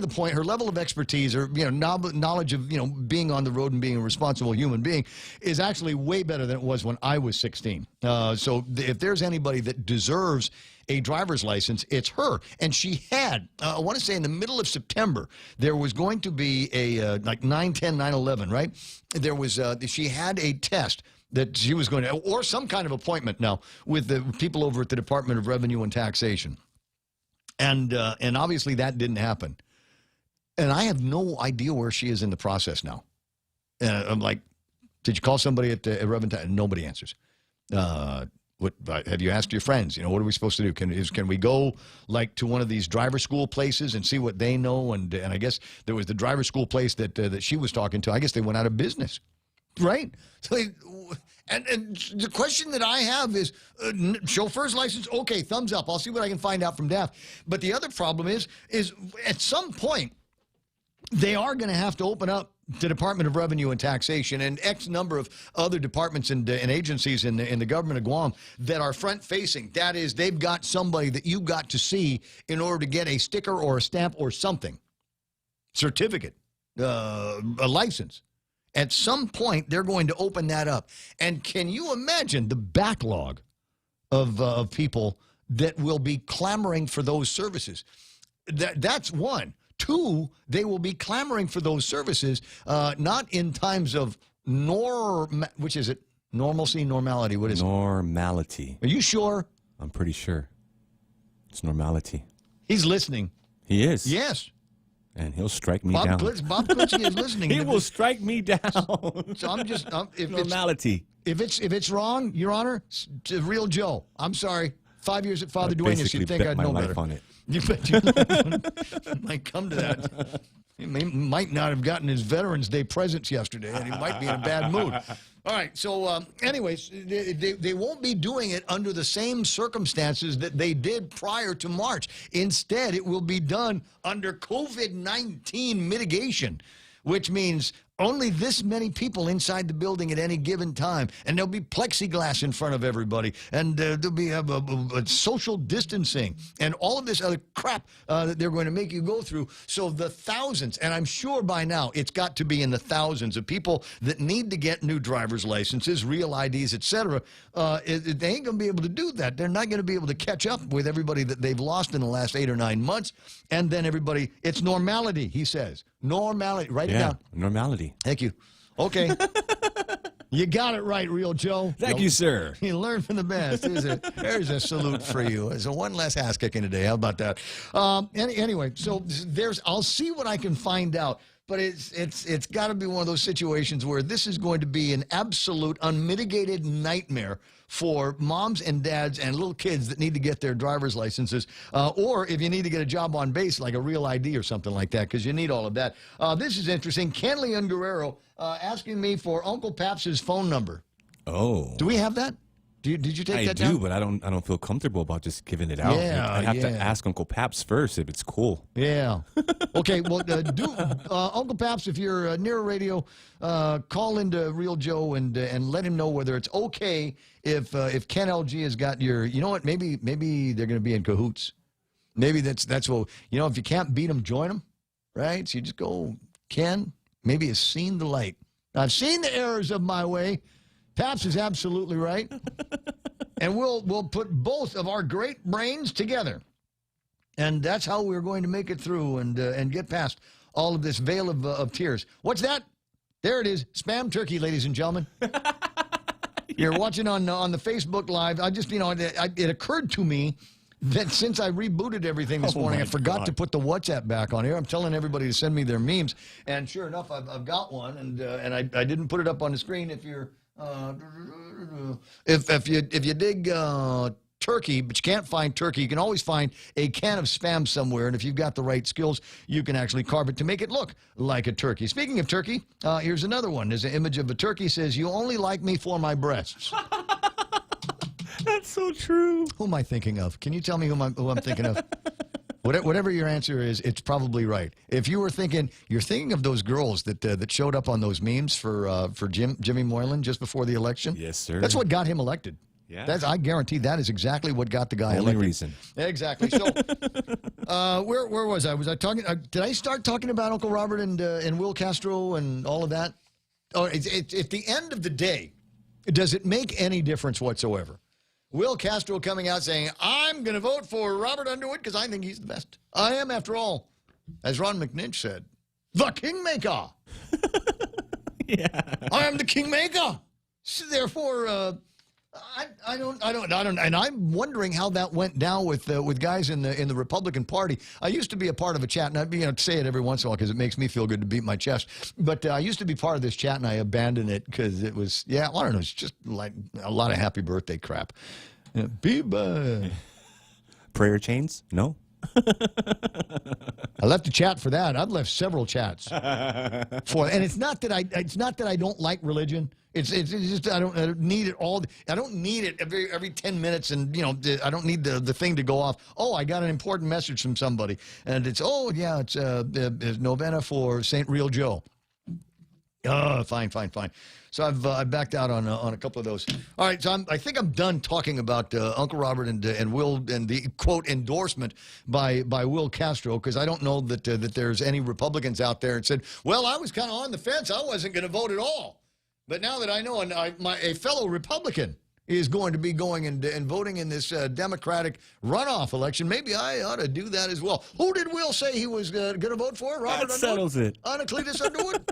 Speaker 2: point. Her level of expertise, or knowledge of being on the road and being a responsible human being, is actually way better than it was when I was 16. So if there's anybody that deserves a driver's license, it's her. And she had, I want to say in the middle of September, there was going to be a like 9/10, 9/11, right? There was she had a test that she was going to, or some kind of appointment now with the people over at the Department of Revenue and Taxation. And obviously that didn't happen. And I have no idea where she is in the process now. And I'm like, did you call somebody at Revenue? Nobody answers. What have you asked your friends? What are we supposed to do? Can we go like to one of these driver school places and see what they know? And I guess there was the driver school place that she was talking to. I guess they went out of business, right? So and the question that I have is chauffeur's license. Okay, thumbs up. I'll see what I can find out from DAF. But the other problem is at some point they are going to have to open up the Department of Revenue and Taxation and X number of other departments and agencies in the government of Guam that are front-facing. That is, they've got somebody that you got to see in order to get a sticker or a stamp or something, certificate, a license. At some point, they're going to open that up. And can you imagine the backlog of people that will be clamoring for those services? That's one. Two, they will be clamoring for those services, not in times of which is it? Normalcy, normality. What is it?
Speaker 9: Normality.
Speaker 2: Are you sure?
Speaker 9: I'm pretty sure. It's normality.
Speaker 2: He's listening.
Speaker 9: He is.
Speaker 2: Yes.
Speaker 9: And he'll strike me down.
Speaker 2: Bob Klitsky is listening.
Speaker 9: He will strike me down.
Speaker 2: So I'm just if
Speaker 9: normality.
Speaker 2: If it's wrong, Your Honor, it's real Joe. I'm sorry. 5 years at Father Duenas, you'd think I'd know better. On it. You bet you might come to that. He might not have gotten his Veterans Day presents yesterday, and he might be in a bad mood. All right, so anyways, they won't be doing it under the same circumstances that they did prior to March. Instead, it will be done under COVID-19 mitigation, which means only this many people inside the building at any given time, and there'll be plexiglass in front of everybody, and there'll be a social distancing, and all of this other crap that they're going to make you go through. So the thousands, and I'm sure by now it's got to be in the thousands of people that need to get new driver's licenses, real IDs, etc. They ain't going to be able to do that. They're not going to be able to catch up with everybody that they've lost in the last 8 or 9 months, and then everybody, it's normality, he says. Normality. Write it down.
Speaker 9: Normality. turkey.
Speaker 2: Thank you. Okay. You got it right, Real Joe.
Speaker 9: Thank you, sir.
Speaker 2: You learn from the best. There's a salute for you. So one less ass kicking today. How about that? Anyway, so I'll see what I can find out. But it's got to be one of those situations where this is going to be an absolute unmitigated nightmare for moms and dads and little kids that need to get their driver's licenses, or if you need to get a job on base like a real ID or something like that, because you need all of that. This is interesting. Kenley and Guerrero asking me for Uncle Paps's phone number.
Speaker 9: Oh.
Speaker 2: Do we have that? Did you take that down?
Speaker 9: I do, but I don't feel comfortable about just giving it out.
Speaker 2: Yeah,
Speaker 9: I have to ask Uncle Paps first if it's cool.
Speaker 2: Yeah. Okay, well, Uncle Paps, if you're near a radio, call into Real Joe and let him know whether it's okay if Ken LG has got your, you know what, maybe they're going to be in cahoots. Maybe that's what, you know, if you can't beat them, join them, right? So you just go, Ken, maybe has seen the light. I've seen the errors of my way. Paps is absolutely right. And we'll put both of our great brains together. And that's how we're going to make it through and get past all of this veil of tears. What's that? There it is. Spam turkey, ladies and gentlemen. You're watching on the Facebook Live. I just, it occurred to me that since I rebooted everything this morning, I forgot to put the WhatsApp back on here. I'm telling everybody to send me their memes. And sure enough, I've got one. And I didn't put it up on the screen. If you're... If you dig turkey, but you can't find turkey, you can always find a can of Spam somewhere, and if you've got the right skills, you can actually carve it to make it look like a turkey. Speaking of turkey, here's another one. There's an image of a turkey. Says, "You only like me for my breasts."
Speaker 9: That's so true.
Speaker 2: Who am I thinking of? Can you tell me who I'm thinking of? Whatever your answer is, it's probably right. If you were thinking, you're thinking of those girls that showed up on those memes for Jimmy Moylan just before the election.
Speaker 9: Yes, sir.
Speaker 2: That's what got him elected.
Speaker 9: Yeah.
Speaker 2: I guarantee that is exactly what got the guy elected.
Speaker 9: Only reason.
Speaker 2: Exactly. So, where was I? Was I talking? Did I start talking about Uncle Robert and Will Castro and all of that? Oh, at the end of the day, does it make any difference whatsoever? Will Castro coming out saying, "I'm going to vote for Robert Underwood because I think he's the best. I am, after all," as Ron McNinch said, "the kingmaker."
Speaker 9: Yeah.
Speaker 2: I am the kingmaker. So therefore, I don't, and I'm wondering how that went down with guys in the Republican Party. I used to be a part of a chat, and I'd say it every once in a while because it makes me feel good to beat my chest. But I used to be part of this chat, and I abandoned it because it was, I don't know, it's just like a lot of happy birthday crap.
Speaker 9: Prayer chains? No.
Speaker 2: I left the chat for that. I've left several chats for, and it's not that I don't like religion. It's just I don't need it all. I don't need it every 10 minutes, and I don't need the thing to go off. Oh, I got an important message from somebody, and it's it's novena for Saint Real Joe. Fine. So I've backed out on a couple of those. All right, so I think I'm done talking about Uncle Robert and Will and the quote endorsement by Will Castro, because I don't know that there's any Republicans out there that said, well, I was kind of on the fence. I wasn't going to vote at all. But now that I know a fellow Republican is going to be going and voting in this Democratic runoff election, maybe I ought to do that as well. Who did Will say he was going to vote for? Robert
Speaker 9: That settles it.
Speaker 2: Anacletus Underwood?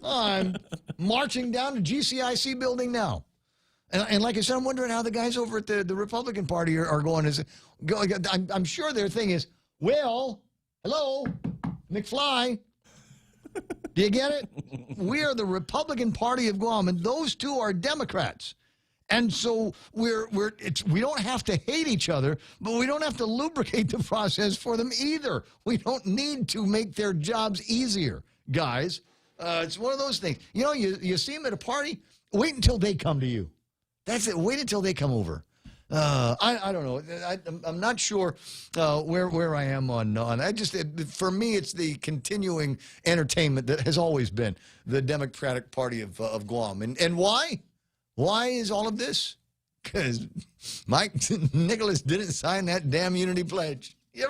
Speaker 2: I'm marching down to GCIC building now. And like I said, I'm wondering how the guys over at the Republican Party are going. I'm sure their thing is, well, hello, McFly. Do you get it? We are the Republican Party of Guam, and those two are Democrats. And so we don't have to hate each other, but we don't have to lubricate the process for them either. We don't need to make their jobs easier, guys. It's one of those things. You see them at a party, wait until they come to you. That's it. Wait until they come over. I don't know. I'm not sure where I am on. For me, it's the continuing entertainment that has always been the Democratic Party of Guam. And why? Why is all of this? Because Mike Nicholas didn't sign that damn unity pledge. You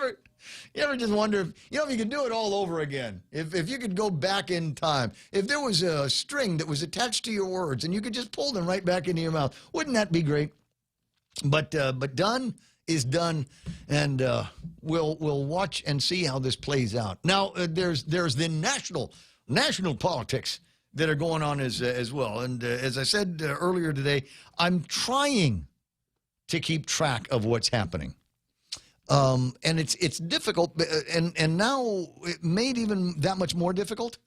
Speaker 2: ever just wonder if you could do it all over again? If you could go back in time, if there was a string that was attached to your words and you could just pull them right back into your mouth, wouldn't that be great? But done is done, and we'll watch and see how this plays out. Now there's the national politics that are going on as well. And as I said earlier today, I'm trying to keep track of what's happening. And it's difficult, and now it made even that much more difficult,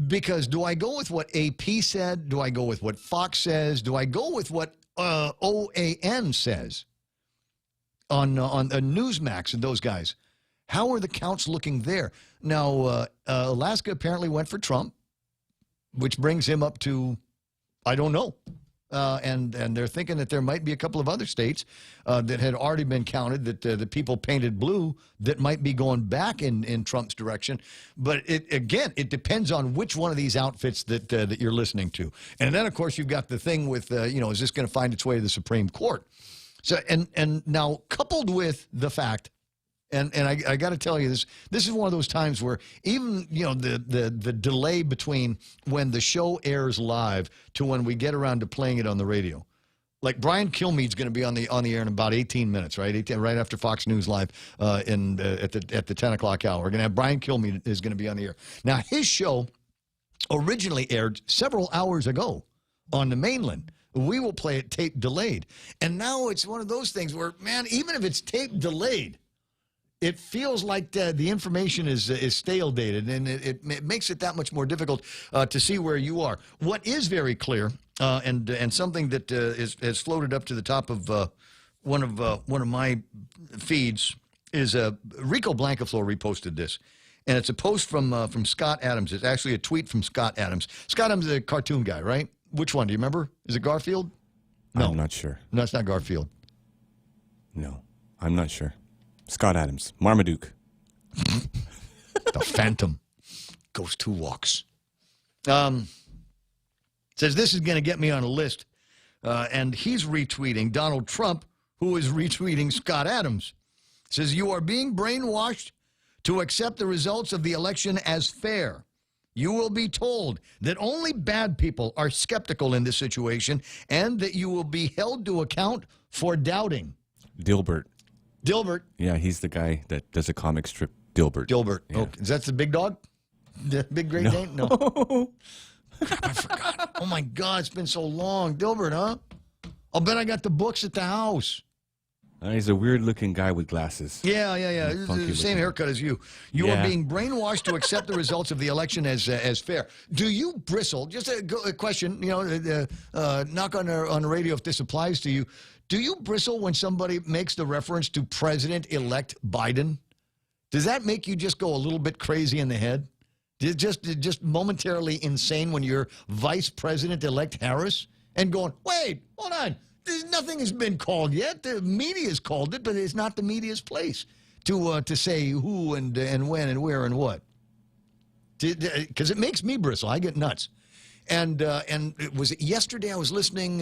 Speaker 2: because do I go with what AP said? Do I go with what Fox says? Do I go with what OAN says on Newsmax and those guys? How are the counts looking there? Now, Alaska apparently went for Trump, which brings him up to, I don't know. And they're thinking that there might be a couple of other states that had already been counted, that the people painted blue, that might be going back in Trump's direction. But it depends on which one of these outfits that you're listening to. And then, of course, you've got the thing with, is this going to find its way to the Supreme Court? So, and now coupled with the fact, and I got to tell you, this is one of those times where even, the delay between when the show airs live to when we get around to playing it on the radio. Like Brian Kilmeade's going to be on the air in about 18 minutes, right? Right after Fox News Live at the 10 o'clock hour. We're going to have Brian Kilmeade is going to be on the air. Now, his show originally aired several hours ago on the mainland. We will play it tape delayed. And now it's one of those things where, man, even if it's tape delayed, it feels like the information is stale dated, and it makes it that much more difficult to see where you are. What is very clear, and something that has floated up to the top of one of my feeds, is Rico Blancaflor reposted this, and it's a post from Scott Adams. It's actually a tweet from Scott Adams. Scott Adams is a cartoon guy, right? Which one? Do you remember? Is it Garfield? No,
Speaker 9: I'm not sure.
Speaker 2: No, it's not Garfield.
Speaker 9: No, I'm not sure. Scott Adams, Marmaduke.
Speaker 2: The Phantom goes 2 walks. Says this is going to get me on a list. And he's retweeting Donald Trump, who is retweeting Scott Adams. Says, you are being brainwashed to accept the results of the election as fair. You will be told that only bad people are skeptical in this situation, and that you will be held to account for doubting.
Speaker 9: Dilbert.
Speaker 2: Yeah,
Speaker 9: he's the guy that does a comic strip. Dilbert.
Speaker 2: Yeah. Okay. Is that the big dog? The big Great Dane? No. Crap, I forgot. Oh, my God, it's been so long. Dilbert, huh? I'll bet I got the books at the house.
Speaker 9: He's a weird-looking guy with glasses.
Speaker 2: Yeah. The same haircut as you. You are being brainwashed to accept the results of the election as fair. Do you bristle? Just a question, knock on the radio if this applies to you. Do you bristle when somebody makes the reference to President-elect Biden? Does that make you just go a little bit crazy in the head? Just momentarily insane when you're Vice President-elect Harris and going, wait, hold on. Nothing has been called yet. The media's called it, but it's not the media's place to say who and when and where and what. Because it makes me bristle. I get nuts. And it was yesterday I was listening.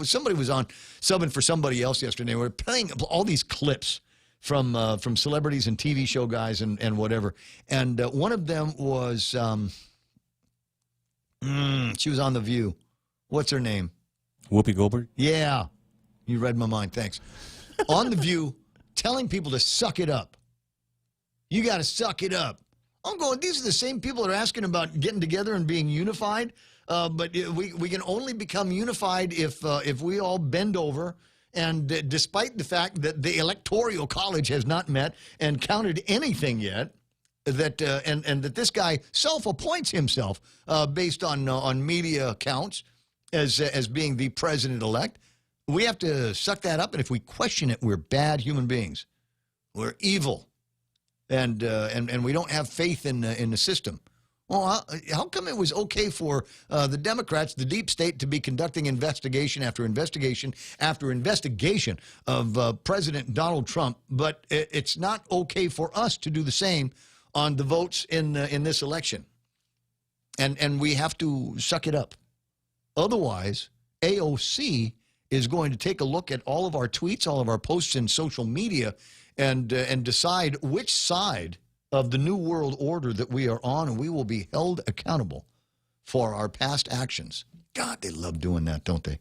Speaker 2: Somebody was on subbing for somebody else yesterday. We were playing all these clips from celebrities and TV show guys and whatever. And one of them was she was on The View. What's her name?
Speaker 9: Whoopi Goldberg?
Speaker 2: Yeah. You read my mind. Thanks. On The View, telling people to suck it up. You got to suck it up. I'm going, these are the same people that are asking about getting together and being unified. But we can only become unified if we all bend over. And despite the fact that the Electoral College has not met and counted anything yet, that and that this guy self-appoints himself based on media accounts as being the president-elect, we have to suck that up. And if we question it, we're bad human beings. We're evil. And we don't have faith in the system. Well, how come it was okay for the Democrats, the deep state, to be conducting investigation after investigation after investigation of President Donald Trump, but it's not okay for us to do the same on the votes in this election? And we have to suck it up. Otherwise, AOC is going to take a look at all of our tweets, all of our posts in social media, and decide which side of the new world order that we are on, and we will be held accountable for our past actions. God, they love doing that, don't they?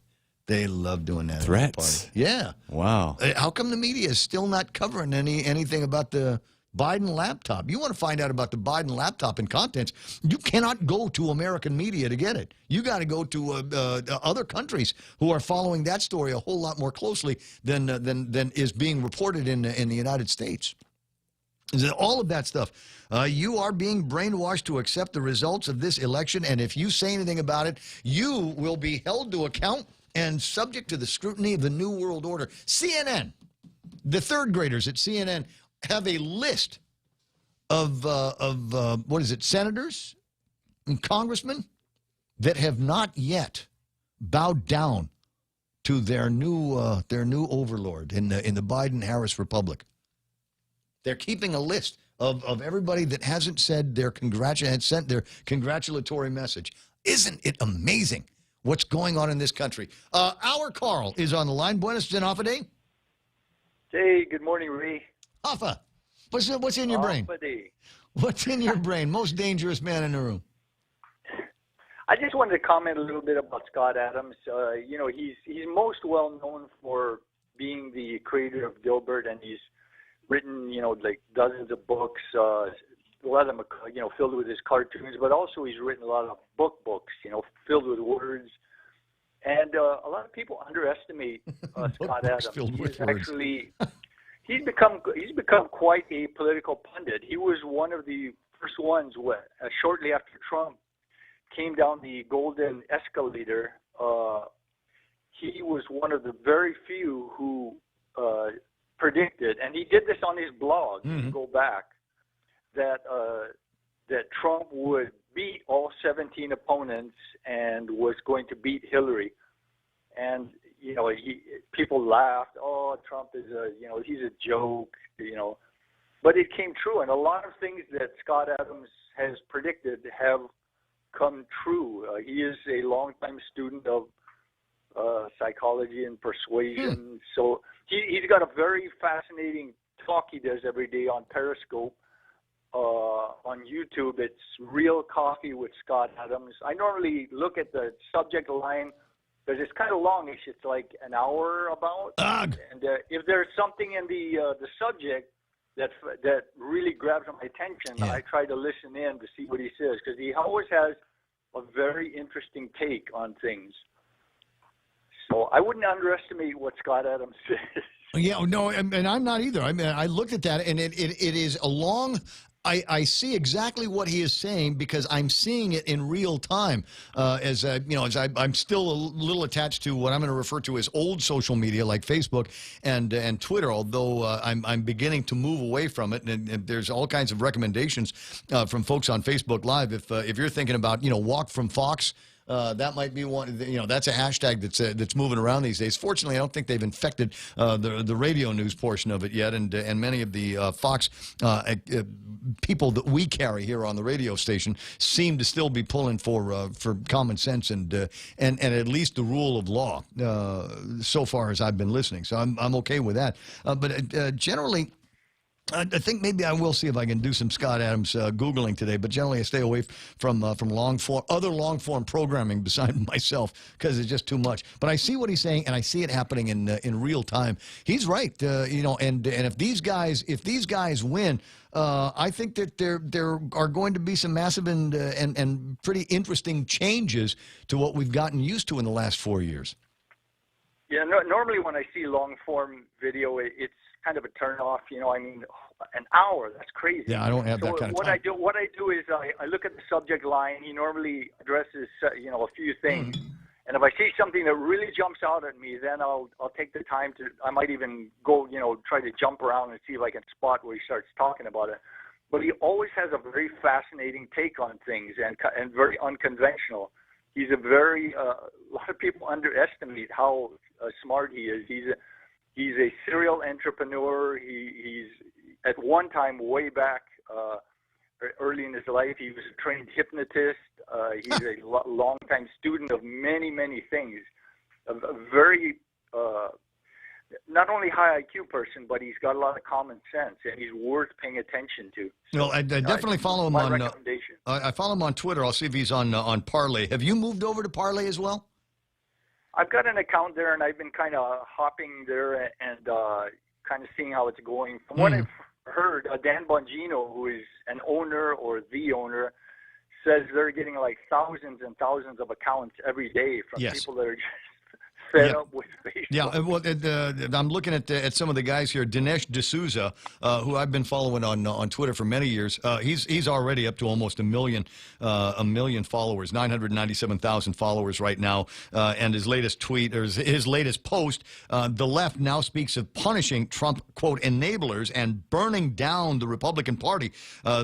Speaker 2: They love doing that.
Speaker 9: Threats.
Speaker 2: Yeah.
Speaker 9: Wow.
Speaker 2: How come the media is still not covering anything about the Biden laptop. You want to find out about the Biden laptop and contents, you cannot go to American media to get it. You got to go to other countries who are following that story a whole lot more closely than is being reported in the United States. All of that stuff. You are being brainwashed to accept the results of this election, and if you say anything about it, you will be held to account and subject to the scrutiny of the New World Order. CNN, the third graders at CNN have a list of what is it, senators and congressmen that have not yet bowed down to their new overlord in the Biden-Harris Republic. They're keeping a list of everybody that hasn't said sent their congratulatory message. Isn't it amazing what's going on in this country? Our Carl is on the line. Buenos días, Hoffa.
Speaker 5: Hey, good morning, Ray.
Speaker 2: Hoffa, what's in your brain? What's in your brain? Most dangerous man in the room.
Speaker 5: I just wanted to comment a little bit about Scott Adams. You know, he's most well known for being the creator of Dilbert, and he's written, you know, like dozens of books, a lot of them, you know, filled with his cartoons, but also he's written a lot of books, you know, filled with words. And a lot of people underestimate Scott Adams. He's become quite a political pundit. He was one of the first ones shortly after Trump came down the golden escalator. He was one of the very few who predicted, and he did this on his blog, go back, that Trump would beat all 17 opponents and was going to beat Hillary. And, you know, people laughed, oh, Trump is he's a joke, you know. But it came true, and a lot of things that Scott Adams has predicted have come true. He is a longtime student of psychology and persuasion, so he's got a very fascinating talk he does every day on Periscope. On YouTube, it's Real Coffee with Scott Adams. I normally look at the subject line because it's kind of longish. It's like an hour about. And if there's something in the subject that really grabs my attention, I try to listen in to see what he says, because he always has a very interesting take on things. So I wouldn't underestimate what Scott Adams says.
Speaker 2: Yeah, no, and I'm not either. I mean, I looked at that, and it is a long. I see exactly what he is saying because I'm seeing it in real time. As I'm still a little attached to what I'm going to refer to as old social media like Facebook and Twitter. Although I'm beginning to move away from it, and there's all kinds of recommendations from folks on Facebook Live. If you're thinking about walk from Fox. That might be one. That's a hashtag that's moving around these days. Fortunately, I don't think they've infected the radio news portion of it yet, and many of the Fox people that we carry here on the radio station seem to still be pulling for common sense and at least the rule of law. So far as I've been listening, so I'm okay with that. But generally. I think maybe I will see if I can do some Scott Adams Googling today, but generally I stay away from other long-form programming besides myself because it's just too much. But I see what he's saying, and I see it happening in real time. He's right, and if these guys win, I think that there are going to be some massive and pretty interesting changes to what we've gotten used to in the last 4 years.
Speaker 5: Yeah, normally when I see long-form video, it's kind of a turn off, I mean, an hour, that's crazy.
Speaker 2: Yeah, I don't have that kind of time.
Speaker 5: What I do is I look at the subject line. He normally addresses, a few things. And if I see something that really jumps out at me, then I'll take the time I might even go, try to jump around and see if I can spot where he starts talking about it. But he always has a very fascinating take on things and very unconventional. He's a lot of people underestimate how smart he is. He's a serial entrepreneur. He's at one time, way back early in his life, he was a trained hypnotist. He's a long-time student of many, many things. A very not only high IQ person, but he's got a lot of common sense, and he's worth paying attention to. So,
Speaker 2: I definitely follow him on. I follow him on Twitter. I'll see if he's on Parley. Have you moved over to Parley as well?
Speaker 5: I've got an account there, and I've been kind of hopping there and kind of seeing how it's going. From heard Dan Bongino, who is an owner or the owner, says they're getting like thousands and thousands of accounts every day from people that are just fed up with Facebook.
Speaker 2: Yeah, well, I'm looking at some of the guys here. Dinesh D'Souza, who I've been following on Twitter for many years, he's already up to almost a million followers, 997,000 followers right now. And his latest tweet, or his latest post, the left now speaks of punishing Trump, quote, enablers and burning down the Republican Party.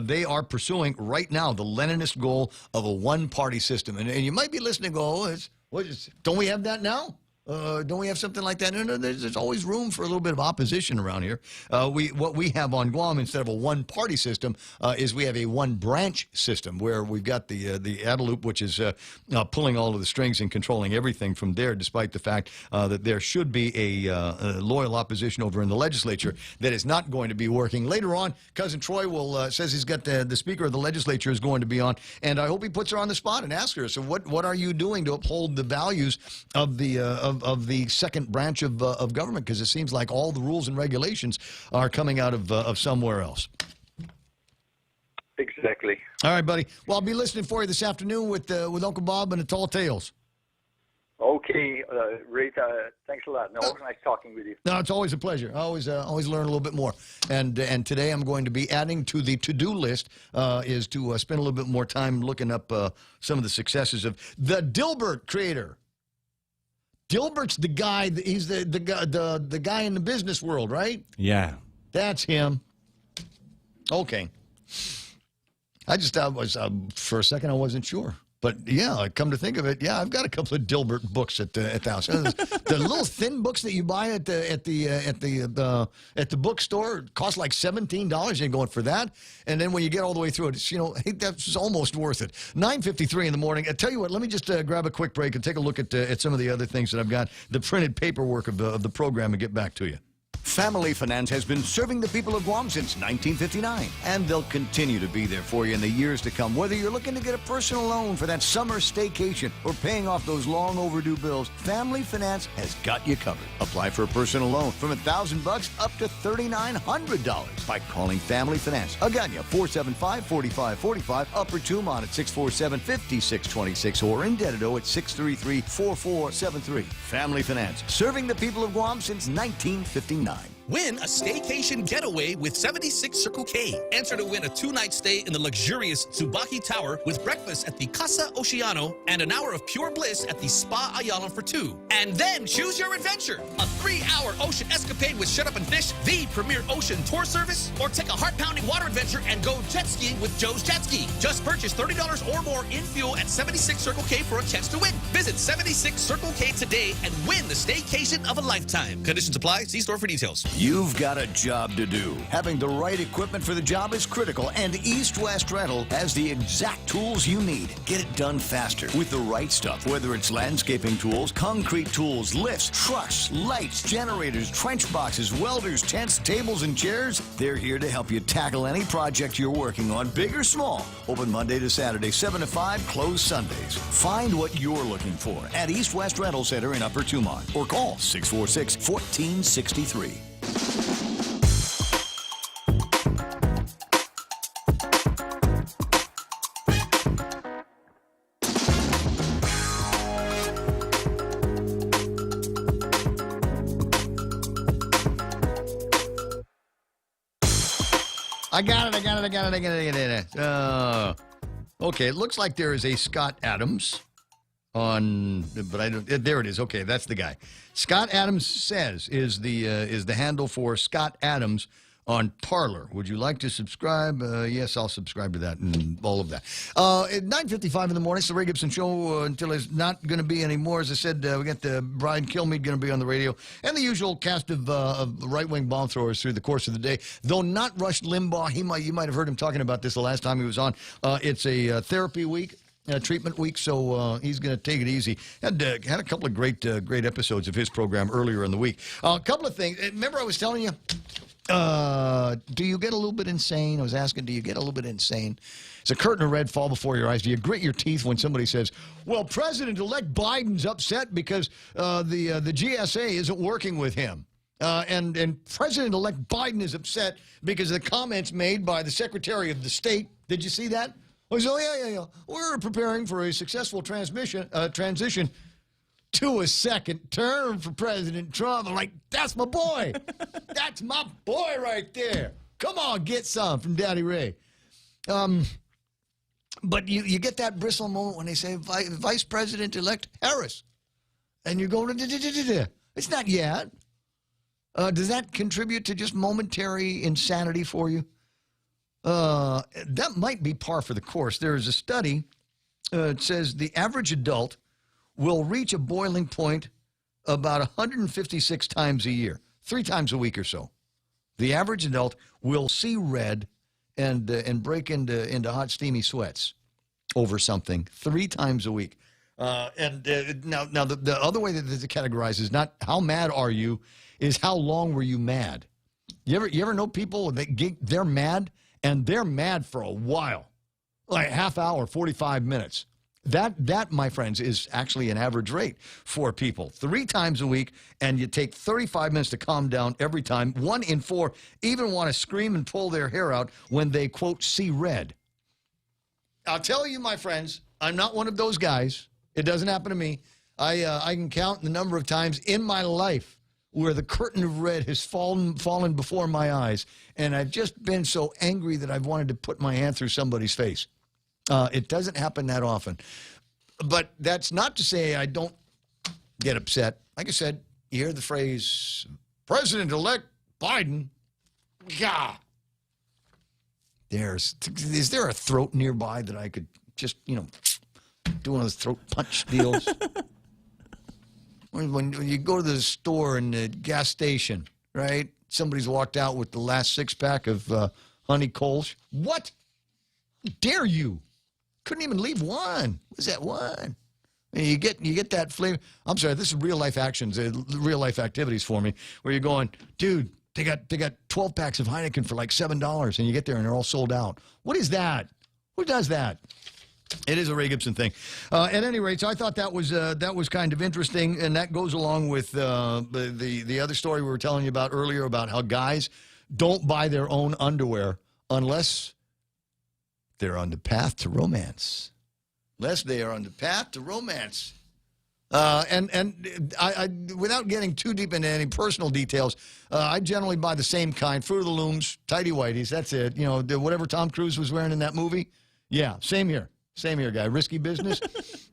Speaker 2: They are pursuing right now the Leninist goal of a one-party system. And you might be listening and go, don't we have that now? Don't we have something like that? No, there's always room for a little bit of opposition around here. What we have on Guam, instead of a one-party system, is we have a one-branch system where we've got the Adelup, which is pulling all of the strings and controlling everything from there, despite the fact that there should be a loyal opposition over in the legislature that is not going to be working. Later on, Cousin Troy says he's got the Speaker of the Legislature is going to be on, and I hope he puts her on the spot and asks her, so what are you doing to uphold the values of the second branch of government, because it seems like all the rules and regulations are coming out of somewhere else.
Speaker 5: Exactly.
Speaker 2: All right, buddy. Well, I'll be listening for you this afternoon with Uncle Bob and the Tall Tales.
Speaker 5: Okay, Ray, thanks a lot. No, it was nice talking with you.
Speaker 2: No, it's always a pleasure. I always learn a little bit more. And today I'm going to be adding to the to-do list is to spend a little bit more time looking up some of the successes of the Dilbert creator. Dilbert's the guy. He's the guy in the business world, right?
Speaker 9: Yeah.
Speaker 2: That's him. Okay. I was for a second I wasn't sure, but yeah, come to think of it, yeah, I've got a couple of Dilbert books at the house. The little thin books that you buy at the bookstore cost like $17. You're going for that, and then when you get all the way through it, it's, that's almost worth it. 9:53 in the morning. I tell you what, let me just grab a quick break and take a look at some of the other things that I've got, the printed paperwork of the program, and get back to you. Family Finance has been serving the people of Guam since 1959, and they'll continue to be there for you in the years to come. Whether you're looking to get a personal loan for that summer staycation or paying off those long overdue bills, Family Finance has got you covered. Apply for a personal loan from $1,000 up to $3,900 by calling Family Finance. Agana 475-4545, Upper Tumon at 647-5626, or in Dededo at 633-4473. Family Finance, serving the people of Guam since 1959.
Speaker 4: Win a staycation getaway with 76 Circle K. Enter to win a 2-night stay in the luxurious Tsubaki Tower with breakfast at the Casa Oceano and an hour of pure bliss at the Spa Ayala for 2. And then choose your adventure. A 3-hour ocean escapade with Shut Up and Fish, the premier ocean tour service, or take a heart-pounding water adventure and go jet skiing with Joe's Jet Ski. Just purchase $30 or more in fuel at 76 Circle K for a chance to win. Visit 76 Circle K today and win the staycation of a lifetime. Conditions apply. See store for details.
Speaker 2: You've got a job to do. Having the right equipment for the job is critical, and East West Rental has the exact tools you need. Get it done faster with the right stuff, whether it's landscaping tools, concrete tools, lifts, trucks, lights, generators, trench boxes, welders, tents, tables, and chairs. They're here to help you tackle any project you're working on, big or small. Open Monday to Saturday, 7 to 5, closed Sundays. Find what you're looking for at East West Rental Center in Upper Tumon, or call 646-1463. I got it. Okay, it looks like there is a Scott Adams on, but I don't. There it is. Okay, that's the guy. Scott Adams Says is the handle for Scott Adams on Parler. Would you like to subscribe? Yes, I'll subscribe to that and all of that. At 9:55 in the morning, it's the Ray Gibson Show until it's not going to be anymore. As I said, we got Brian Kilmeade going to be on the radio, and the usual cast of right-wing bomb throwers through the course of the day. Though not Rush Limbaugh. You might have heard him talking about this the last time he was on. It's a therapy week. Treatment week, so he's going to take it easy. Had a couple of great episodes of his program earlier in the week. A couple of things. Remember I was telling you, do you get a little bit insane? I was asking, do you get a little bit insane? Does a curtain of red fall before your eyes? Do you grit your teeth when somebody says, well, President-elect Biden's upset because the GSA isn't working with him? And President-elect Biden is upset because of the comments made by the Secretary of the State. Did you see that? Oh, yeah. We're preparing for a successful transition to a second term for President Trump. I'm like, that's my boy. That's my boy right there. Come on, get some from Daddy Ray. But you get that bristle moment when they say Vice President-elect Harris. And you go, it's not yet. Does that contribute to just momentary insanity for you? That might be par for the course. There is a study. It says the average adult will reach a boiling point about 156 times a year, 3 times a week or so. The average adult will see red and break into hot, steamy sweats over something 3 times a week. Now the other way that this is categorized is not how mad are you, is how long were you mad? You ever know people that they're mad and they're mad for a while, like half hour, 45 minutes. That, my friends, is actually an average rate for people. 3 times a week, and you take 35 minutes to calm down every time. 1 in 4 even want to scream and pull their hair out when they, quote, see red. I'll tell you, my friends, I'm not one of those guys. It doesn't happen to me. I can count the number of times in my life where the curtain of red has fallen before my eyes, and I've just been so angry that I've wanted to put my hand through somebody's face. It doesn't happen that often. But that's not to say I don't get upset. Like I said, you hear the phrase, President-elect Biden. God. Is there a throat nearby that I could just, do one of those throat punch deals? When you go to the store and the gas station, right? Somebody's walked out with the last 6-pack of honey Kolsch. What? How dare you? Couldn't even leave one. What's that one? And you get that flavor. I'm sorry, this is real life actions, real life activities for me, where you're going, dude, they got 12 packs of Heineken for like $7, and you get there and they're all sold out. What is that? Who does that? It is a Ray Gibson thing. At any rate, so I thought that was kind of interesting, and that goes along with the other story we were telling you about earlier about how guys don't buy their own underwear unless they're on the path to romance. Unless they are on the path to romance. And I without getting too deep into any personal details, I generally buy the same kind, Fruit of the Looms, tighty whities. That's it. Whatever Tom Cruise was wearing in that movie. Yeah, same here. Same here, guy. Risky business.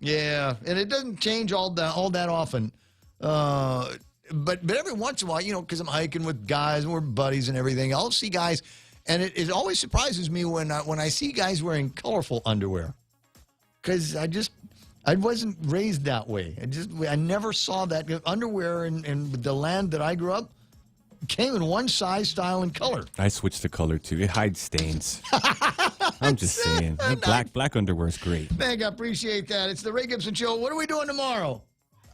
Speaker 2: Yeah, and it doesn't change all that often. But every once in a while, because I'm hiking with guys and we're buddies and everything, I'll see guys, and it always surprises me when I see guys wearing colorful underwear, because I wasn't raised that way. I never saw that. Underwear in the land that I grew up came in one size, style, and color.
Speaker 9: I switched the color too. It hides stains. I'm just saying. Black underwear is great.
Speaker 2: Thank, I appreciate that. It's the Ray Gibson Show. What are we doing tomorrow?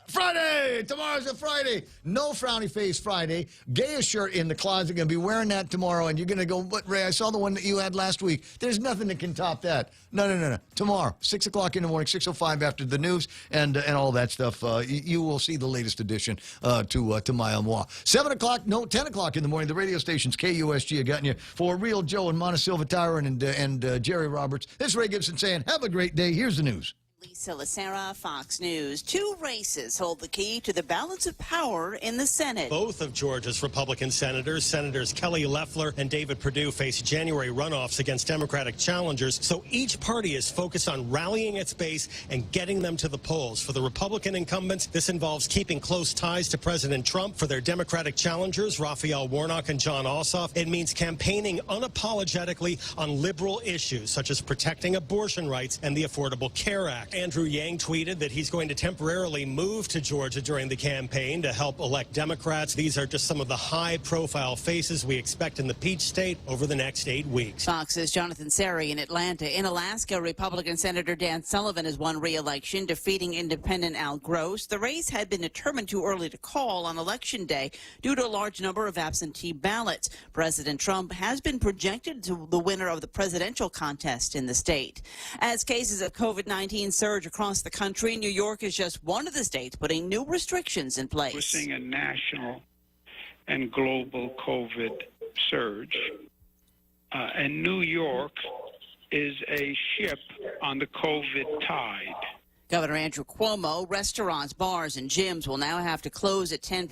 Speaker 2: Friday! Tomorrow's a Friday. No frowny face Friday. Gayest shirt in the closet. Going to be wearing that tomorrow, and you're going to go, but Ray, I saw the one that you had last week. There's nothing that can top that. No. Tomorrow, 6 o'clock in the morning, 6:05 after the news, and all that stuff. You will see the latest edition to My Amour. 7 o'clock, no, 10 o'clock in the morning, the radio stations, KUSG, have gotten you for Real Joe and Montesilva Tyron and Jerry Roberts. This is Ray Gibson saying, have a great day. Here's the news.
Speaker 1: Lisa Lacera, Fox News. 2 races hold the key to the balance of power in the Senate.
Speaker 12: Both of Georgia's Republican Senators Kelly Loeffler and David Perdue, face January runoffs against Democratic challengers. So each party is focused on rallying its base and getting them to the polls. For the Republican incumbents, this involves keeping close ties to President Trump. For their Democratic challengers, Raphael Warnock and John Ossoff, it means campaigning unapologetically on liberal issues such as protecting abortion rights and the Affordable Care Act. Andrew Yang tweeted that he's going to temporarily move to Georgia during the campaign to help elect Democrats. These are just some of the high-profile faces we expect in the Peach State over the next 8 weeks.
Speaker 1: Fox's Jonathan Seri in Atlanta. In Alaska, Republican Senator Dan Sullivan has won re-election, defeating independent Al Gross. The race had been determined too early to call on Election Day due to a large number of absentee ballots. President Trump has been projected to the winner of the presidential contest in the state. As cases of COVID-19 surge across the country, New York is just one of the states putting new restrictions in place.
Speaker 15: We're seeing a national and global COVID surge. And New York is a ship on the COVID tide.
Speaker 1: Governor Andrew Cuomo, restaurants, bars, and gyms will now have to close at 10 p.m.